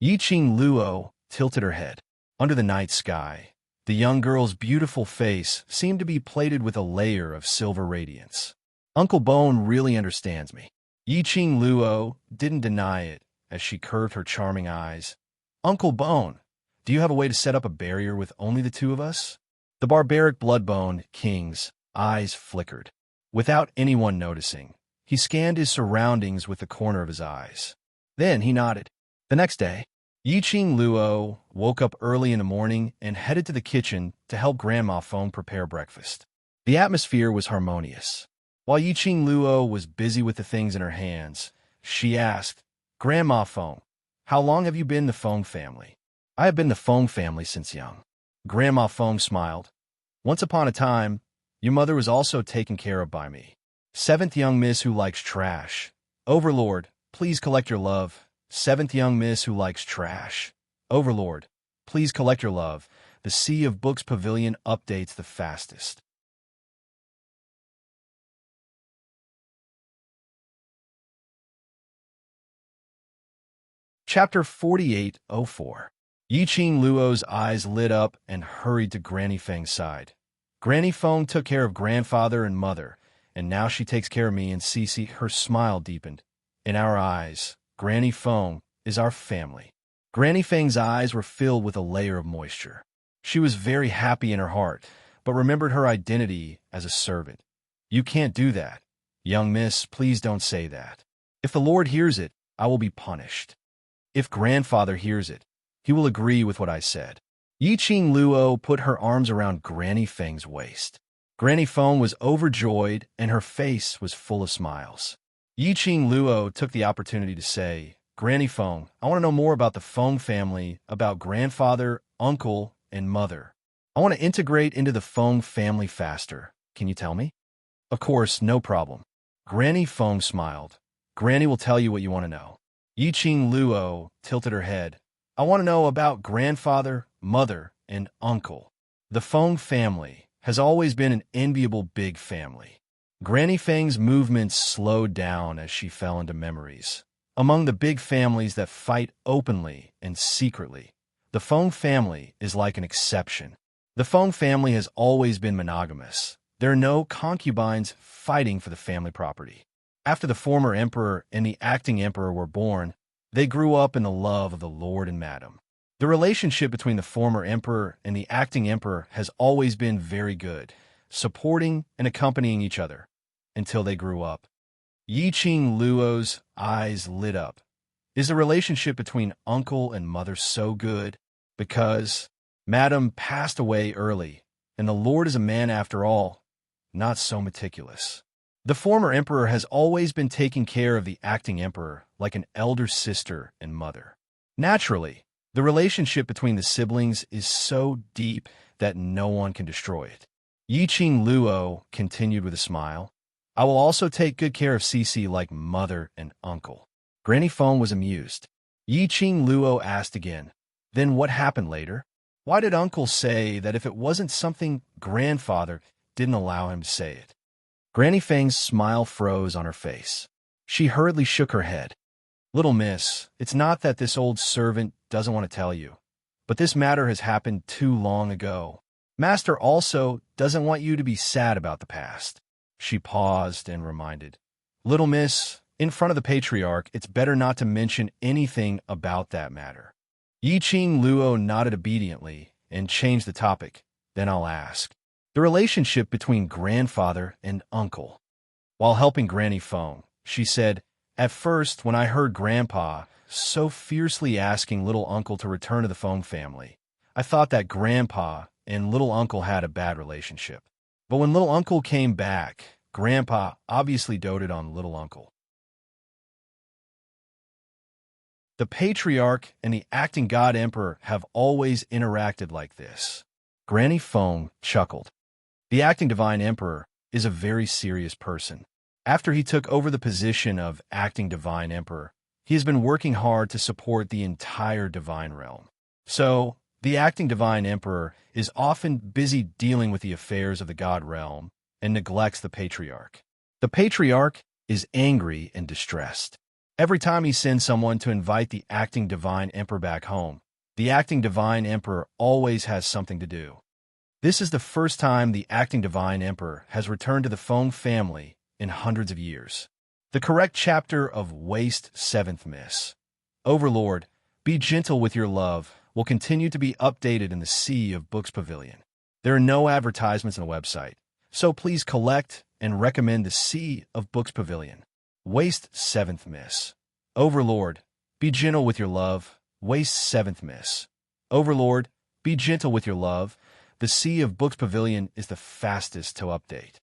Yiqing Luo tilted her head. Under the night sky, the young girl's beautiful face seemed to be plated with a layer of silver radiance. Uncle Bone really understands me. Yiqing Luo didn't deny it as she curved her charming eyes. Uncle Bone, do you have a way to set up a barrier with only the 2 of us? The barbaric Bloodbone King's eyes flickered. Without anyone noticing, he scanned his surroundings with the corner of his eyes. Then he nodded. The next day, Yiqing Luo woke up early in the morning and headed to the kitchen to help Grandma Feng prepare breakfast. The atmosphere was harmonious. While Yiqing Luo was busy with the things in her hands, she asked, Grandma Feng, how long have you been the Feng family? I have been the Feng family since young. Grandma Feng smiled. Once upon a time, your mother was also taken care of by me. 7th young miss who likes trash. Overlord, please collect your love. 7th young miss who likes trash. Overlord, please collect your love. The Sea of Books Pavilion updates the fastest. Chapter 4804. Yiqing Luo's eyes lit up and hurried to Granny Feng's side. Granny Feng took care of grandfather and mother, and now she takes care of me and Cece. Her smile deepened. In our eyes, Granny Feng is our family. Granny Feng's eyes were filled with a layer of moisture. She was very happy in her heart, but remembered her identity as a servant. You can't do that. Young miss, please don't say that. If the Lord hears it, I will be punished. If grandfather hears it, he will agree with what I said. Yiqing Luo put her arms around Granny Feng's waist. Granny Feng was overjoyed, and her face was full of smiles. Yiqing Luo took the opportunity to say, Granny Feng, I want to know more about the Feng family, about grandfather, uncle, and mother. I want to integrate into the Feng family faster. Can you tell me? Of course, no problem. Granny Feng smiled. Granny will tell you what you want to know. Yiqing Luo tilted her head. I want to know about grandfather, mother, and uncle. The Feng family has always been an enviable big family. Granny Feng's movements slowed down as she fell into memories. Among the big families that fight openly and secretly, the Feng family is like an exception. The Feng family has always been monogamous. There are no concubines fighting for the family property. After the former emperor and the acting emperor were born, they grew up in the love of the lord and madam. The relationship between the former emperor and the acting emperor has always been very good, supporting and accompanying each other, until they grew up. Yiqing Luo's eyes lit up. Is the relationship between uncle and mother so good? Because Madam passed away early, and the Lord is a man after all, not so meticulous. The former emperor has always been taking care of the acting emperor like an elder sister and mother. Naturally, the relationship between the siblings is so deep that no one can destroy it. Yi Qing Luo continued with a smile. I will also take good care of Cece like mother and uncle. Granny Feng was amused. Yi Qing Luo asked again, then what happened later? Why did uncle say that if it wasn't something grandfather didn't allow him to say it? Granny Feng's smile froze on her face. She hurriedly shook her head. Little miss, it's not that this old servant doesn't want to tell you, but this matter has happened too long ago. Master also doesn't want you to be sad about the past. She paused and reminded. Little miss, in front of the patriarch, it's better not to mention anything about that matter. Yi Qing Luo nodded obediently and changed the topic. Then I'll ask. The relationship between grandfather and uncle. While helping Granny Feng, she said, at first, when I heard Grandpa so fiercely asking little uncle to return to the Feng family, I thought that Grandpa and little uncle had a bad relationship. But when little uncle came back, Grandpa obviously doted on little uncle. The patriarch and the acting god emperor have always interacted like this. Granny Feng chuckled. The acting divine emperor is a very serious person. After he took over the position of acting divine emperor, he has been working hard to support the entire divine realm. So, the acting divine emperor is often busy dealing with the affairs of the god realm and neglects the patriarch. The patriarch is angry and distressed. Every time he sends someone to invite the acting divine emperor back home, the acting divine emperor always has something to do. This is the first time the acting divine emperor has returned to the Feng family in hundreds of years. The correct chapter of Waste 7th Miss. Overlord, be gentle with your love will continue to be updated in the Sea of Books Pavilion. There are no advertisements on the website, so please collect and recommend the Sea of Books Pavilion. Waste 7th Miss. Overlord, be gentle with your love. Waste 7th Miss. Overlord, be gentle with your love. The Sea of Books Pavilion is the fastest to update.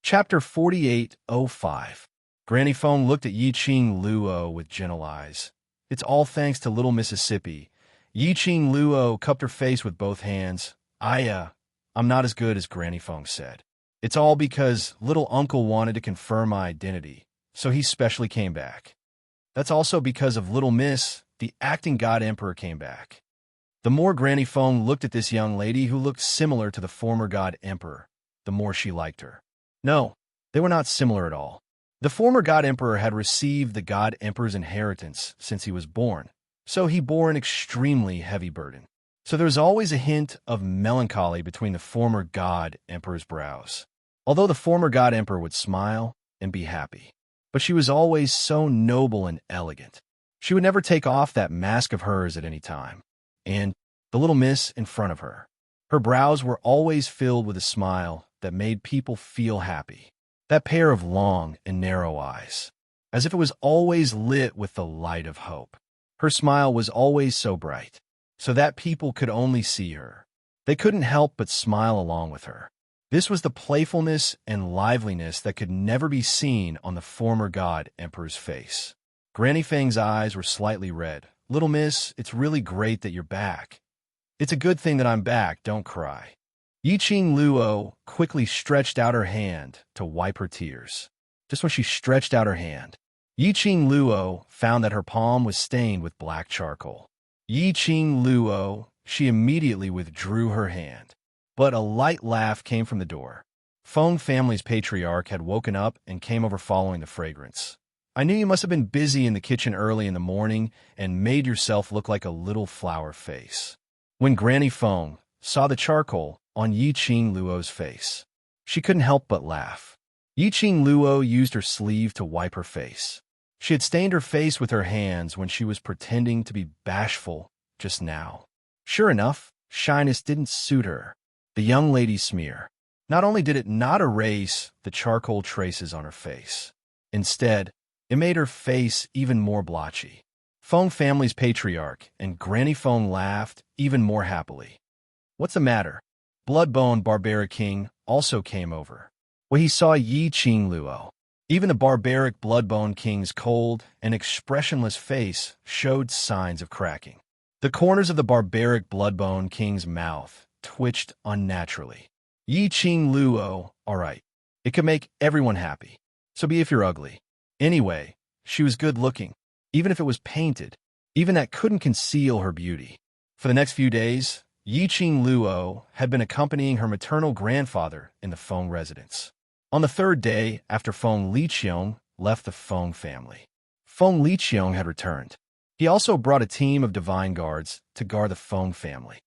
Chapter 4805. Granny Feng looked at Yi Qing Luo with gentle eyes. It's all thanks to little Mississippi. Yi Qing Luo cupped her face with both hands. I'm not as good as Granny Feng said. It's all because little uncle wanted to confirm my identity, so he specially came back. That's also because of little miss, the acting god emperor came back. The more Granny Feng looked at this young lady who looked similar to the former god emperor, the more she liked her. No, they were not similar at all. The former god emperor had received the god emperor's inheritance since he was born, so he bore an extremely heavy burden. So there was always a hint of melancholy between the former god emperor's brows. Although the former god emperor would smile and be happy, but she was always so noble and elegant. She would never take off that mask of hers at any time. And the little miss in front of her. Her brows were always filled with a smile that made people feel happy. That pair of long and narrow eyes, as if it was always lit with the light of hope. Her smile was always so bright, so that people could only see her. They couldn't help but smile along with her. This was the playfulness and liveliness that could never be seen on the former god emperor's face. Granny Feng's eyes were slightly red. Little miss, it's really great that you're back. It's a good thing that I'm back, don't cry. Yi Qing Luo quickly stretched out her hand to wipe her tears. Just when she stretched out her hand, Yi Qing Luo found that her palm was stained with black charcoal. Yi Qing Luo, she immediately withdrew her hand. But a light laugh came from the door. Feng family's patriarch had woken up and came over following the fragrance. I knew you must have been busy in the kitchen early in the morning and made yourself look like a little flower face. When Granny Feng saw the charcoal on Yi Qing Luo's face, she couldn't help but laugh. Yi Qing Luo used her sleeve to wipe her face. She had stained her face with her hands when she was pretending to be bashful just now. Sure enough, shyness didn't suit her. The young lady's smear. Not only did it not erase the charcoal traces on her face, instead, It made her face even more blotchy. Feng family's patriarch and Granny Feng laughed even more happily. What's the matter? Bloodbone Barbaric King also came over. When he saw Yi Qing Luo, even the barbaric Bloodbone King's cold and expressionless face showed signs of cracking. The corners of the barbaric Bloodbone King's mouth twitched unnaturally. Yi Qing Luo, all right. It could make everyone happy. So be if you're ugly. Anyway, she was good-looking, even if it was painted. Even that couldn't conceal her beauty. For the next few days, Yi Qing Luo had been accompanying her maternal grandfather in the Feng residence. On the third day after Feng Liqiong left the Feng family, Feng Liqiong had returned. He also brought a team of divine guards to guard the Feng family.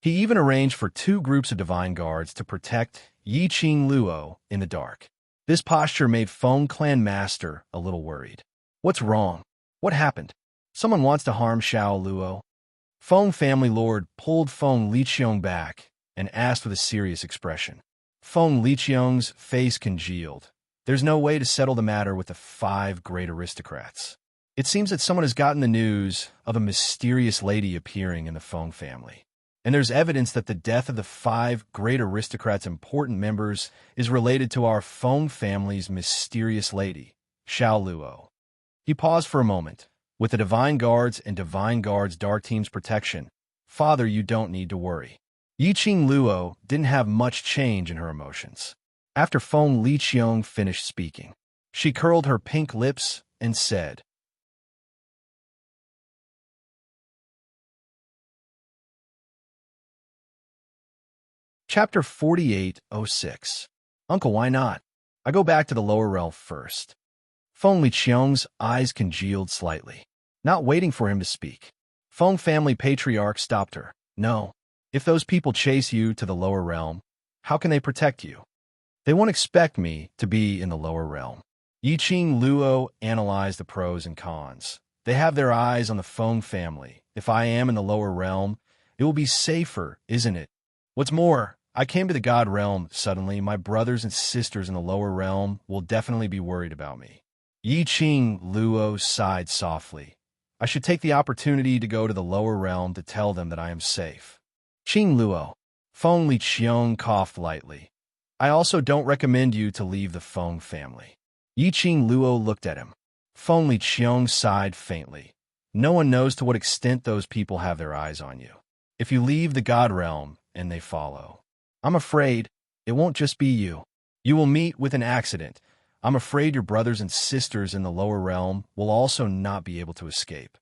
He even arranged for 2 groups of divine guards to protect Yi Qing Luo in the dark. This posture made Feng clan master a little worried. What's wrong? What happened? Someone wants to harm Xiao Luo? Feng family lord pulled Feng Liqiong back and asked with a serious expression. Feng Liqiong's face congealed. There's no way to settle the matter with the 5 great aristocrats. It seems that someone has gotten the news of a mysterious lady appearing in the Feng family. And there's evidence that the death of the 5 great aristocrats' important members is related to our Feng family's mysterious lady, Xiao Luo. He paused for a moment. With the Divine Guards and Divine Guards Dark Team's protection, Father, you don't need to worry. Yi Qing Luo didn't have much change in her emotions. After Feng Liqiong finished speaking, she curled her pink lips and said, Chapter 4806. Uncle, why not? I go back to the lower realm first. Feng Liqiong's eyes congealed slightly, not waiting for him to speak. Feng family patriarch stopped her. No. If those people chase you to the lower realm, how can they protect you? They won't expect me to be in the lower realm. Yi Qing Luo analyzed the pros and cons. They have their eyes on the Feng family. If I am in the lower realm, it will be safer, isn't it? What's more, I came to the God realm suddenly. My brothers and sisters in the lower realm will definitely be worried about me. Yi Qing Luo sighed softly. I should take the opportunity to go to the lower realm to tell them that I am safe. Qing Luo. Feng Liqiong coughed lightly. I also don't recommend you to leave the Feng family. Yi Qing Luo looked at him. Feng Liqiong sighed faintly. No one knows to what extent those people have their eyes on you. If you leave the God realm and they follow, I'm afraid it won't just be you. You will meet with an accident. I'm afraid your brothers and sisters in the lower realm will also not be able to escape.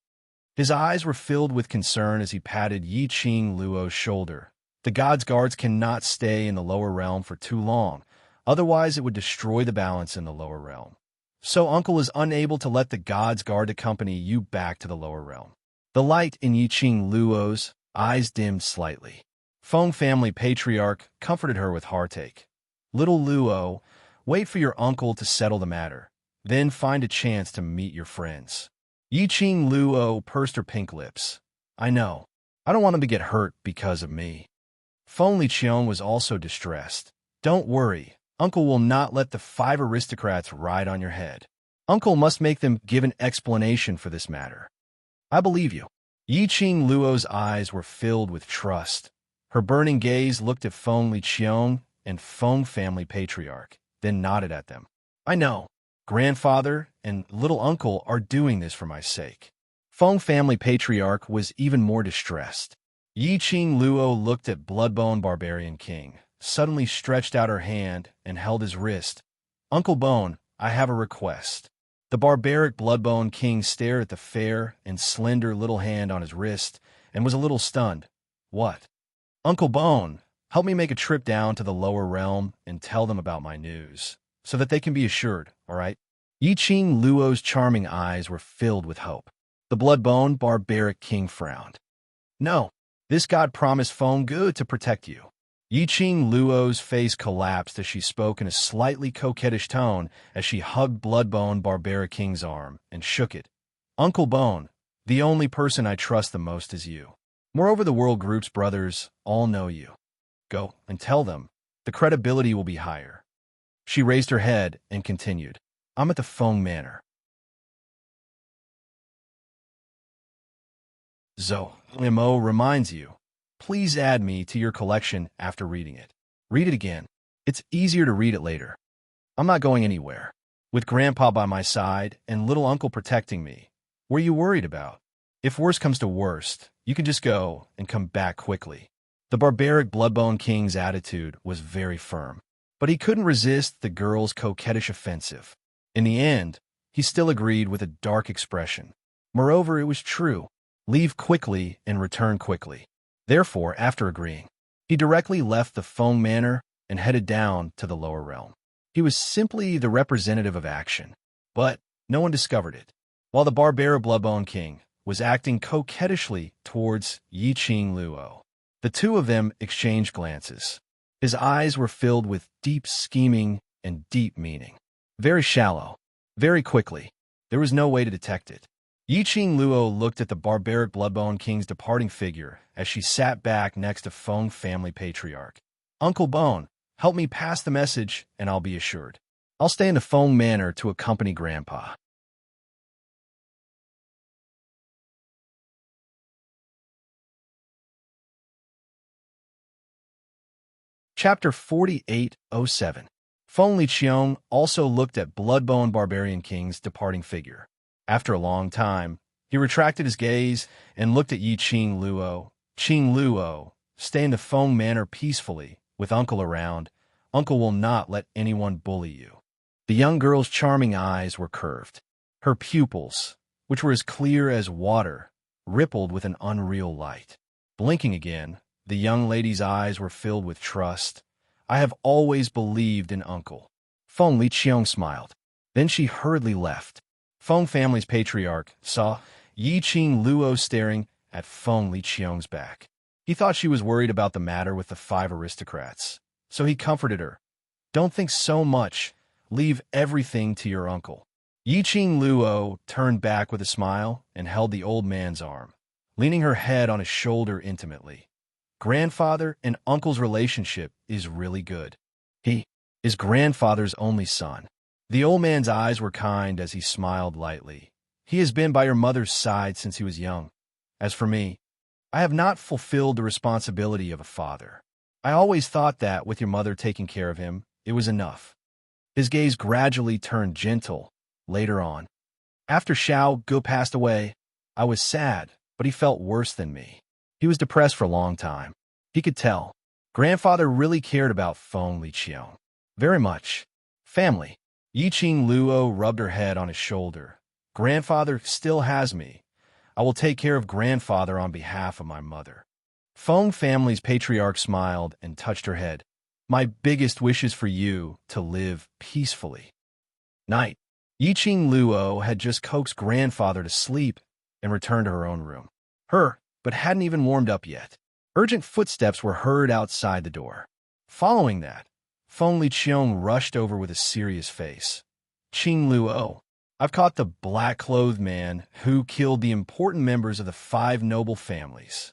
His eyes were filled with concern as he patted Yi Qing Luo's shoulder. The God's guards cannot stay in the lower realm for too long, otherwise it would destroy the balance in the lower realm. So Uncle is unable to let the God's guard accompany you back to the lower realm. The light in Yi Qing Luo's eyes dimmed slightly. Feng family patriarch comforted her with heartache. Little Luo, wait for your uncle to settle the matter. Then find a chance to meet your friends. Yi Qing Luo pursed her pink lips. I know. I don't want them to get hurt because of me. Feng Liqiong was also distressed. Don't worry. Uncle will not let the 5 aristocrats ride on your head. Uncle must make them give an explanation for this matter. I believe you. Yi Qing Luo's eyes were filled with trust. Her burning gaze looked at Feng Liqiong and Feng family patriarch, then nodded at them. I know. Grandfather and little uncle are doing this for my sake. Feng family patriarch was even more distressed. Yi Qing Luo looked at Bloodbone Barbarian King, suddenly stretched out her hand and held his wrist. Uncle Bone, I have a request. The barbaric Bloodbone King stared at the fair and slender little hand on his wrist and was a little stunned. What? Uncle Bone, help me make a trip down to the lower realm and tell them about my news, so that they can be assured, all right? Yi Qing Luo's charming eyes were filled with hope. The Bloodbone Barbaric King frowned. No, this god promised Feng Gu to protect you. Yi Qing Luo's face collapsed as she spoke in a slightly coquettish tone as she hugged Bloodbone Barbaric King's arm and shook it. Uncle Bone, the only person I trust the most is you. Moreover, the World Group's brothers all know you. Go and tell them. The credibility will be higher. She raised her head and continued. I'm at the Feng Manor. Mo reminds you. Please add me to your collection after reading it. Read it again. It's easier to read it later. I'm not going anywhere. With Grandpa by my side and little uncle protecting me. What are you worried about? If worst comes to worst, you can just go and come back quickly. The barbaric Bloodbone King's attitude was very firm, but he couldn't resist the girl's coquettish offensive. In the end, he still agreed with a dark expression. Moreover, it was true. Leave quickly and return quickly. Therefore, after agreeing, he directly left the Feng Manor and headed down to the lower realm. He was simply the representative of action, but no one discovered it. While the barbaric Bloodbone King was acting coquettishly towards Yi Qing Luo, the two of them exchanged glances. His eyes were filled with deep scheming and deep meaning. Very shallow, very quickly. There was no way to detect it. Yi Qing Luo looked at the barbaric Bloodbone King's departing figure as she sat back next to Feng family patriarch. Uncle Bone, help me pass the message and I'll be assured. I'll stay in the Feng Manor to accompany Grandpa. Chapter 4807. Feng Liqiong also looked at Bloodbone Barbarian King's departing figure. After a long time, he retracted his gaze and looked at Yi Qing Luo. Qing Luo, stay in the Feng Manor peacefully, with Uncle around. Uncle will not let anyone bully you. The young girl's charming eyes were curved. Her pupils, which were as clear as water, rippled with an unreal light. Blinking again, the young lady's eyes were filled with trust. I have always believed in Uncle. Feng Liqiong smiled. Then she hurriedly left. Feng family's patriarch saw Yi Qing Luo staring at Feng Liqiong's back. He thought she was worried about the matter with the 5 aristocrats, so he comforted her. Don't think so much. Leave everything to your uncle. Yi Qing Luo turned back with a smile and held the old man's arm, leaning her head on his shoulder intimately. Grandfather and uncle's relationship is really good. He is grandfather's only son. The old man's eyes were kind as he smiled lightly. He has been by your mother's side since he was young. As for me, I have not fulfilled the responsibility of a father. I always thought that with your mother taking care of him, it was enough. His gaze gradually turned gentle later on. After Xiao Gu passed away, I was sad, but he felt worse than me. He was depressed for a long time. He could tell. Grandfather really cared about Feng Liqiong. Very much. Family. Yi Qing Luo rubbed her head on his shoulder. Grandfather still has me. I will take care of grandfather on behalf of my mother. Feng family's patriarch smiled and touched her head. My biggest wish is for you to live peacefully. Night. Yi Qing Luo had just coaxed grandfather to sleep and returned to her own room. But hadn't even warmed up yet. Urgent footsteps were heard outside the door. Following that, Feng Liqiong rushed over with a serious face. Qing Luo, I've caught the black-clothed man who killed the important members of the 5 noble families.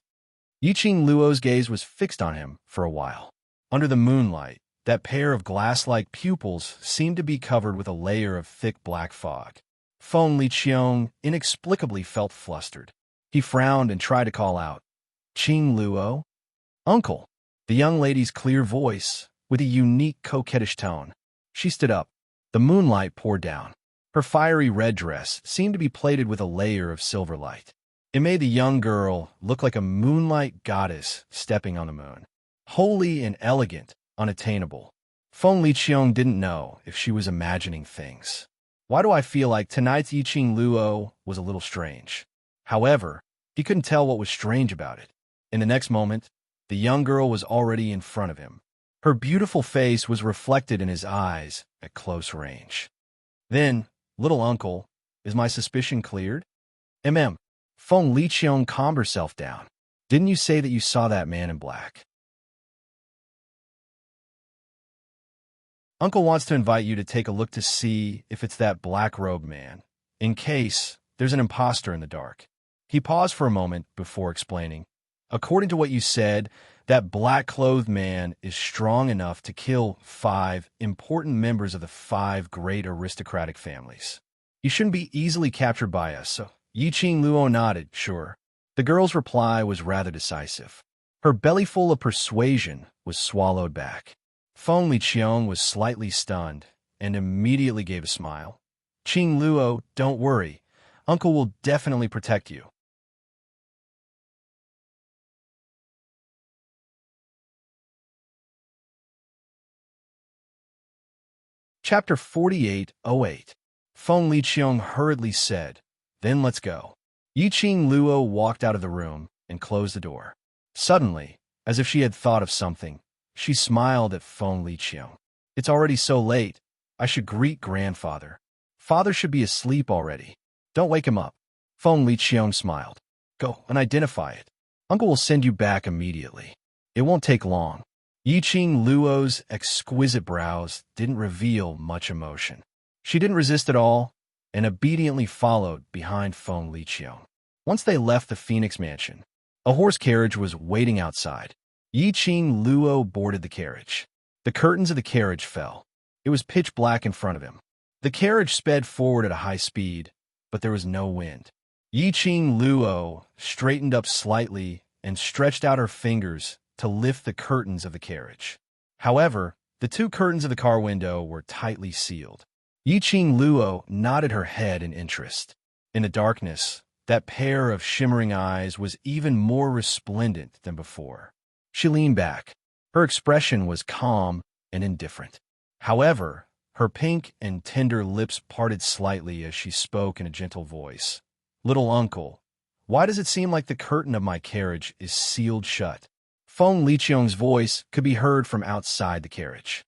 Yi Qing Luo's gaze was fixed on him for a while. Under the moonlight, that pair of glass-like pupils seemed to be covered with a layer of thick black fog. Feng Liqiong inexplicably felt flustered. He frowned and tried to call out, Qing Luo? Uncle. The young lady's clear voice, with a unique coquettish tone. She stood up. The moonlight poured down. Her fiery red dress seemed to be plated with a layer of silver light. It made the young girl look like a moonlight goddess stepping on the moon. Holy and elegant, unattainable. Feng Liqiong didn't know if she was imagining things. Why do I feel like tonight's Yi Qing Luo was a little strange? However, he couldn't tell what was strange about it. In the next moment, the young girl was already in front of him. Her beautiful face was reflected in his eyes at close range. Then, little uncle, is my suspicion cleared? Feng Liqiong calmed herself down. Didn't you say that you saw that man in black? Uncle wants to invite you to take a look to see if it's that black-robed man, in case there's an imposter in the dark. He paused for a moment before explaining. According to what you said, That black-clothed man is strong enough to kill 5 important members of the 5 great aristocratic families. He shouldn't be easily captured by us, so Yiqing Luo nodded, sure. The girl's reply was rather decisive. Her bellyful of persuasion was swallowed back. Feng Liqiang was slightly stunned and immediately gave a smile. Qing Luo, don't worry. Uncle will definitely protect you. Chapter 48:08. Feng Liqiang hurriedly said, "Then let's go." Yiqing Luo walked out of the room and closed the door. Suddenly, as if she had thought of something, she smiled at Feng Liqiang. "It's already so late. I should greet grandfather. Father should be asleep already. Don't wake him up." Feng Liqiang smiled. "Go and identify it. Uncle will send you back immediately. It won't take long." Yiqing Luo's exquisite brows didn't reveal much emotion. She didn't resist at all and obediently followed behind Feng Liqiang. Once they left the Phoenix Mansion, a horse carriage was waiting outside. Yiqing Luo boarded the carriage. The curtains of the carriage fell. It was pitch black in front of him. The carriage sped forward at a high speed, but there was no wind. Yiqing Luo straightened up slightly and stretched out her fingers to lift the curtains of the carriage. However, the 2 curtains of the car window were tightly sealed. Yiqing Luo nodded her head in interest. In the darkness, that pair of shimmering eyes was even more resplendent than before. She leaned back. Her expression was calm and indifferent. However, her pink and tender lips parted slightly as she spoke in a gentle voice. "Little uncle, why does it seem like the curtain of my carriage is sealed shut?" Feng Liqiang's voice could be heard from outside the carriage.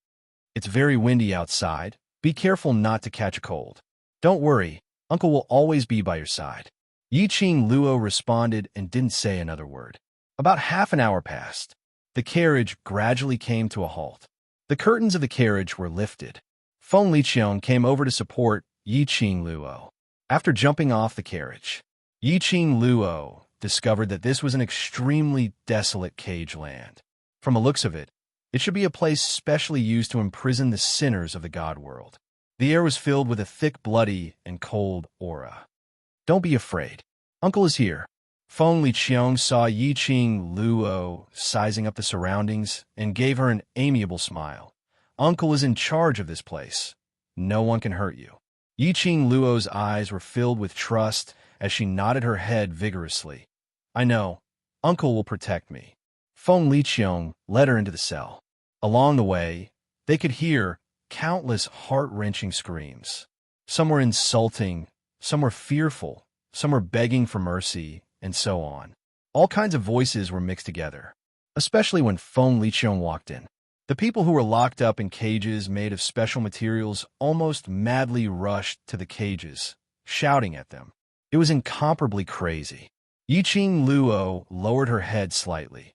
"It's very windy outside. Be careful not to catch a cold. Don't worry, Uncle will always be by your side." Yiqing Luo responded and didn't say another word. About half an hour passed. The carriage gradually came to a halt. The curtains of the carriage were lifted. Feng Liqiang came over to support Yiqing Luo. After jumping off the carriage, Yiqing Luo discovered that this was an extremely desolate cage land. From the looks of it, it should be a place specially used to imprison the sinners of the god world. The air was filled with a thick, bloody, and cold aura. "Don't be afraid. Uncle is here." Feng Liqiang saw Yiqing Luo sizing up the surroundings and gave her an amiable smile. "Uncle is in charge of this place. No one can hurt you." Yiqing Luo's eyes were filled with trust as she nodded her head vigorously. "I know. Uncle will protect me." Feng Liqiang led her into the cell. Along the way, they could hear countless heart-wrenching screams. Some were insulting, some were fearful, some were begging for mercy, and so on. All kinds of voices were mixed together, especially when Feng Liqiang walked in. The people who were locked up in cages made of special materials almost madly rushed to the cages, shouting at them. It was incomparably crazy. Yiqing Luo lowered her head slightly,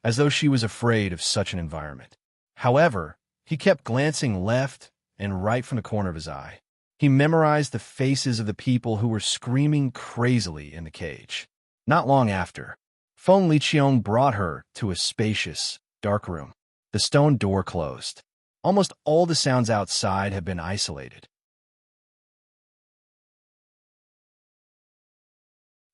as though she was afraid of such an environment. However, he kept glancing left and right from the corner of his eye. He memorized the faces of the people who were screaming crazily in the cage. Not long after, Feng Liqiang brought her to a spacious, dark room. The stone door closed. Almost all the sounds outside had been isolated.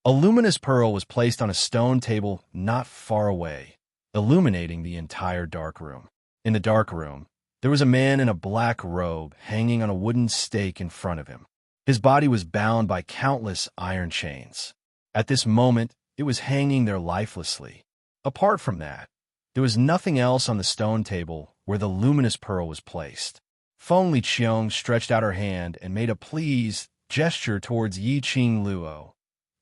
A luminous pearl was placed on a stone table not far away, illuminating the entire dark room. In the dark room, there was a man in a black robe hanging on a wooden stake in front of him. His body was bound by countless iron chains. At this moment, it was hanging there lifelessly. Apart from that, there was nothing else on the stone table where the luminous pearl was placed. Feng Liqiang stretched out her hand and made a pleased gesture towards Yiqing Luo.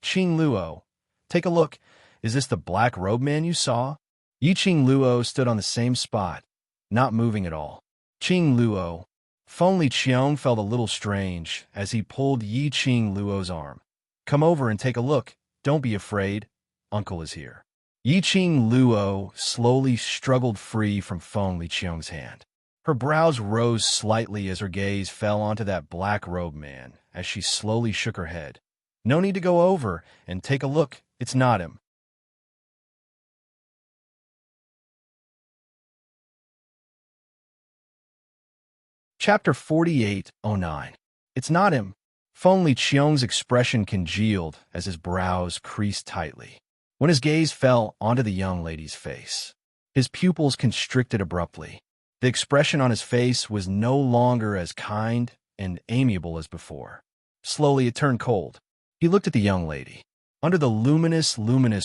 "Qing Luo, take a look. Is this the black robe man you saw?" Yiqing Luo stood on the same spot, not moving at all. "Qing Luo." Feng Liqiang felt a little strange as he pulled Yiqing Luo's arm. "Come over and take a look. Don't be afraid. Uncle is here." Yiqing Luo slowly struggled free from Feng Liqiang's hand. Her brows rose slightly as her gaze fell onto that black robe man as she slowly shook her head. "No need to go over and take a look. It's not him." Chapter 4809. It's not him. Feng Liqiang's expression congealed as his brows creased tightly. When his gaze fell onto the young lady's face, his pupils constricted abruptly. The expression on his face was no longer as kind and amiable as before. Slowly, it turned cold. He looked at the young lady. Under the luminous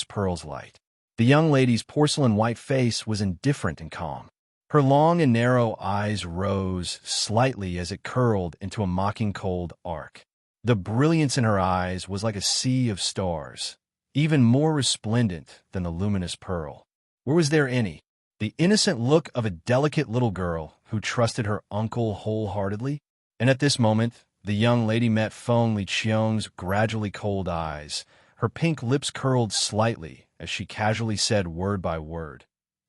pearls light, the young lady's porcelain white face was indifferent and calm. Her long and narrow eyes rose slightly as it curled into a mocking cold arc. The brilliance in her eyes was like a sea of stars, even more resplendent than the luminous pearl. Where was there any? The innocent look of a delicate little girl who trusted her uncle wholeheartedly? And at this moment, the young lady met Feng Liqiang's gradually cold eyes. Her pink lips curled slightly as she casually said word by word,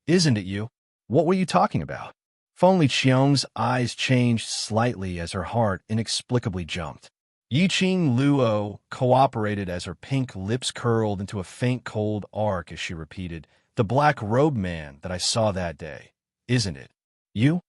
"Isn't it you? What were you talking about?" Feng Liqiang's eyes changed slightly as her heart inexplicably jumped. Yiqing Luo cooperated as her pink lips curled into a faint cold arc as she repeated, "The black-robed man that I saw that day. Isn't it you?"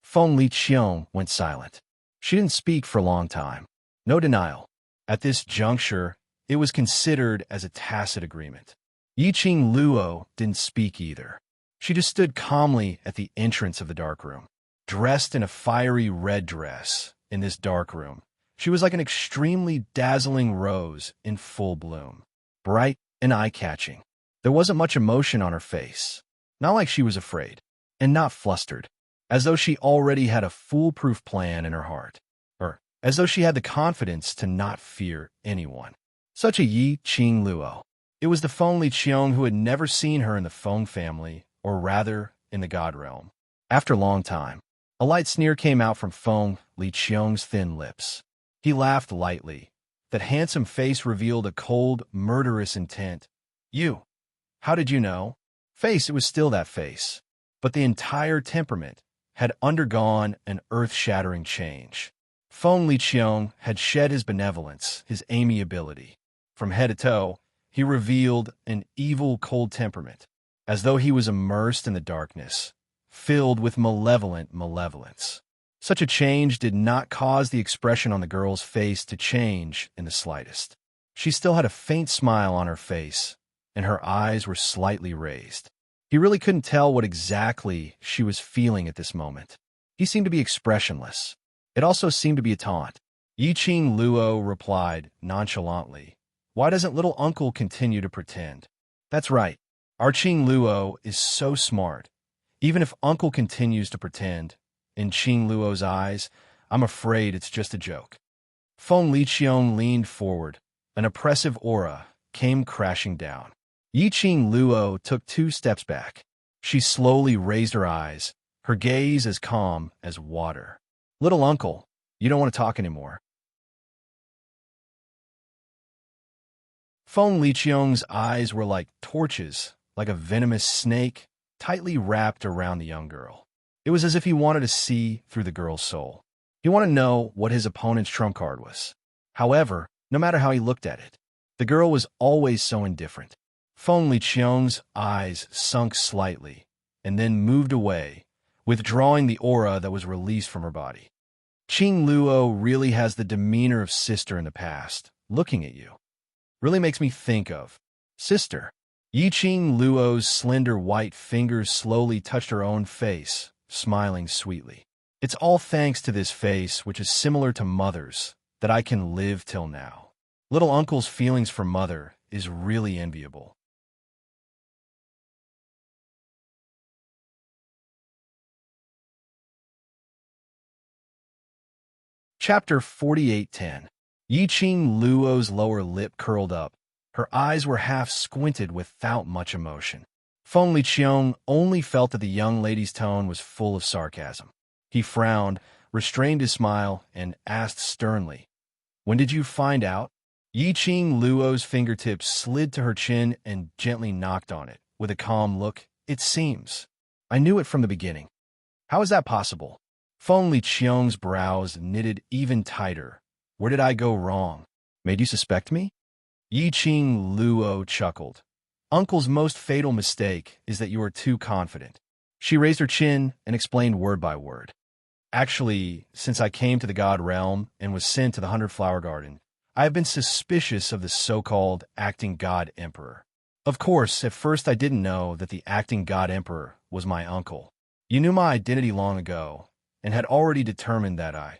Feng Liqiang went silent. She didn't speak for a long time. No denial. At this juncture, it was considered as a tacit agreement. Yiqing Luo didn't speak either. She just stood calmly at the entrance of the dark room. Dressed in a fiery red dress in this dark room, she was like an extremely dazzling rose in full bloom. Bright and eye-catching. There wasn't much emotion on her face. Not like she was afraid, and not flustered. As though she already had a foolproof plan in her heart. Or as though she had the confidence to not fear anyone. Such a Yiqing Luo. It was the Feng Liqiang who had never seen her in the Feng family, or rather, in the God realm. After a long time, a light sneer came out from Feng Liqiang's thin lips. He laughed lightly. That handsome face revealed a cold, murderous intent. "You? How did you know?" Face, it was still that face. But the entire temperament had undergone an earth-shattering change. Feng Liqiang had shed his benevolence, his amiability. From head to toe, he revealed an evil, cold temperament, as though he was immersed in the darkness, filled with malevolent malevolence. Such a change did not cause the expression on the girl's face to change in the slightest. She still had a faint smile on her face, and her eyes were slightly raised. He really couldn't tell what exactly she was feeling at this moment. He seemed to be expressionless. It also seemed to be a taunt. Yiqing Luo replied nonchalantly, "Why doesn't little uncle continue to pretend?" "That's right. Our Qing Luo is so smart. Even if uncle continues to pretend, in Qing Luo's eyes, I'm afraid it's just a joke." Feng Liqiang leaned forward. An oppressive aura came crashing down. Yiqing Luo took 2 steps back. She slowly raised her eyes, her gaze as calm as water. "Little uncle, you don't want to talk anymore." Feng Liqiang's eyes were like torches, like a venomous snake, tightly wrapped around the young girl. It was as if he wanted to see through the girl's soul. He wanted to know what his opponent's trump card was. However, no matter how he looked at it, the girl was always so indifferent. Feng Liqiang's eyes sunk slightly, and then moved away, withdrawing the aura that was released from her body. Qing Luo really has the demeanor of sister in the past, looking at you. Really makes me think of sister. Yiqing Luo's slender white fingers slowly touched her own face, smiling sweetly. "It's all thanks to this face, which is similar to mother's, that I can live till now. Little uncle's feelings for mother is really enviable." Chapter 4810. Yiqing Luo's lower lip curled up. Her eyes were half squinted without much emotion. Feng Liqiang only felt that the young lady's tone was full of sarcasm. He frowned, restrained his smile, and asked sternly, "When did you find out?" Yiqing Luo's fingertips slid to her chin and gently knocked on it, with a calm look. "It seems. I knew it from the beginning." "How is that possible?" Feng Liqiang's brows knitted even tighter. "Where did I go wrong? Made you suspect me?" Yiqing Luo chuckled. "Uncle's most fatal mistake is that you are too confident." She raised her chin and explained word by word. Actually, since I came to the God realm and was sent to the 100-Flower Garden, I have been suspicious of the so-called acting God Emperor. Of course, at first I didn't know that the acting God Emperor was my uncle. You knew my identity long ago and had already determined that I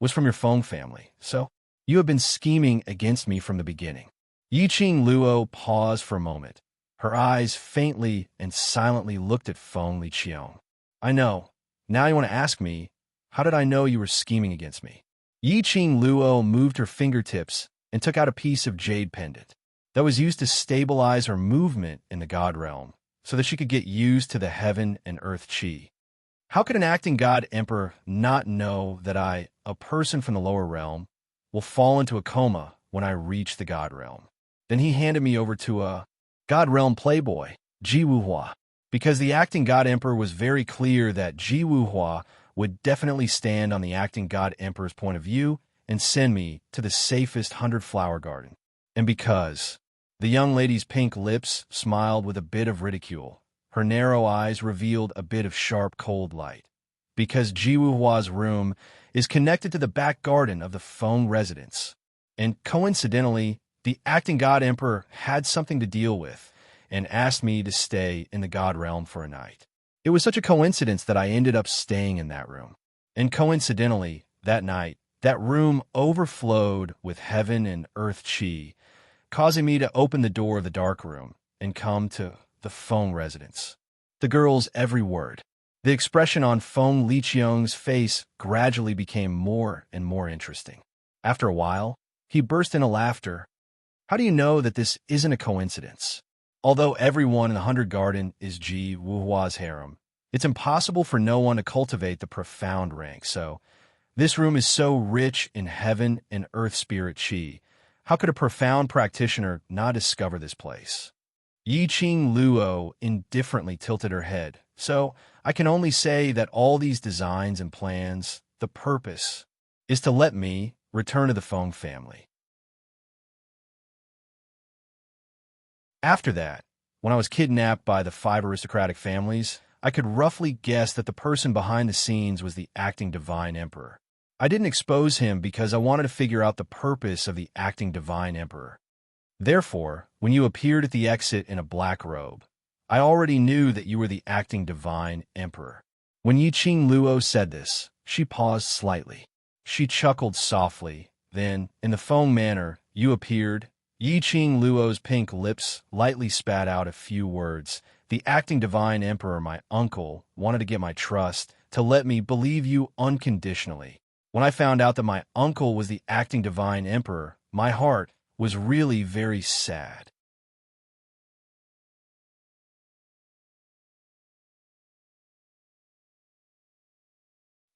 was from your Feng family, so you have been scheming against me from the beginning. Yiqing Luo paused for a moment. Her eyes faintly and silently looked at Feng Liqiang. I know. Now you want to ask me, how did I know you were scheming against me? Yiqing Luo moved her fingertips and took out a piece of jade pendant that was used to stabilize her movement in the God realm so that she could get used to the heaven and earth chi. How could an acting God Emperor not know that I, a person from the lower realm, will fall into a coma when I reach the God realm? Then he handed me over to a God realm playboy, Ji Wuhua, because the acting God Emperor was very clear that Ji Wuhua would definitely stand on the acting God Emperor's point of view and send me to the safest 100-Flower Garden. And because the young lady's pink lips smiled with a bit of ridicule, her narrow eyes revealed a bit of sharp, cold light. Because Ji Wuhua's room is connected to the back garden of the Feng residence. And coincidentally, the acting God Emperor had something to deal with and asked me to stay in the God realm for a night. It was such a coincidence that I ended up staying in that room. And coincidentally, that night, that room overflowed with heaven and earth chi, causing me to open the door of the dark room and come to the Feng residence. The girl's every word. The expression on Feng Liqiang's face gradually became more and more interesting. After a while, he burst into laughter. How do you know that this isn't a coincidence? Although everyone in the 100 Garden is Ji Wuhua's harem, it's impossible for no one to cultivate the profound rank, so this room is so rich in heaven and earth spirit chi. How could a profound practitioner not discover this place? Yiqing Luo indifferently tilted her head. So, I can only say that all these designs and plans, the purpose, is to let me return to the Feng family. After that, when I was kidnapped by the 5 aristocratic families, I could roughly guess that the person behind the scenes was the acting Divine Emperor. I didn't expose him because I wanted to figure out the purpose of the acting Divine Emperor. Therefore, when you appeared at the exit in a black robe, I already knew that you were the acting Divine Emperor. When Yiqing Luo said this, she paused slightly. She chuckled softly. Then, in the Feng manner, you appeared. Yiqing Luo's pink lips lightly spat out a few words. The acting Divine Emperor, my uncle, wanted to get my trust, to let me believe you unconditionally. When I found out that my uncle was the acting Divine Emperor, my heart was really very sad.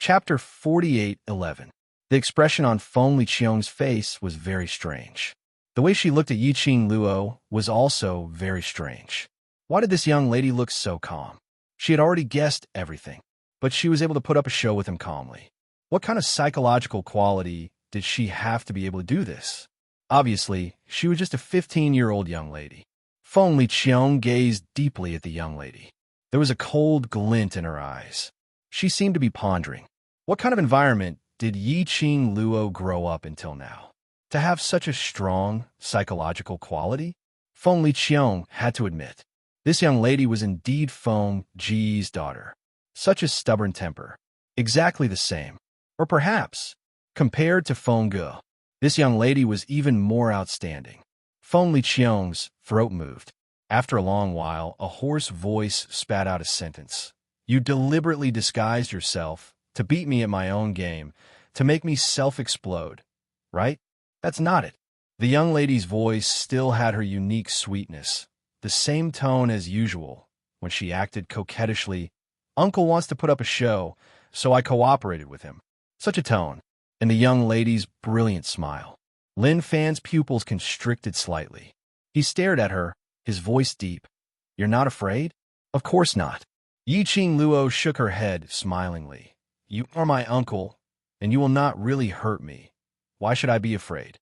Chapter 48:11. The expression on Feng Liqiang's face was very strange. The way she looked at Yiqing Luo was also very strange. Why did this young lady look so calm? She had already guessed everything, but she was able to put up a show with him calmly. What kind of psychological quality did she have to be able to do this? Obviously, she was just a 15-year-old young lady. Feng Liqiang gazed deeply at the young lady. There was a cold glint in her eyes. She seemed to be pondering. What kind of environment did Yiqing Luo grow up until now? To have such a strong psychological quality? Feng Liqiang had to admit, this young lady was indeed Feng Ji's daughter. Such a stubborn temper. Exactly the same. Or perhaps, compared to Feng Ge, this young lady was even more outstanding. Feng Liqiang's throat moved. After a long while, a hoarse voice spat out a sentence. You deliberately disguised yourself to beat me at my own game, to make me self-explode, right? That's not it. The young lady's voice still had her unique sweetness, the same tone as usual. When she acted coquettishly, Uncle wants to put up a show, so I cooperated with him. Such a tone. And the young lady's brilliant smile. Lin Fan's pupils constricted slightly. He stared at her, his voice deep. You're not afraid? Of course not. Yiqing Luo shook her head smilingly. You are my uncle, and you will not really hurt me. Why should I be afraid?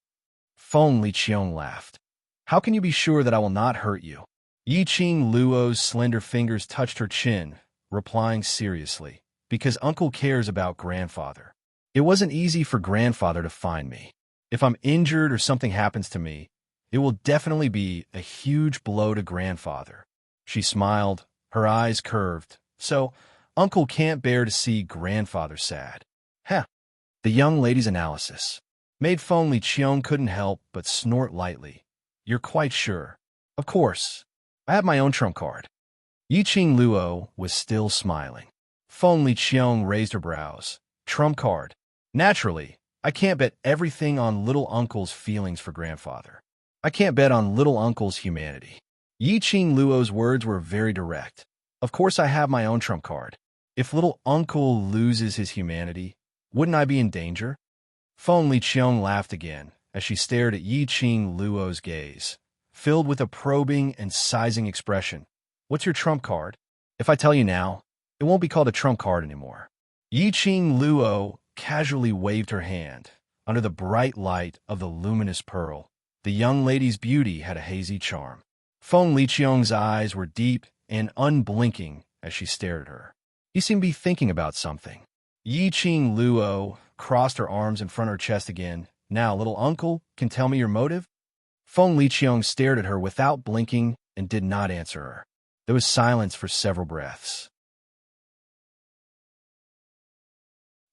Feng Liqiang laughed. How can you be sure that I will not hurt you? Yiqing Luo's slender fingers touched her chin, replying seriously. because Uncle cares about Grandfather. It wasn't easy for Grandfather to find me. If I'm injured or something happens to me, it will definitely be a huge blow to Grandfather." She smiled, her eyes curved. "So, Uncle can't bear to see Grandfather sad." Heh. The young lady's analysis made Feng Liqiong couldn't help but snort lightly. "You're quite sure?" "Of course. I have my own trump card." Yiqing Luo was still smiling. Feng Liqiong raised her brows. "Trump card? Naturally, I can't bet everything on little uncle's feelings for Grandfather. I can't bet on little uncle's humanity." Yiqing Luo's words were very direct. "Of course I have my own trump card. If little uncle loses his humanity, wouldn't I be in danger?" Feng Liqiong laughed again as she stared at Yiqing Luo's gaze, filled with a probing and sizing expression. "What's your trump card? If I tell you now, it won't be called a trump card anymore." Yiqing Luo casually waved her hand. Under the bright light of the luminous pearl, the young lady's beauty had a hazy charm. Feng Liqiong's eyes were deep and unblinking as she stared at her. He seemed to be thinking about something. Yiqing Luo crossed her arms in front of her chest again. "Now, little uncle, can tell me your motive?" Feng Liqiong stared at her without blinking and did not answer her. There was silence for several breaths.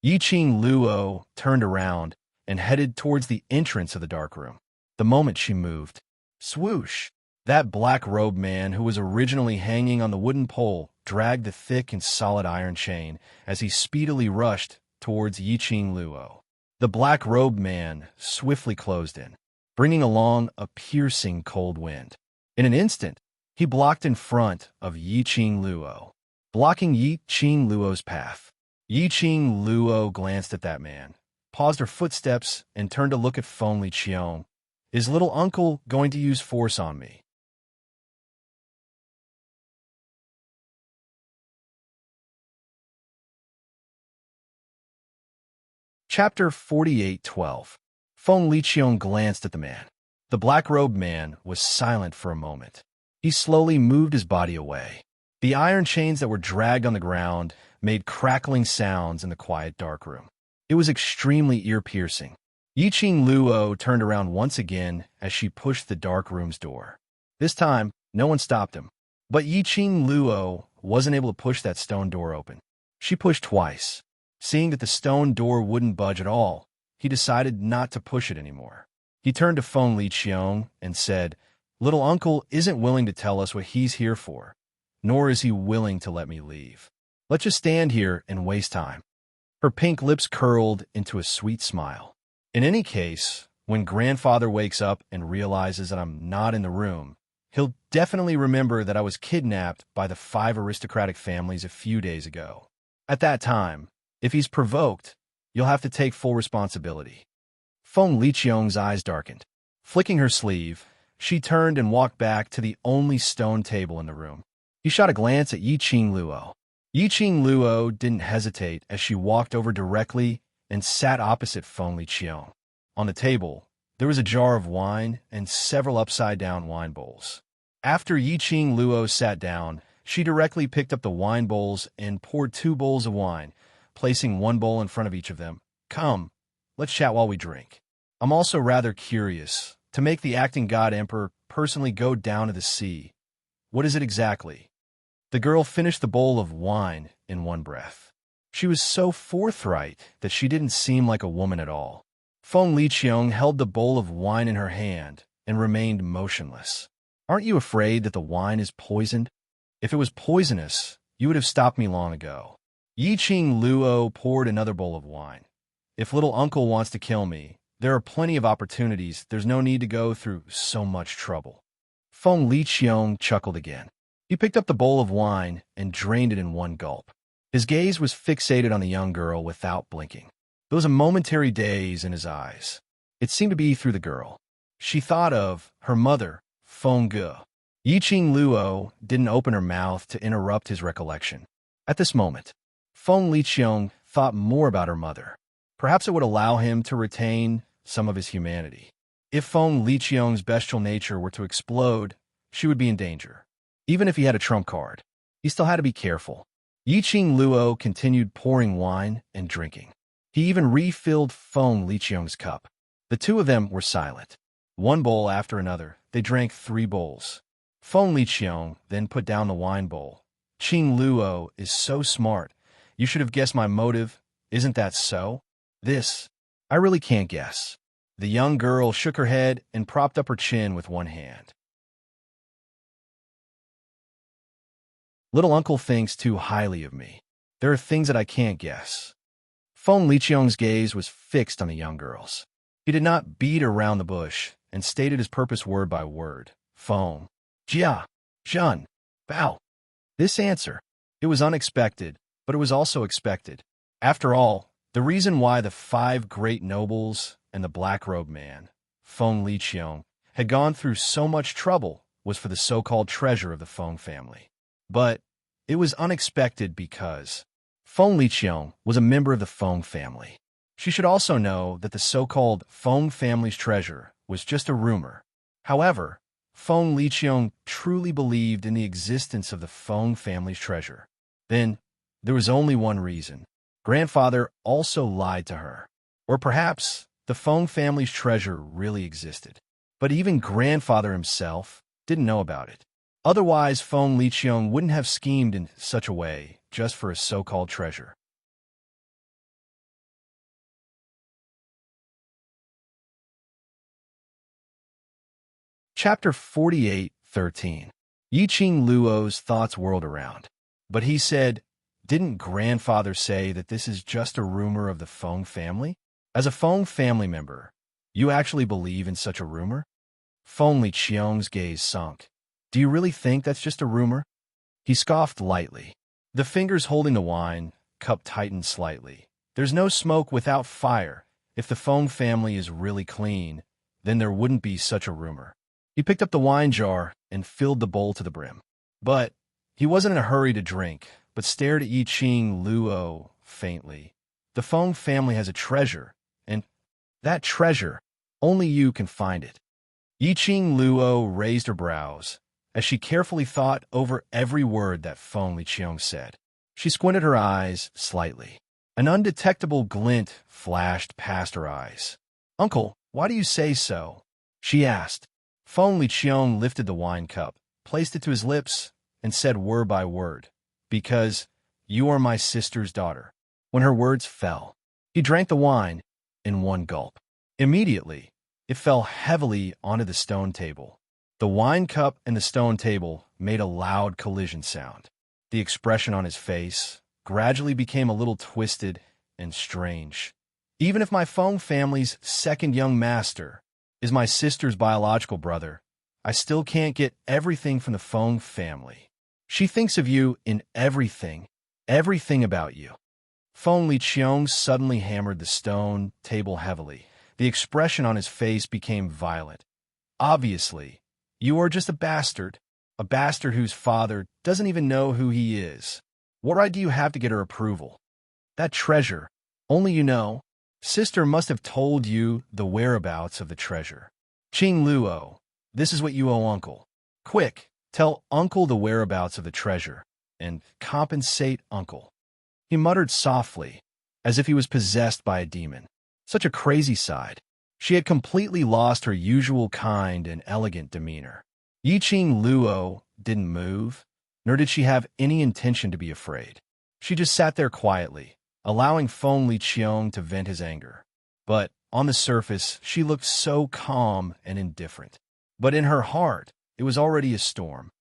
Yiqing Luo turned around and headed towards the entrance of the dark room. The moment she moved, swoosh! That black-robed man who was originally hanging on the wooden pole dragged the thick and solid iron chain as he speedily rushed towards Yiqing Luo. The black-robed man swiftly closed in, bringing along a piercing cold wind. In an instant, he blocked in front of Yiqing Luo, blocking Yiqing Luo's path. Yiqing Luo glanced at that man, paused her footsteps, and turned to look at Feng Liqiong. "Is little uncle going to use force on me?" Chapter 48:12. Feng Liqiong glanced at the man. The black-robed man was silent for a moment. He slowly moved his body away. The iron chains that were dragged on the ground made crackling sounds in the quiet dark room. It was extremely ear-piercing. Yiqing Luo turned around once again as she pushed the dark room's door. This time, no one stopped him. But Yiqing Luo wasn't able to push that stone door open. She pushed twice. Seeing that the stone door wouldn't budge at all, he decided not to push it anymore. He turned to Feng Liqiong and said, "Little uncle isn't willing to tell us what he's here for, nor is he willing to let me leave. Let's just stand here and waste time." Her pink lips curled into a sweet smile. "In any case, when Grandfather wakes up and realizes that I'm not in the room, he'll definitely remember that I was kidnapped by the 5 aristocratic families a few days ago. At that time, if he's provoked, you'll have to take full responsibility." Feng Liqiong's eyes darkened. Flicking her sleeve, she turned and walked back to the only stone table in the room. He shot a glance at Yiqing Luo. Yiqing Luo didn't hesitate as she walked over directly and sat opposite Feng Liqiong. On the table, there was a jar of wine and several upside-down wine bowls. After Yiqing Luo sat down, she directly picked up the wine bowls and poured 2 bowls of wine, placing 1 bowl in front of each of them. "Come, let's chat while we drink. I'm also rather curious to make the acting god emperor personally go down to the sea. What is it exactly?" The girl finished the bowl of wine in one breath. She was so forthright that she didn't seem like a woman at all. Feng Liqiong held the bowl of wine in her hand and remained motionless. "Aren't you afraid that the wine is poisoned? If it was poisonous, you would have stopped me long ago." Yiqing Luo poured another bowl of wine. "If little uncle wants to kill me, there are plenty of opportunities. There's no need to go through so much trouble." Feng Liqiong chuckled again. He picked up the bowl of wine and drained it in one gulp. His gaze was fixated on the young girl without blinking. There was a momentary daze in his eyes. It seemed to be through the girl. She thought of her mother, Feng Ge. Yiqing Luo didn't open her mouth to interrupt his recollection. At this moment, Feng Liqiong thought more about her mother. Perhaps it would allow him to retain some of his humanity. If Feng Liqiong's bestial nature were to explode, she would be in danger. Even if he had a trump card, he still had to be careful. Yiqing Luo continued pouring wine and drinking. He even refilled Feng Liqiang's cup. The two of them were silent. One bowl after another, they drank 3 bowls. Feng Liqiang then put down the wine bowl. Qing Luo is so smart. You should have guessed my motive. Isn't that so? This, I really can't guess. The young girl shook her head and propped up her chin with one hand. Little uncle thinks too highly of me. There are things that I can't guess. Feng Liqiang's gaze was fixed on the young girls. He did not beat around the bush and stated his purpose word by word. Feng, Jia, Zhen, Bao. This answer, it was unexpected, but it was also expected. After all, the reason why the 5 great nobles and the black-robed man, Feng Liqiang, had gone through so much trouble was for the so-called treasure of the Feng family. But it was unexpected because Feng Liqiang was a member of the Feng family. She should also know that the so-called Feng family's treasure was just a rumor. However, Feng Liqiang truly believed in the existence of the Feng family's treasure. Then, there was only one reason. Grandfather also lied to her. Or perhaps the Feng family's treasure really existed. But even grandfather himself didn't know about it. Otherwise, Feng Liqiang wouldn't have schemed in such a way just for a so-called treasure. Chapter 48:13. Yiqing Luo's thoughts whirled around. But he said, didn't grandfather say that this is just a rumor of the Feng family? As a Feng family member, you actually believe in such a rumor? Feng Liqiang's gaze sunk. Do you really think that's just a rumor? He scoffed lightly. The fingers holding the wine cup tightened slightly. There's no smoke without fire. If the Feng family is really clean, then there wouldn't be such a rumor. He picked up the wine jar and filled the bowl to the brim. But he wasn't in a hurry to drink, but stared at Yiqing Luo faintly. The Feng family has a treasure, and that treasure, only you can find it. Yiqing Luo raised her brows as she carefully thought over every word that Feng Liqiang said. She squinted her eyes slightly. An undetectable glint flashed past her eyes. "Uncle, why do you say so?" she asked. Feng Liqiang lifted the wine cup, placed it to his lips, and said word by word, "Because you are my sister's daughter." When her words fell, he drank the wine in one gulp. Immediately, it fell heavily onto the stone table. The wine cup and the stone table made a loud collision sound. The expression on his face gradually became a little twisted and strange. Even if my Feng family's second young master is my sister's biological brother, I still can't get everything from the Feng family. She thinks of you in everything about you. Feng Liqiang suddenly hammered the stone table heavily. The expression on his face became violent. Obviously, you are just a bastard whose father doesn't even know who he is. What right do you have to get her approval? That treasure, only you know. Sister must have told you the whereabouts of the treasure. Qing Luo, this is what you owe uncle. Quick, tell uncle the whereabouts of the treasure, and compensate uncle. He muttered softly, as if he was possessed by a demon. Such a crazy side. She had completely lost her usual kind and elegant demeanor. Yiqing Luo didn't move, nor did she have any intention to be afraid. She just sat there quietly, allowing Feng Liqiang to vent his anger. But on the surface, she looked so calm and indifferent. But in her heart, it was already a storm.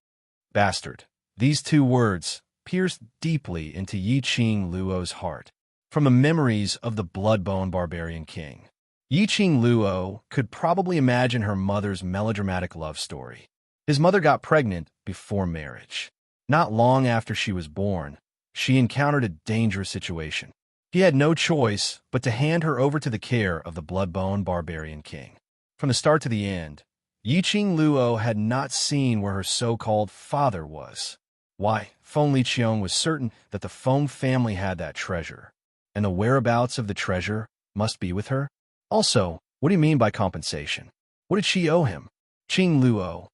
Bastard. These 2 words pierced deeply into Yiqing Luo's heart. From the memories of the blood-bone barbarian king, Yiqing Luo could probably imagine her mother's melodramatic love story. His mother got pregnant before marriage. Not long after she was born, she encountered a dangerous situation. He had no choice but to hand her over to the care of the blood-bone barbarian king. From the start to the end, Yiqing Luo had not seen where her so-called father was. Why, Feng Liqiang was certain that the Feng family had that treasure, and the whereabouts of the treasure must be with her. Also, what do you mean by compensation? What did she owe him? Qing Luo.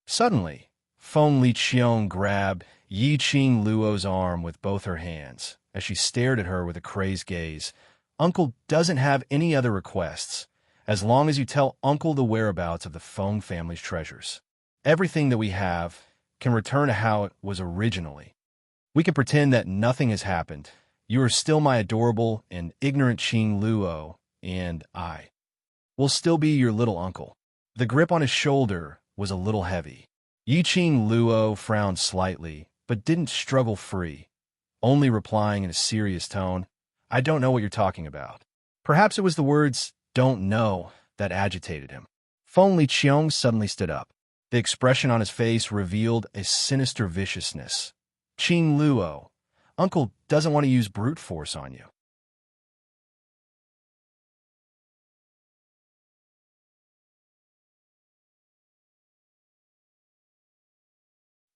Suddenly, Feng Liqiang grabbed Yi Qing Luo's arm with both her hands as she stared at her with a crazed gaze. Uncle doesn't have any other requests, as long as you tell Uncle the whereabouts of the Feng family's treasures. Everything that we have can return to how it was originally. We can pretend that nothing has happened. You are still my adorable and ignorant Qing Luo, and I will still be your little uncle. The grip on his shoulder was a little heavy. Yi Qing Luo frowned slightly, but didn't struggle free, only replying in a serious tone, I don't know what you're talking about. Perhaps it was the words, don't know, that agitated him. Feng Liqiang suddenly stood up. The expression on his face revealed a sinister viciousness. Qing Luo, Uncle doesn't want to use brute force on you.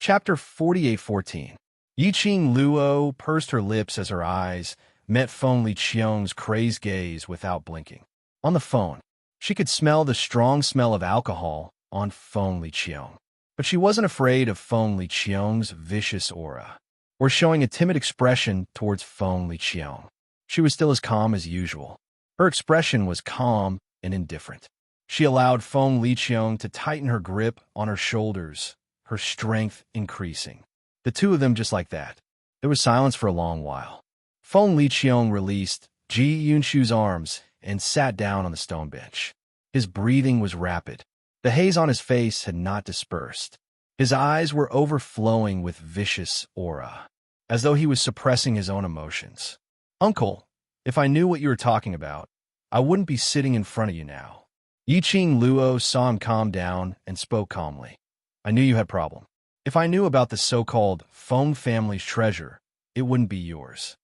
Chapter 48:14. Yi Qing Luo pursed her lips as her eyes met Feng Liqiang's crazed gaze without blinking. On the phone, she could smell the strong smell of alcohol on Feng Liqiang, but she wasn't afraid of Feng Liqiang's vicious aura, or showing a timid expression towards Feng Liqiang. She was still as calm as usual. Her expression was calm and indifferent. She allowed Feng Liqiang to tighten her grip on her shoulders, her strength increasing. The two of them just like that. There was silence for a long while. Feng Liqiang released Ji Yunshu's arms and sat down on the stone bench. His breathing was rapid. The haze on his face had not dispersed. His eyes were overflowing with vicious aura, as though he was suppressing his own emotions. Uncle, if I knew what you were talking about, I wouldn't be sitting in front of you now. Yi Qing Luo saw him calm down and spoke calmly. I knew you had a problem. If I knew about the so-called Feng family's treasure, it wouldn't be yours.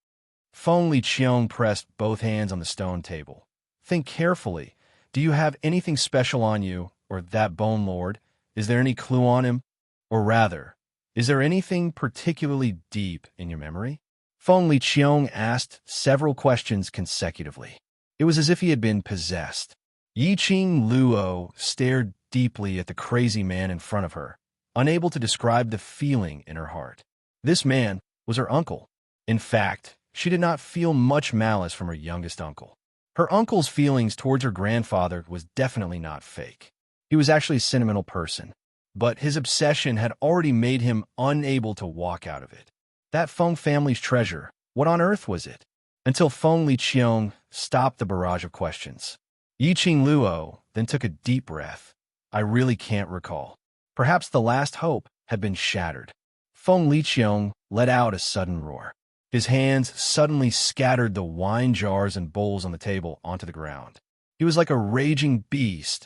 Feng Liqiang pressed both hands on the stone table. Think carefully. Do you have anything special on you, or that bone lord? Is there any clue on him? Or rather, is there anything particularly deep in your memory? Feng Liqiang asked several questions consecutively. It was as if he had been possessed. Yi Qing Luo stared deeply at the crazy man in front of her, unable to describe the feeling in her heart. This man was her uncle. In fact, she did not feel much malice from her youngest uncle. Her uncle's feelings towards her grandfather was definitely not fake. He was actually a sentimental person, but his obsession had already made him unable to walk out of it. That Feng family's treasure, what on earth was it? Until Feng Liqiang stopped the barrage of questions. Yi Qing Luo then took a deep breath. I really can't recall. Perhaps the last hope had been shattered. Feng Liqiang let out a sudden roar. His hands suddenly scattered the wine jars and bowls on the table onto the ground. He was like a raging beast,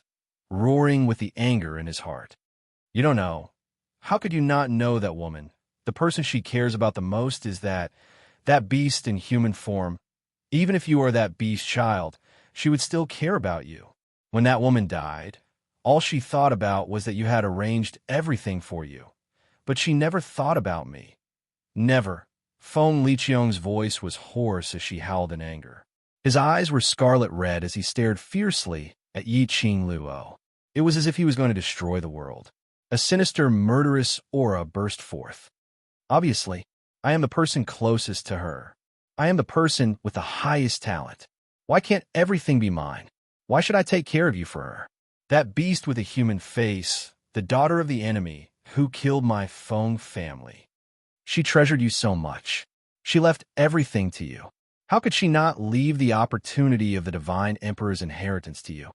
roaring with the anger in his heart. You don't know. How could you not know that woman? The person she cares about the most is that beast in human form. Even if you are that beast child, she would still care about you. When that woman died, all she thought about was that you had arranged everything for you. But she never thought about me. Never. Feng Liqiang's voice was hoarse as she howled in anger. His eyes were scarlet red as he stared fiercely at Yi Qing Luo. It was as if he was going to destroy the world. A sinister, murderous aura burst forth. Obviously, I am the person closest to her. I am the person with the highest talent. Why can't everything be mine? Why should I take care of you for her? That beast with a human face, the daughter of the enemy, who killed my Feng family. She treasured you so much. She left everything to you. How could she not leave the opportunity of the divine emperor's inheritance to you?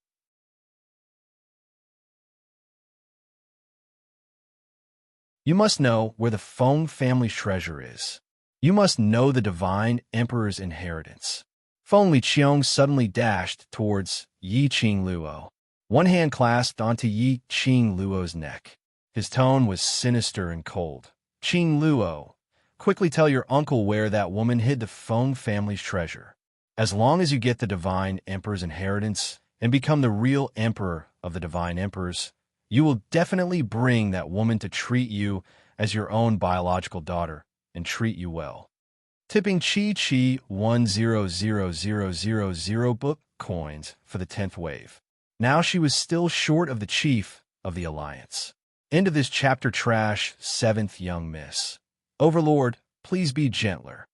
You must know where the Feng family's treasure is. You must know the divine emperor's inheritance. Feng Liqiang suddenly dashed towards Yi Qing Luo. One hand clasped onto Yi Qing Luo's neck. His tone was sinister and cold. Qing Luo, quickly tell your uncle where that woman hid the Feng family's treasure. As long as you get the divine emperor's inheritance and become the real emperor of the divine emperors, you will definitely bring that woman to treat you as your own biological daughter and treat you well. Tipping Chi 100000 book coins for the 10th wave. Now she was still short of the chief of the alliance. End of this chapter trash, 7th young miss. Overlord, please be gentler.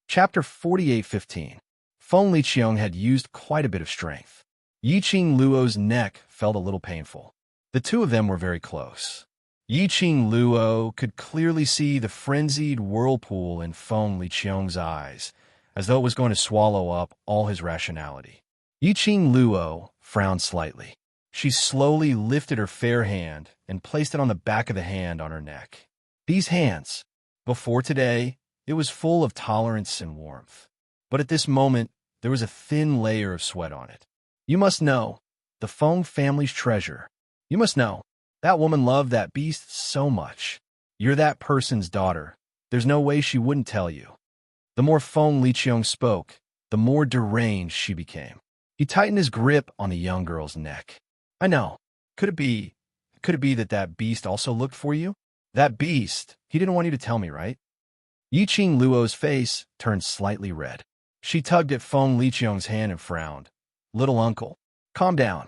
Chapter 48:15. Feng Liqiang had used quite a bit of strength. Yiqing Luo's neck felt a little painful. The two of them were very close. Yiqing Luo could clearly see the frenzied whirlpool in Feng Liqiang's eyes, as though it was going to swallow up all his rationality. Yiqing Luo frowned slightly. She slowly lifted her fair hand and placed it on the back of the hand on her neck. These hands, before today, it was full of tolerance and warmth. But at this moment, there was a thin layer of sweat on it. You must know, the Feng family's treasure. You must know, that woman loved that beast so much. You're that person's daughter. There's no way she wouldn't tell you. The more Feng Liqiang spoke, the more deranged she became. He tightened his grip on the young girl's neck. I know. Could it be that beast also looked for you? That beast, he didn't want you to tell me, right? Yiqing Luo's face turned slightly red. She tugged at Feng Liqiang's hand and frowned. Little uncle, calm down.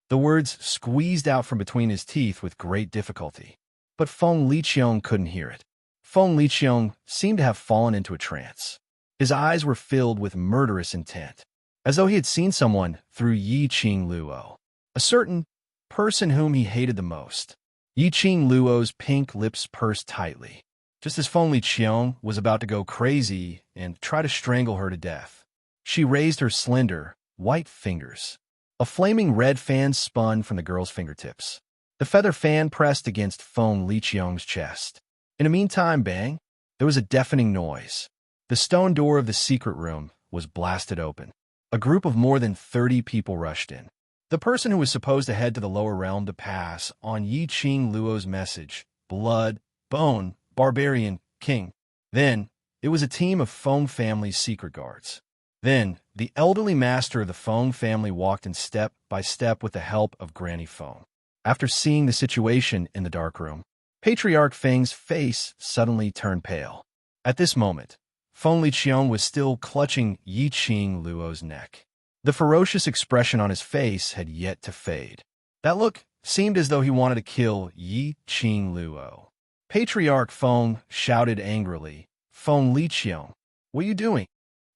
The words squeezed out from between his teeth with great difficulty. But Feng Liqiang couldn't hear it. Feng Liqiang seemed to have fallen into a trance. His eyes were filled with murderous intent, as though he had seen someone through Yiqing Luo, a certain person whom he hated the most. Yiqing Luo's pink lips pursed tightly, just as Feng Liqiang was about to go crazy and try to strangle her to death. She raised her slender, white fingers. A flaming red fan spun from the girl's fingertips. The feather fan pressed against Feng Liqiang's chest. In the meantime, bang, there was a deafening noise. The stone door of the secret room was blasted open. A group of more than 30 people rushed in. The person who was supposed to head to the lower realm to pass on Yiqing Luo's message, blood, bone, barbarian, king. Then, it was a team of Feng family's secret guards. Then, the elderly master of the Feng family walked in step by step with the help of Granny Feng. After seeing the situation in the dark room, Patriarch Feng's face suddenly turned pale. At this moment, Feng Liqiang was still clutching Yiqing Luo's neck. The ferocious expression on his face had yet to fade. That look seemed as though he wanted to kill Yiqing Luo. Patriarch Feng shouted angrily, Feng Liqiang, what are you doing?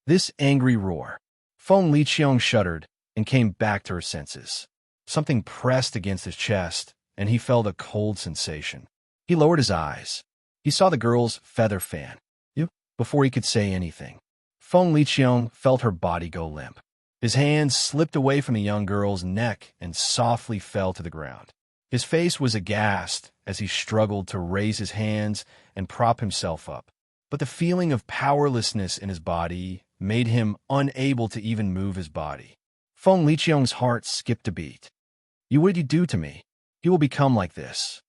This angry roar. Feng Liqiang shuddered and came back to her senses. Something pressed against his chest, and he felt a cold sensation. He lowered his eyes. He saw the girl's feather fan. Before he could say anything, Feng Liqiang felt her body go limp. His hands slipped away from the young girl's neck and softly fell to the ground. His face was aghast as he struggled to raise his hands and prop himself up. But the feeling of powerlessness in his body made him unable to even move his body. Feng Liqiang's heart skipped a beat. What did you do to me? He will become like this.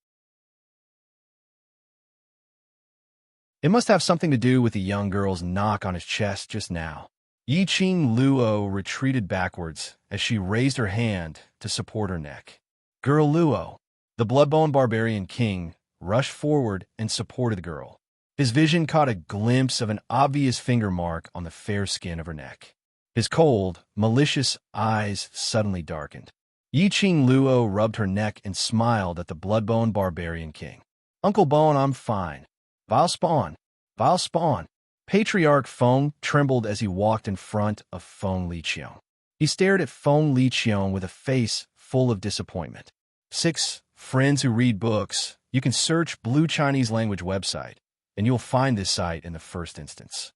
It must have something to do with the young girl's knock on his chest just now. Yiqing Luo retreated backwards as she raised her hand to support her neck. Girl Luo, the bloodbone barbarian king, rushed forward and supported the girl. His vision caught a glimpse of an obvious finger mark on the fair skin of her neck. His cold, malicious eyes suddenly darkened. Yiqing Luo rubbed her neck and smiled at the bloodbone barbarian king. Uncle Bone, I'm fine. Vile spawn. Vile spawn. Patriarch Feng trembled as he walked in front of Feng Liqiang. He stared at Feng Liqiang with a face full of disappointment. 6 friends who read books, you can search Blue Chinese language website, and you'll find this site in the first instance.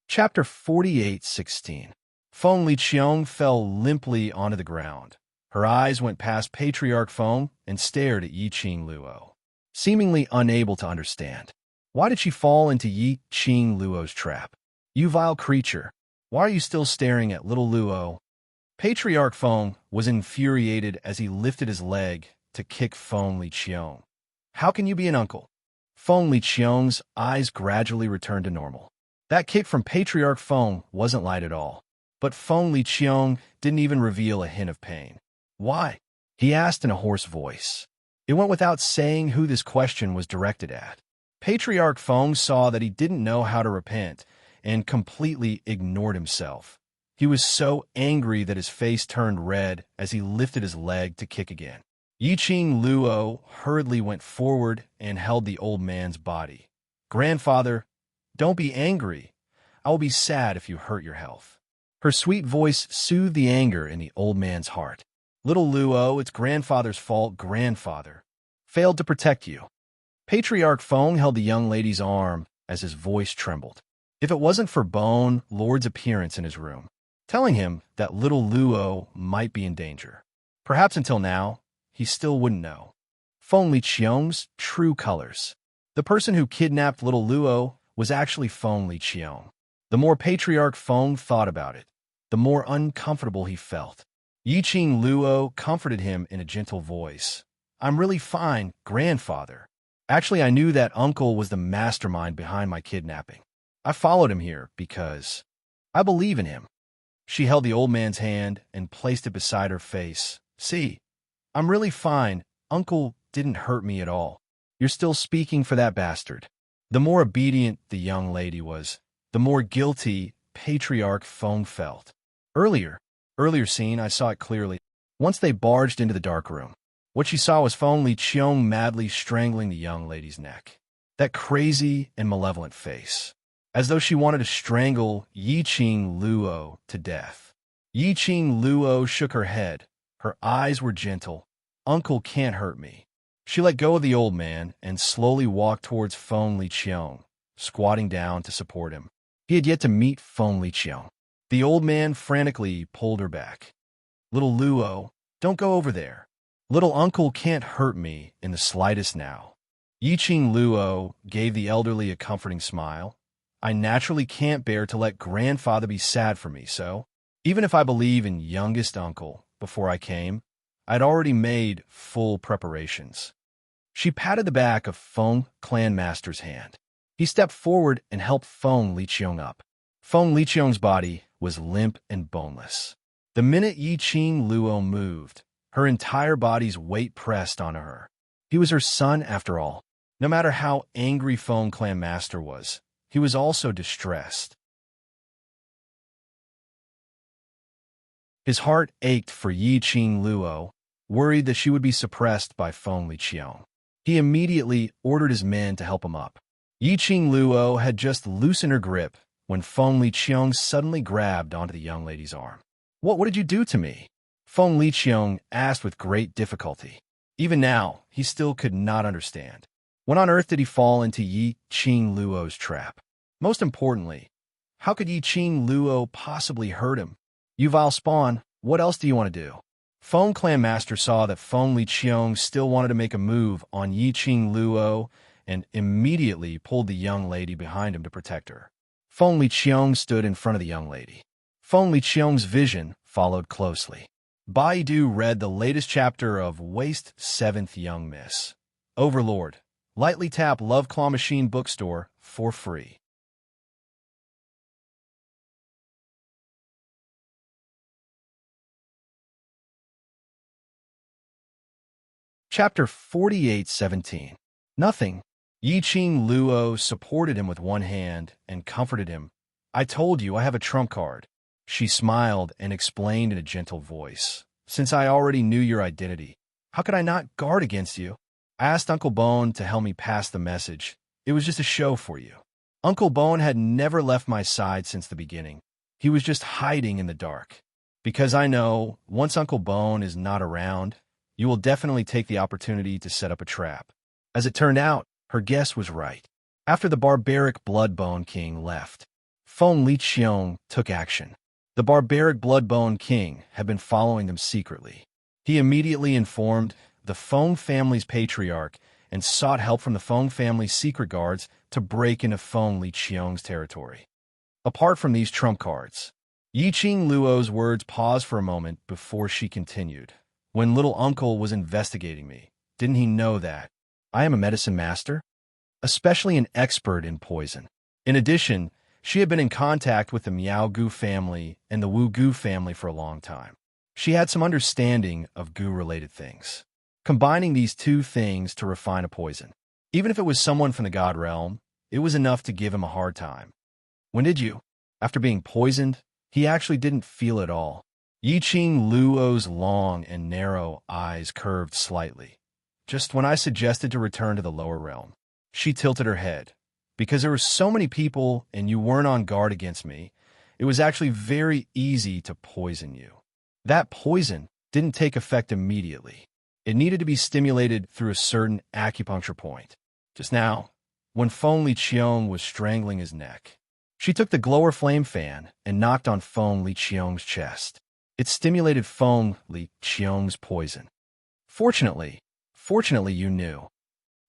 Chapter 48:16. Feng Liqiang fell limply onto the ground. Her eyes went past Patriarch Feng and stared at Yiqing Luo, seemingly unable to understand. Why did she fall into Yiqing Luo's trap? You vile creature, why are you still staring at little Luo? Patriarch Feng was infuriated as he lifted his leg to kick Feng Liqiang. How can you be an uncle? Feng Liqiang's eyes gradually returned to normal. That kick from Patriarch Feng wasn't light at all. But Feng Liqiang didn't even reveal a hint of pain. Why? He asked in a hoarse voice. It went without saying who this question was directed at. Patriarch Feng saw that he didn't know how to repent and completely ignored himself. He was so angry that his face turned red as he lifted his leg to kick again. Yiqing Luo hurriedly went forward and held the old man's body. "Grandfather, don't be angry. I will be sad if you hurt your health." Her sweet voice soothed the anger in the old man's heart. "Little Luo, it's grandfather's fault. Grandfather failed to protect you." Patriarch Feng held the young lady's arm as his voice trembled. If it wasn't for Bone Lord's appearance in his room, telling him that little Luo might be in danger, perhaps until now, he still wouldn't know Feng Liqiang's true colors. The person who kidnapped little Luo was actually Feng Liqiang. The more Patriarch Feng thought about it, the more uncomfortable he felt. Yiqing Luo comforted him in a gentle voice. "I'm really fine, grandfather. Actually, I knew that uncle was the mastermind behind my kidnapping. I followed him here because I believe in him." She held the old man's hand and placed it beside her face. "See, I'm really fine. Uncle didn't hurt me at all. You're still speaking for that bastard." The more obedient the young lady was, the more guilty Patriarch Feng felt. Earlier scene, I saw it clearly. Once they barged into the dark room, what she saw was Feng Liqiang madly strangling the young lady's neck. That crazy and malevolent face, as though she wanted to strangle Yiqing Luo to death. Yiqing Luo shook her head. Her eyes were gentle. "Uncle can't hurt me." She let go of the old man and slowly walked towards Feng Liqiang, squatting down to support him. He had yet to meet Feng Liqiang. The old man frantically pulled her back. "Little Luo, don't go over there. Little uncle can't hurt me in the slightest now." Yiqing Luo gave the elderly a comforting smile. "I naturally can't bear to let grandfather be sad for me, so even if I believe in youngest uncle before I came, I'd already made full preparations." She patted the back of Feng Clan Master's hand. He stepped forward and helped Feng Liqiang up. Feng Liqiang's body was limp and boneless. The minute Yiqing Luo moved, her entire body's weight pressed onto her. He was her son after all. No matter how angry Feng Clan Master was, he was also distressed. His heart ached for Yiqing Luo, worried that she would be suppressed by Feng Liqiang. He immediately ordered his men to help him up. Yiqing Luo had just loosened her grip when Feng Liqiang suddenly grabbed onto the young lady's arm. What did you do to me?" Feng Liqiang asked with great difficulty. Even now, he still could not understand. When on earth did he fall into Yiqing Luo's trap? Most importantly, how could Yiqing Luo possibly hurt him? "You vile spawn, what else do you want to do?" Feng Clan Master saw that Feng Liqiang still wanted to make a move on Yiqing Luo and immediately pulled the young lady behind him to protect her. Feng Liqiang stood in front of the young lady. Feng Liqiang's vision followed closely. Baidu read the latest chapter of Waste 7th Young Miss. Overlord. Lightly tap Love Claw Machine bookstore for free. Chapter 48:17. Nothing. Yiqing Luo supported him with one hand and comforted him. "I told you I have a trump card." She smiled and explained in a gentle voice. "Since I already knew your identity, how could I not guard against you? I asked Uncle Bone to help me pass the message. It was just a show for you." Uncle Bone had never left my side since the beginning. He was just hiding in the dark. Because I know, once Uncle Bone is not around, you will definitely take the opportunity to set up a trap. As it turned out, her guess was right. After the barbaric Bloodbone King left, Feng Liqiang took action. The barbaric Bloodbone King had been following them secretly. He immediately informed the Feng family's patriarch and sought help from the Feng family's secret guards to break into Feng Liqiang's territory. Apart from these trump cards, Yiqing Luo's words paused for a moment before she continued. "When little uncle was investigating me, didn't he know that I am a medicine master? Especially an expert in poison. In addition, she had been in contact with the Miao Gu family and the Wu Gu family for a long time. She had some understanding of Gu-related things. combining these two things to refine a poison. Even if it was someone from the god realm, it was enough to give him a hard time. When did you? After being poisoned, he actually didn't feel it all. Yiqing Luo's long and narrow eyes curved slightly. Just when I suggested to return to the lower realm, she tilted her head. Because there were so many people and you weren't on guard against me, it was actually very easy to poison you. That poison didn't take effect immediately. It needed to be stimulated through a certain acupuncture point. Just now, when Feng Liqiong was strangling his neck, she took the glower flame fan and knocked on Feng Liqiong's chest. It stimulated Feng Liqiong's poison. Fortunately, you knew.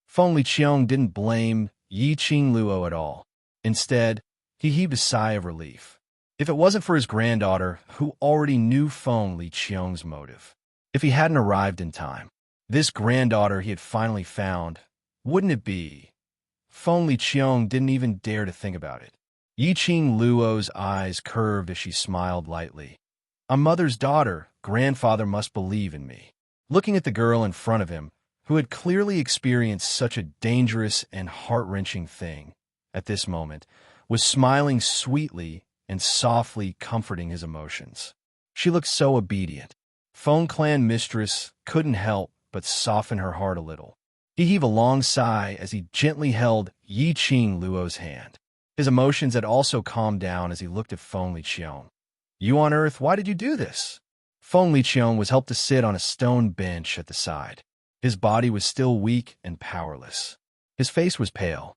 Feng Liqiong didn't blame Yiqing Luo at all. Instead, he heaved a sigh of relief. If it wasn't for his granddaughter, who already knew Feng Liqiong's motive, if he hadn't arrived in time, this granddaughter he had finally found, wouldn't it be? Feng Liqiong didn't even dare to think about it. Yiqing Luo's eyes curved as she smiled lightly. A mother's daughter, grandfather must believe in me. Looking at the girl in front of him, who had clearly experienced such a dangerous and heart-wrenching thing, at this moment, was smiling sweetly and softly comforting his emotions. She looked so obedient. Feng Clan mistress couldn't help but soften her heart a little. He heaved a long sigh as he gently held Yiqing Luo's hand. His emotions had also calmed down as he looked at Feng Liqiong. You on Earth, why did you do this? Feng Liqiong was helped to sit on a stone bench at the side. His body was still weak and powerless. His face was pale.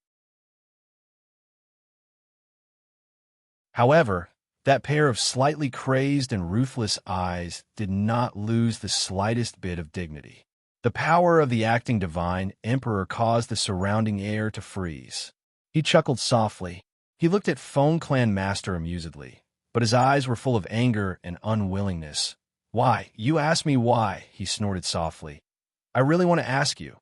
However, that pair of slightly crazed and ruthless eyes did not lose the slightest bit of dignity. The power of the acting divine emperor caused the surrounding air to freeze. He chuckled softly. He looked at Feng Clan master amusedly, but his eyes were full of anger and unwillingness. Why? You ask me why, he snorted softly. I really want to ask you,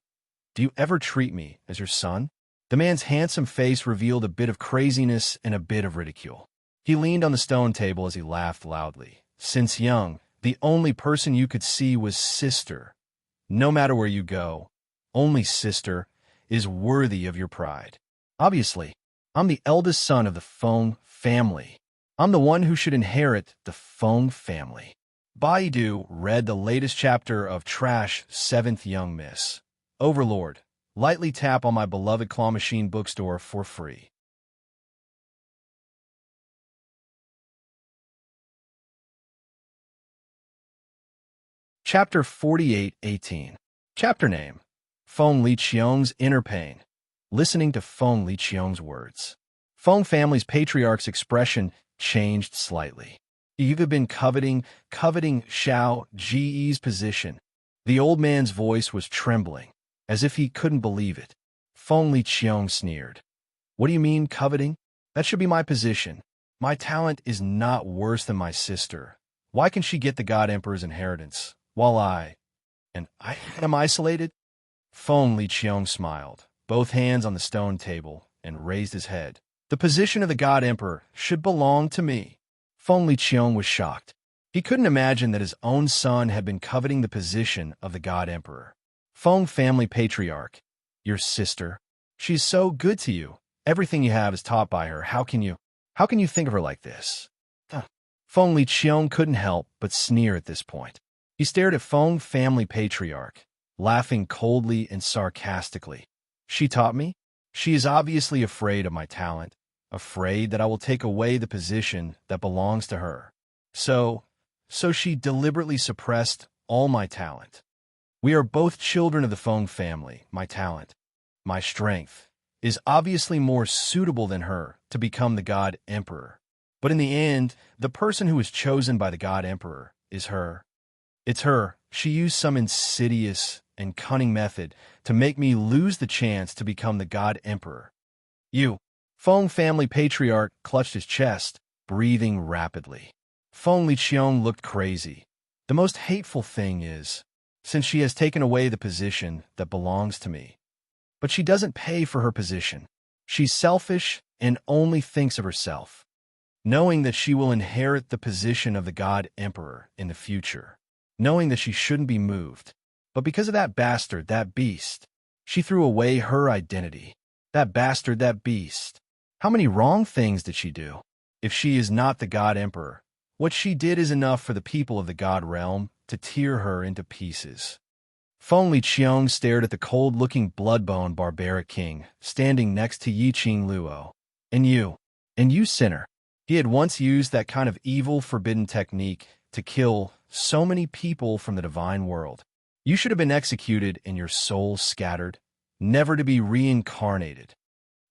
do you ever treat me as your son? The man's handsome face revealed a bit of craziness and a bit of ridicule. He leaned on the stone table as he laughed loudly. Since young, the only person you could see was sister. No matter where you go, only sister is worthy of your pride. Obviously, I'm the eldest son of the Feng family. I'm the one who should inherit the Feng family. Baidu read the latest chapter of Trash 7th Young Miss. Overlord, lightly tap on my beloved claw machine bookstore for free. Chapter 48:18. Chapter name: Feng Liqiong's Inner Pain. Listening to Feng Liqiong's words, Feng family's patriarch's expression changed slightly. You've been coveting Xiao Ji's position. The old man's voice was trembling, as if he couldn't believe it. Feng Liqiong sneered. What do you mean, coveting? That should be my position. My talent is not worse than my sister. Why can she get the God Emperor's inheritance, while I am isolated? Feng Liqiong smiled, both hands on the stone table, and raised his head. The position of the God Emperor should belong to me. Feng Liqiong was shocked. He couldn't imagine that his own son had been coveting the position of the God Emperor. Feng family patriarch, your sister. She's so good to you. Everything you have is taught by her. How can you think of her like this? Feng Liqiong couldn't help but sneer at this point. He stared at Feng family patriarch, laughing coldly and sarcastically. She taught me? She is obviously afraid of my talent, afraid that I will take away the position that belongs to her. So she deliberately suppressed all my talent. We are both children of the Feng family. My talent, my strength, is obviously more suitable than her to become the God Emperor. But in the end, the person who is chosen by the God Emperor is her. It's her. She used some insidious and cunning method to make me lose the chance to become the God Emperor. You. Feng family patriarch clutched his chest, breathing rapidly. Feng Liqiong looked crazy. The most hateful thing is, since she has taken away the position that belongs to me. But she doesn't pay for her position. She's selfish and only thinks of herself, knowing that she will inherit the position of the God Emperor in the future, knowing that she shouldn't be moved. But because of that bastard, that beast, she threw away her identity. That bastard, that beast. How many wrong things did she do? If she is not the God Emperor, what she did is enough for the people of the God realm to tear her into pieces. Feng Liqiang stared at the cold-looking blood-bone barbaric king standing next to Yi Qing Luo. And you sinner. He had once used that kind of evil, forbidden technique to kill so many people from the divine world. You should have been executed and your soul scattered, never to be reincarnated.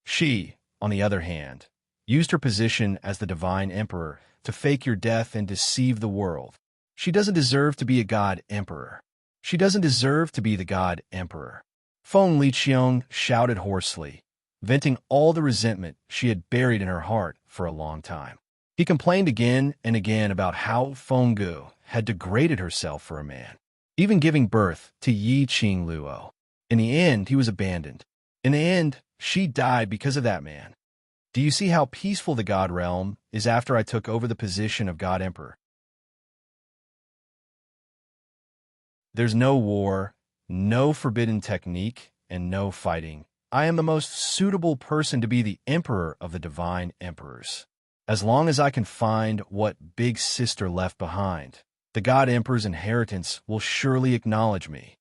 She, on the other hand, used her position as the divine emperor to fake your death and deceive the world. She doesn't deserve to be a god emperor. She doesn't deserve to be the god emperor. Feng Liqiang shouted hoarsely, venting all the resentment she had buried in her heart for a long time. He complained again and again about how Feng Gu had degraded herself for a man, even giving birth to Yi Qing Luo. In the end, he was abandoned. In the end, she died because of that man. Do you see how peaceful the God realm is after I took over the position of God Emperor? There's no war, no forbidden technique, and no fighting. I am the most suitable person to be the Emperor of the Divine Emperors. As long as I can find what Big Sister left behind, the God Emperor's inheritance will surely acknowledge me.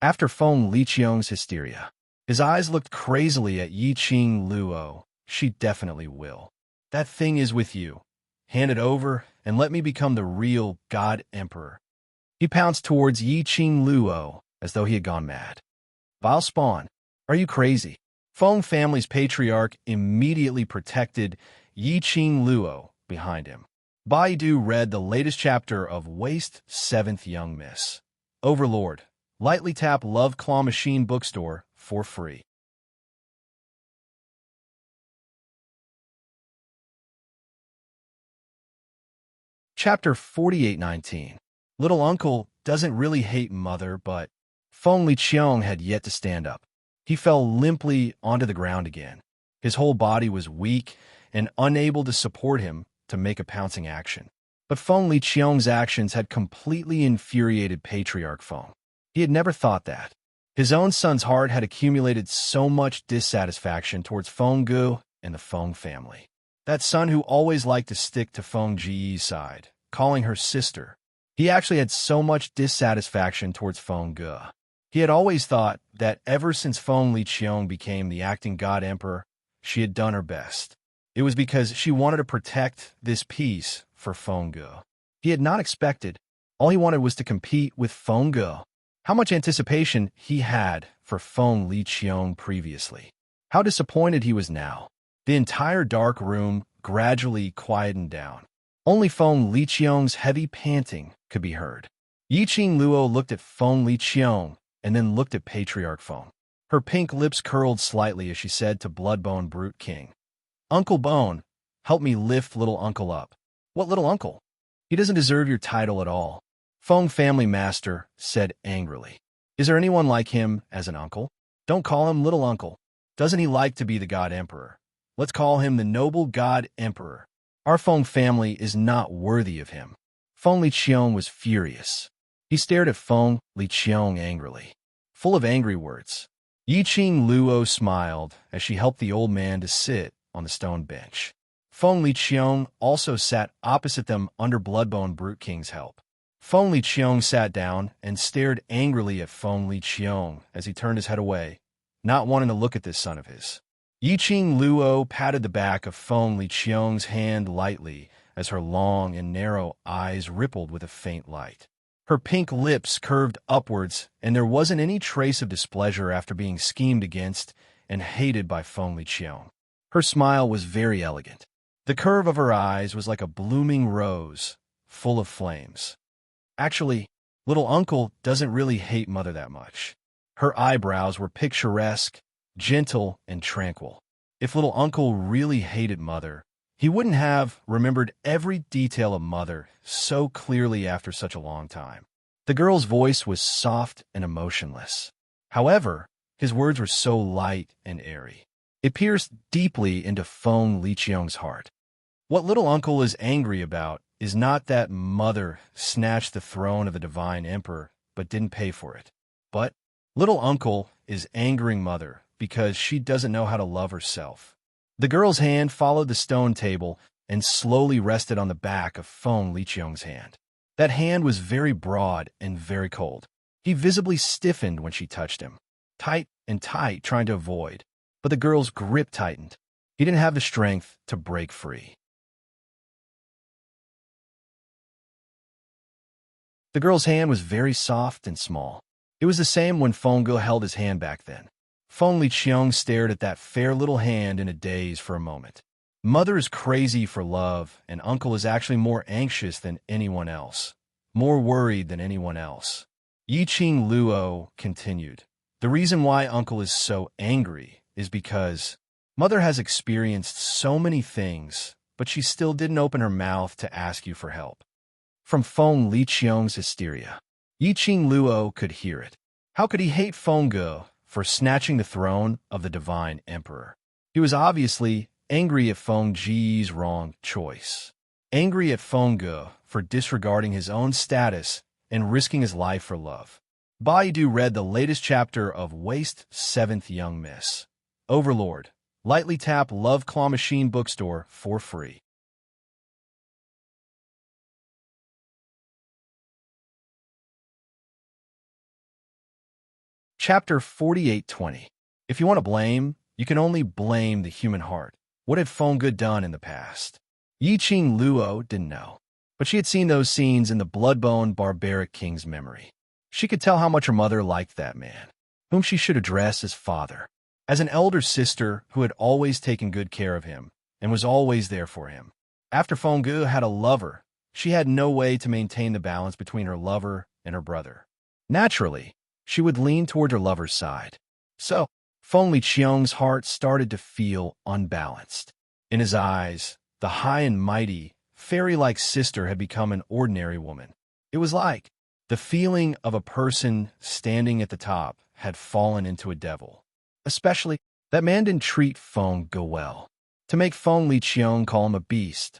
After Feng Liqiang's hysteria, his eyes looked crazily at Yi Qing Luo. She definitely will. That thing is with you. Hand it over and let me become the real God Emperor. He pounced towards Yi Qing Luo as though he had gone mad. Vile spawn, are you crazy? Feng family's patriarch immediately protected Yi Qing Luo behind him. Baidu read the latest chapter of Waste 7th Young Miss. Overlord, lightly tap Love Claw Machine Bookstore for free. Chapter 4819. Little Uncle doesn't really hate Mother, but Feng Liqiang had yet to stand up. He fell limply onto the ground again. His whole body was weak and unable to support him to make a pouncing action. But Feng Liqiang's actions had completely infuriated Patriarch Feng. He had never thought that. His own son's heart had accumulated so much dissatisfaction towards Feng Gu and the Feng family. That son who always liked to stick to Feng Ji's side, calling her sister. He actually had so much dissatisfaction towards Feng Gu. He had always thought that ever since Feng Liqiang became the acting God Emperor, she had done her best. It was because she wanted to protect this peace for Feng Gu. He had not expected. All he wanted was to compete with Feng Gu. How much anticipation he had for Feng Liqiang previously. How disappointed he was now. The entire dark room gradually quietened down. Only Feng Liqiang's heavy panting could be heard. Yi Qing Luo looked at Feng Liqiang and then looked at Patriarch Feng. Her pink lips curled slightly as she said to Bloodbone Brute King, "Uncle Bone, help me lift little uncle up." "What little uncle? He doesn't deserve your title at all," Feng Family Master said angrily. "Is there anyone like him as an uncle? Don't call him little uncle. Doesn't he like to be the God Emperor? Let's call him the noble God Emperor. Our Feng family is not worthy of him." Feng Liqiang was furious. He stared at Feng Liqiang angrily, full of angry words. Yi Qing Luo smiled as she helped the old man to sit on the stone bench. Feng Liqiang also sat opposite them under Bloodbone Brute King's help. Feng Liqiang sat down and stared angrily at Feng Liqiang as he turned his head away, not wanting to look at this son of his. Yi Qing Luo patted the back of Feng Liqiang's hand lightly as her long and narrow eyes rippled with a faint light. Her pink lips curved upwards, and there wasn't any trace of displeasure after being schemed against and hated by Feng Liqiang. Her smile was very elegant. The curve of her eyes was like a blooming rose, full of flames. Actually, little uncle doesn't really hate Mother that much. Her eyebrows were picturesque, gentle, and tranquil. If little uncle really hated Mother, he wouldn't have remembered every detail of Mother so clearly after such a long time. The girl's voice was soft and emotionless. However, his words were so light and airy. It pierced deeply into Feng Liqiang's heart. What little uncle is angry about is not that Mother snatched the throne of the divine emperor but didn't pay for it. But little uncle is angering mother because she doesn't know how to love herself. The girl's hand followed the stone table and slowly rested on the back of Feng Liqiang's hand. That hand was very broad and very cold. He visibly stiffened when she touched him, tight and tight, trying to avoid, but the girl's grip tightened. He didn't have the strength to break free. The girl's hand was very soft and small. It was the same when Feng Ge held his hand back then. Feng Liqiang stared at that fair little hand in a daze for a moment. Mother is crazy for love, and uncle is actually more anxious than anyone else, more worried than anyone else. Yiqing Luo continued. The reason why uncle is so angry is because mother has experienced so many things, but she still didn't open her mouth to ask you for help. From Feng Liqiang's hysteria, Yiqing Luo could hear it. How could he hate Feng Ge for snatching the throne of the divine emperor? He was obviously angry at Feng Ji's wrong choice, angry at Feng Ge for disregarding his own status and risking his life for love. Baidu read the latest chapter of Waste 7th Young Miss. Overlord. Lightly tap Love Claw Machine bookstore for free. Chapter 4820. If you want to blame, you can only blame the human heart. What had Feng Ge done in the past? Yiqing Luo didn't know, but she had seen those scenes in the blood-bone barbaric king's memory. She could tell how much her mother liked that man, whom she should address as father, as an elder sister who had always taken good care of him and was always there for him. After Feng Ge had a lover, she had no way to maintain the balance between her lover and her brother. Naturally, she would lean toward her lover's side. So, Feng Liqiang's heart started to feel unbalanced. In his eyes, the high and mighty, fairy-like sister had become an ordinary woman. It was like the feeling of a person standing at the top had fallen into a devil. Especially, that man didn't treat Feng Ge well. To make Feng Liqiang call him a beast,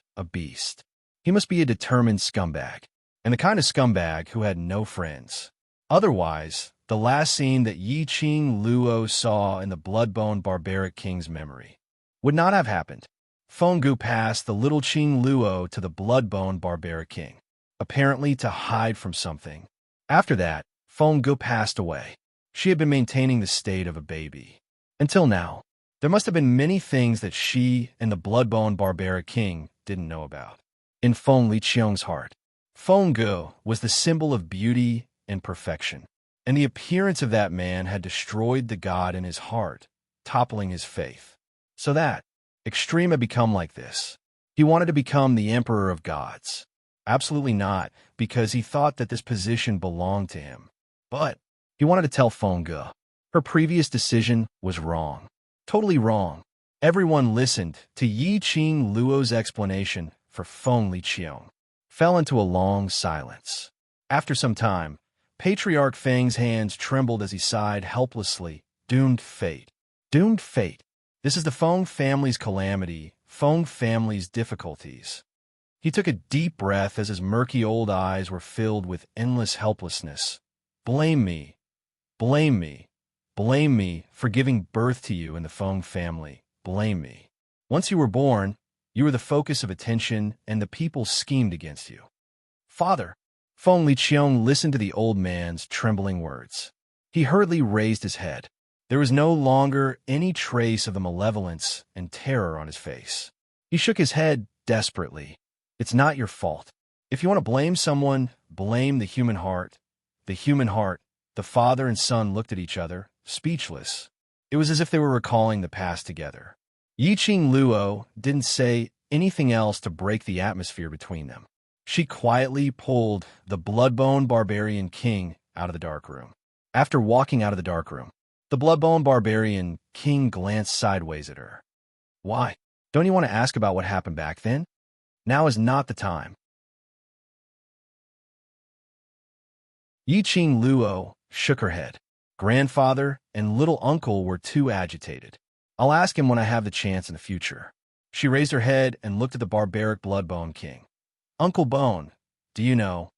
he must be a determined scumbag, and the kind of scumbag who had no friends. Otherwise, the last scene that Yiqing Luo saw in the blood-bone barbaric king's memory would not have happened. Feng Ge passed the little Qing Luo to the blood-bone barbaric king, apparently to hide from something. After that, Feng Ge passed away. She had been maintaining the state of a baby. Until now, there must have been many things that she and the blood-bone barbaric king didn't know about. In Feng Liqiang's heart, Feng Ge was the symbol of beauty and perfection, and the appearance of that man had destroyed the God in his heart, toppling his faith. So that extreme had become like this. He wanted to become the emperor of gods. Absolutely not, because he thought that this position belonged to him. But he wanted to tell Feng Ge her previous decision was wrong. Totally wrong. Everyone listened to Yiqing Luo's explanation for Feng Liqiang. Fell into a long silence. After some time, Patriarch Feng's hands trembled as he sighed helplessly. Doomed fate. Doomed fate. This is the Feng family's calamity, Feng family's difficulties. He took a deep breath as his murky old eyes were filled with endless helplessness. Blame me. Blame me. Blame me for giving birth to you in the Feng family. Blame me. Once you were born, you were the focus of attention, and the people schemed against you. Father. Feng Liqiang listened to the old man's trembling words. He hurriedly raised his head. There was no longer any trace of the malevolence and terror on his face. He shook his head desperately. It's not your fault. If you want to blame someone, blame the human heart. The human heart. The father and son looked at each other, speechless. It was as if they were recalling the past together. Yiqing Luo didn't say anything else to break the atmosphere between them. She quietly pulled the blood-bone barbarian king out of the dark room. After walking out of the dark room, the blood-bone barbarian king glanced sideways at her. Why? Don't you want to ask about what happened back then? Now is not the time. Yiqing Luo shook her head. Grandfather and little uncle were too agitated. I'll ask him when I have the chance in the future. She raised her head and looked at the barbaric blood-bone king. Uncle Bone, do you know,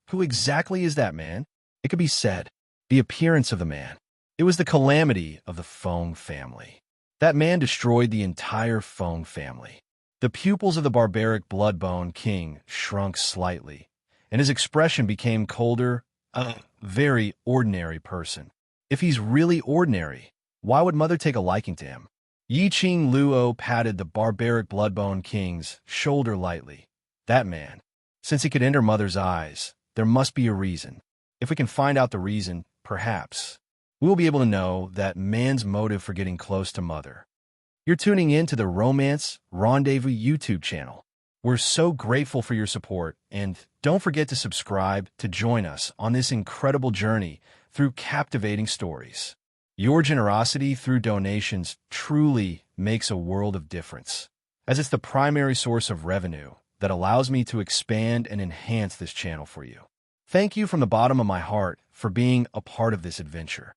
who exactly is that man? It could be said, The appearance of the man. It was the calamity of the Fong family. That man destroyed the entire Fong family. The pupils of the barbaric Bloodbone King shrunk slightly, and his expression became colder, a very ordinary person. If he's really ordinary, why would Mother take a liking to him? Yi Qing Luo patted the barbaric Bloodbone King's shoulder lightly. That man. Since he could enter Mother's eyes, there must be a reason. If we can find out the reason, perhaps, we will be able to know that man's motive for getting close to Mother. You're tuning in to the Romance Rendezvous YouTube channel. We're so grateful for your support, and don't forget to subscribe to join us on this incredible journey through captivating stories. Your generosity through donations truly makes a world of difference, as it's the primary source of revenue that allows me to expand and enhance this channel for you. Thank you from the bottom of my heart for being a part of this adventure.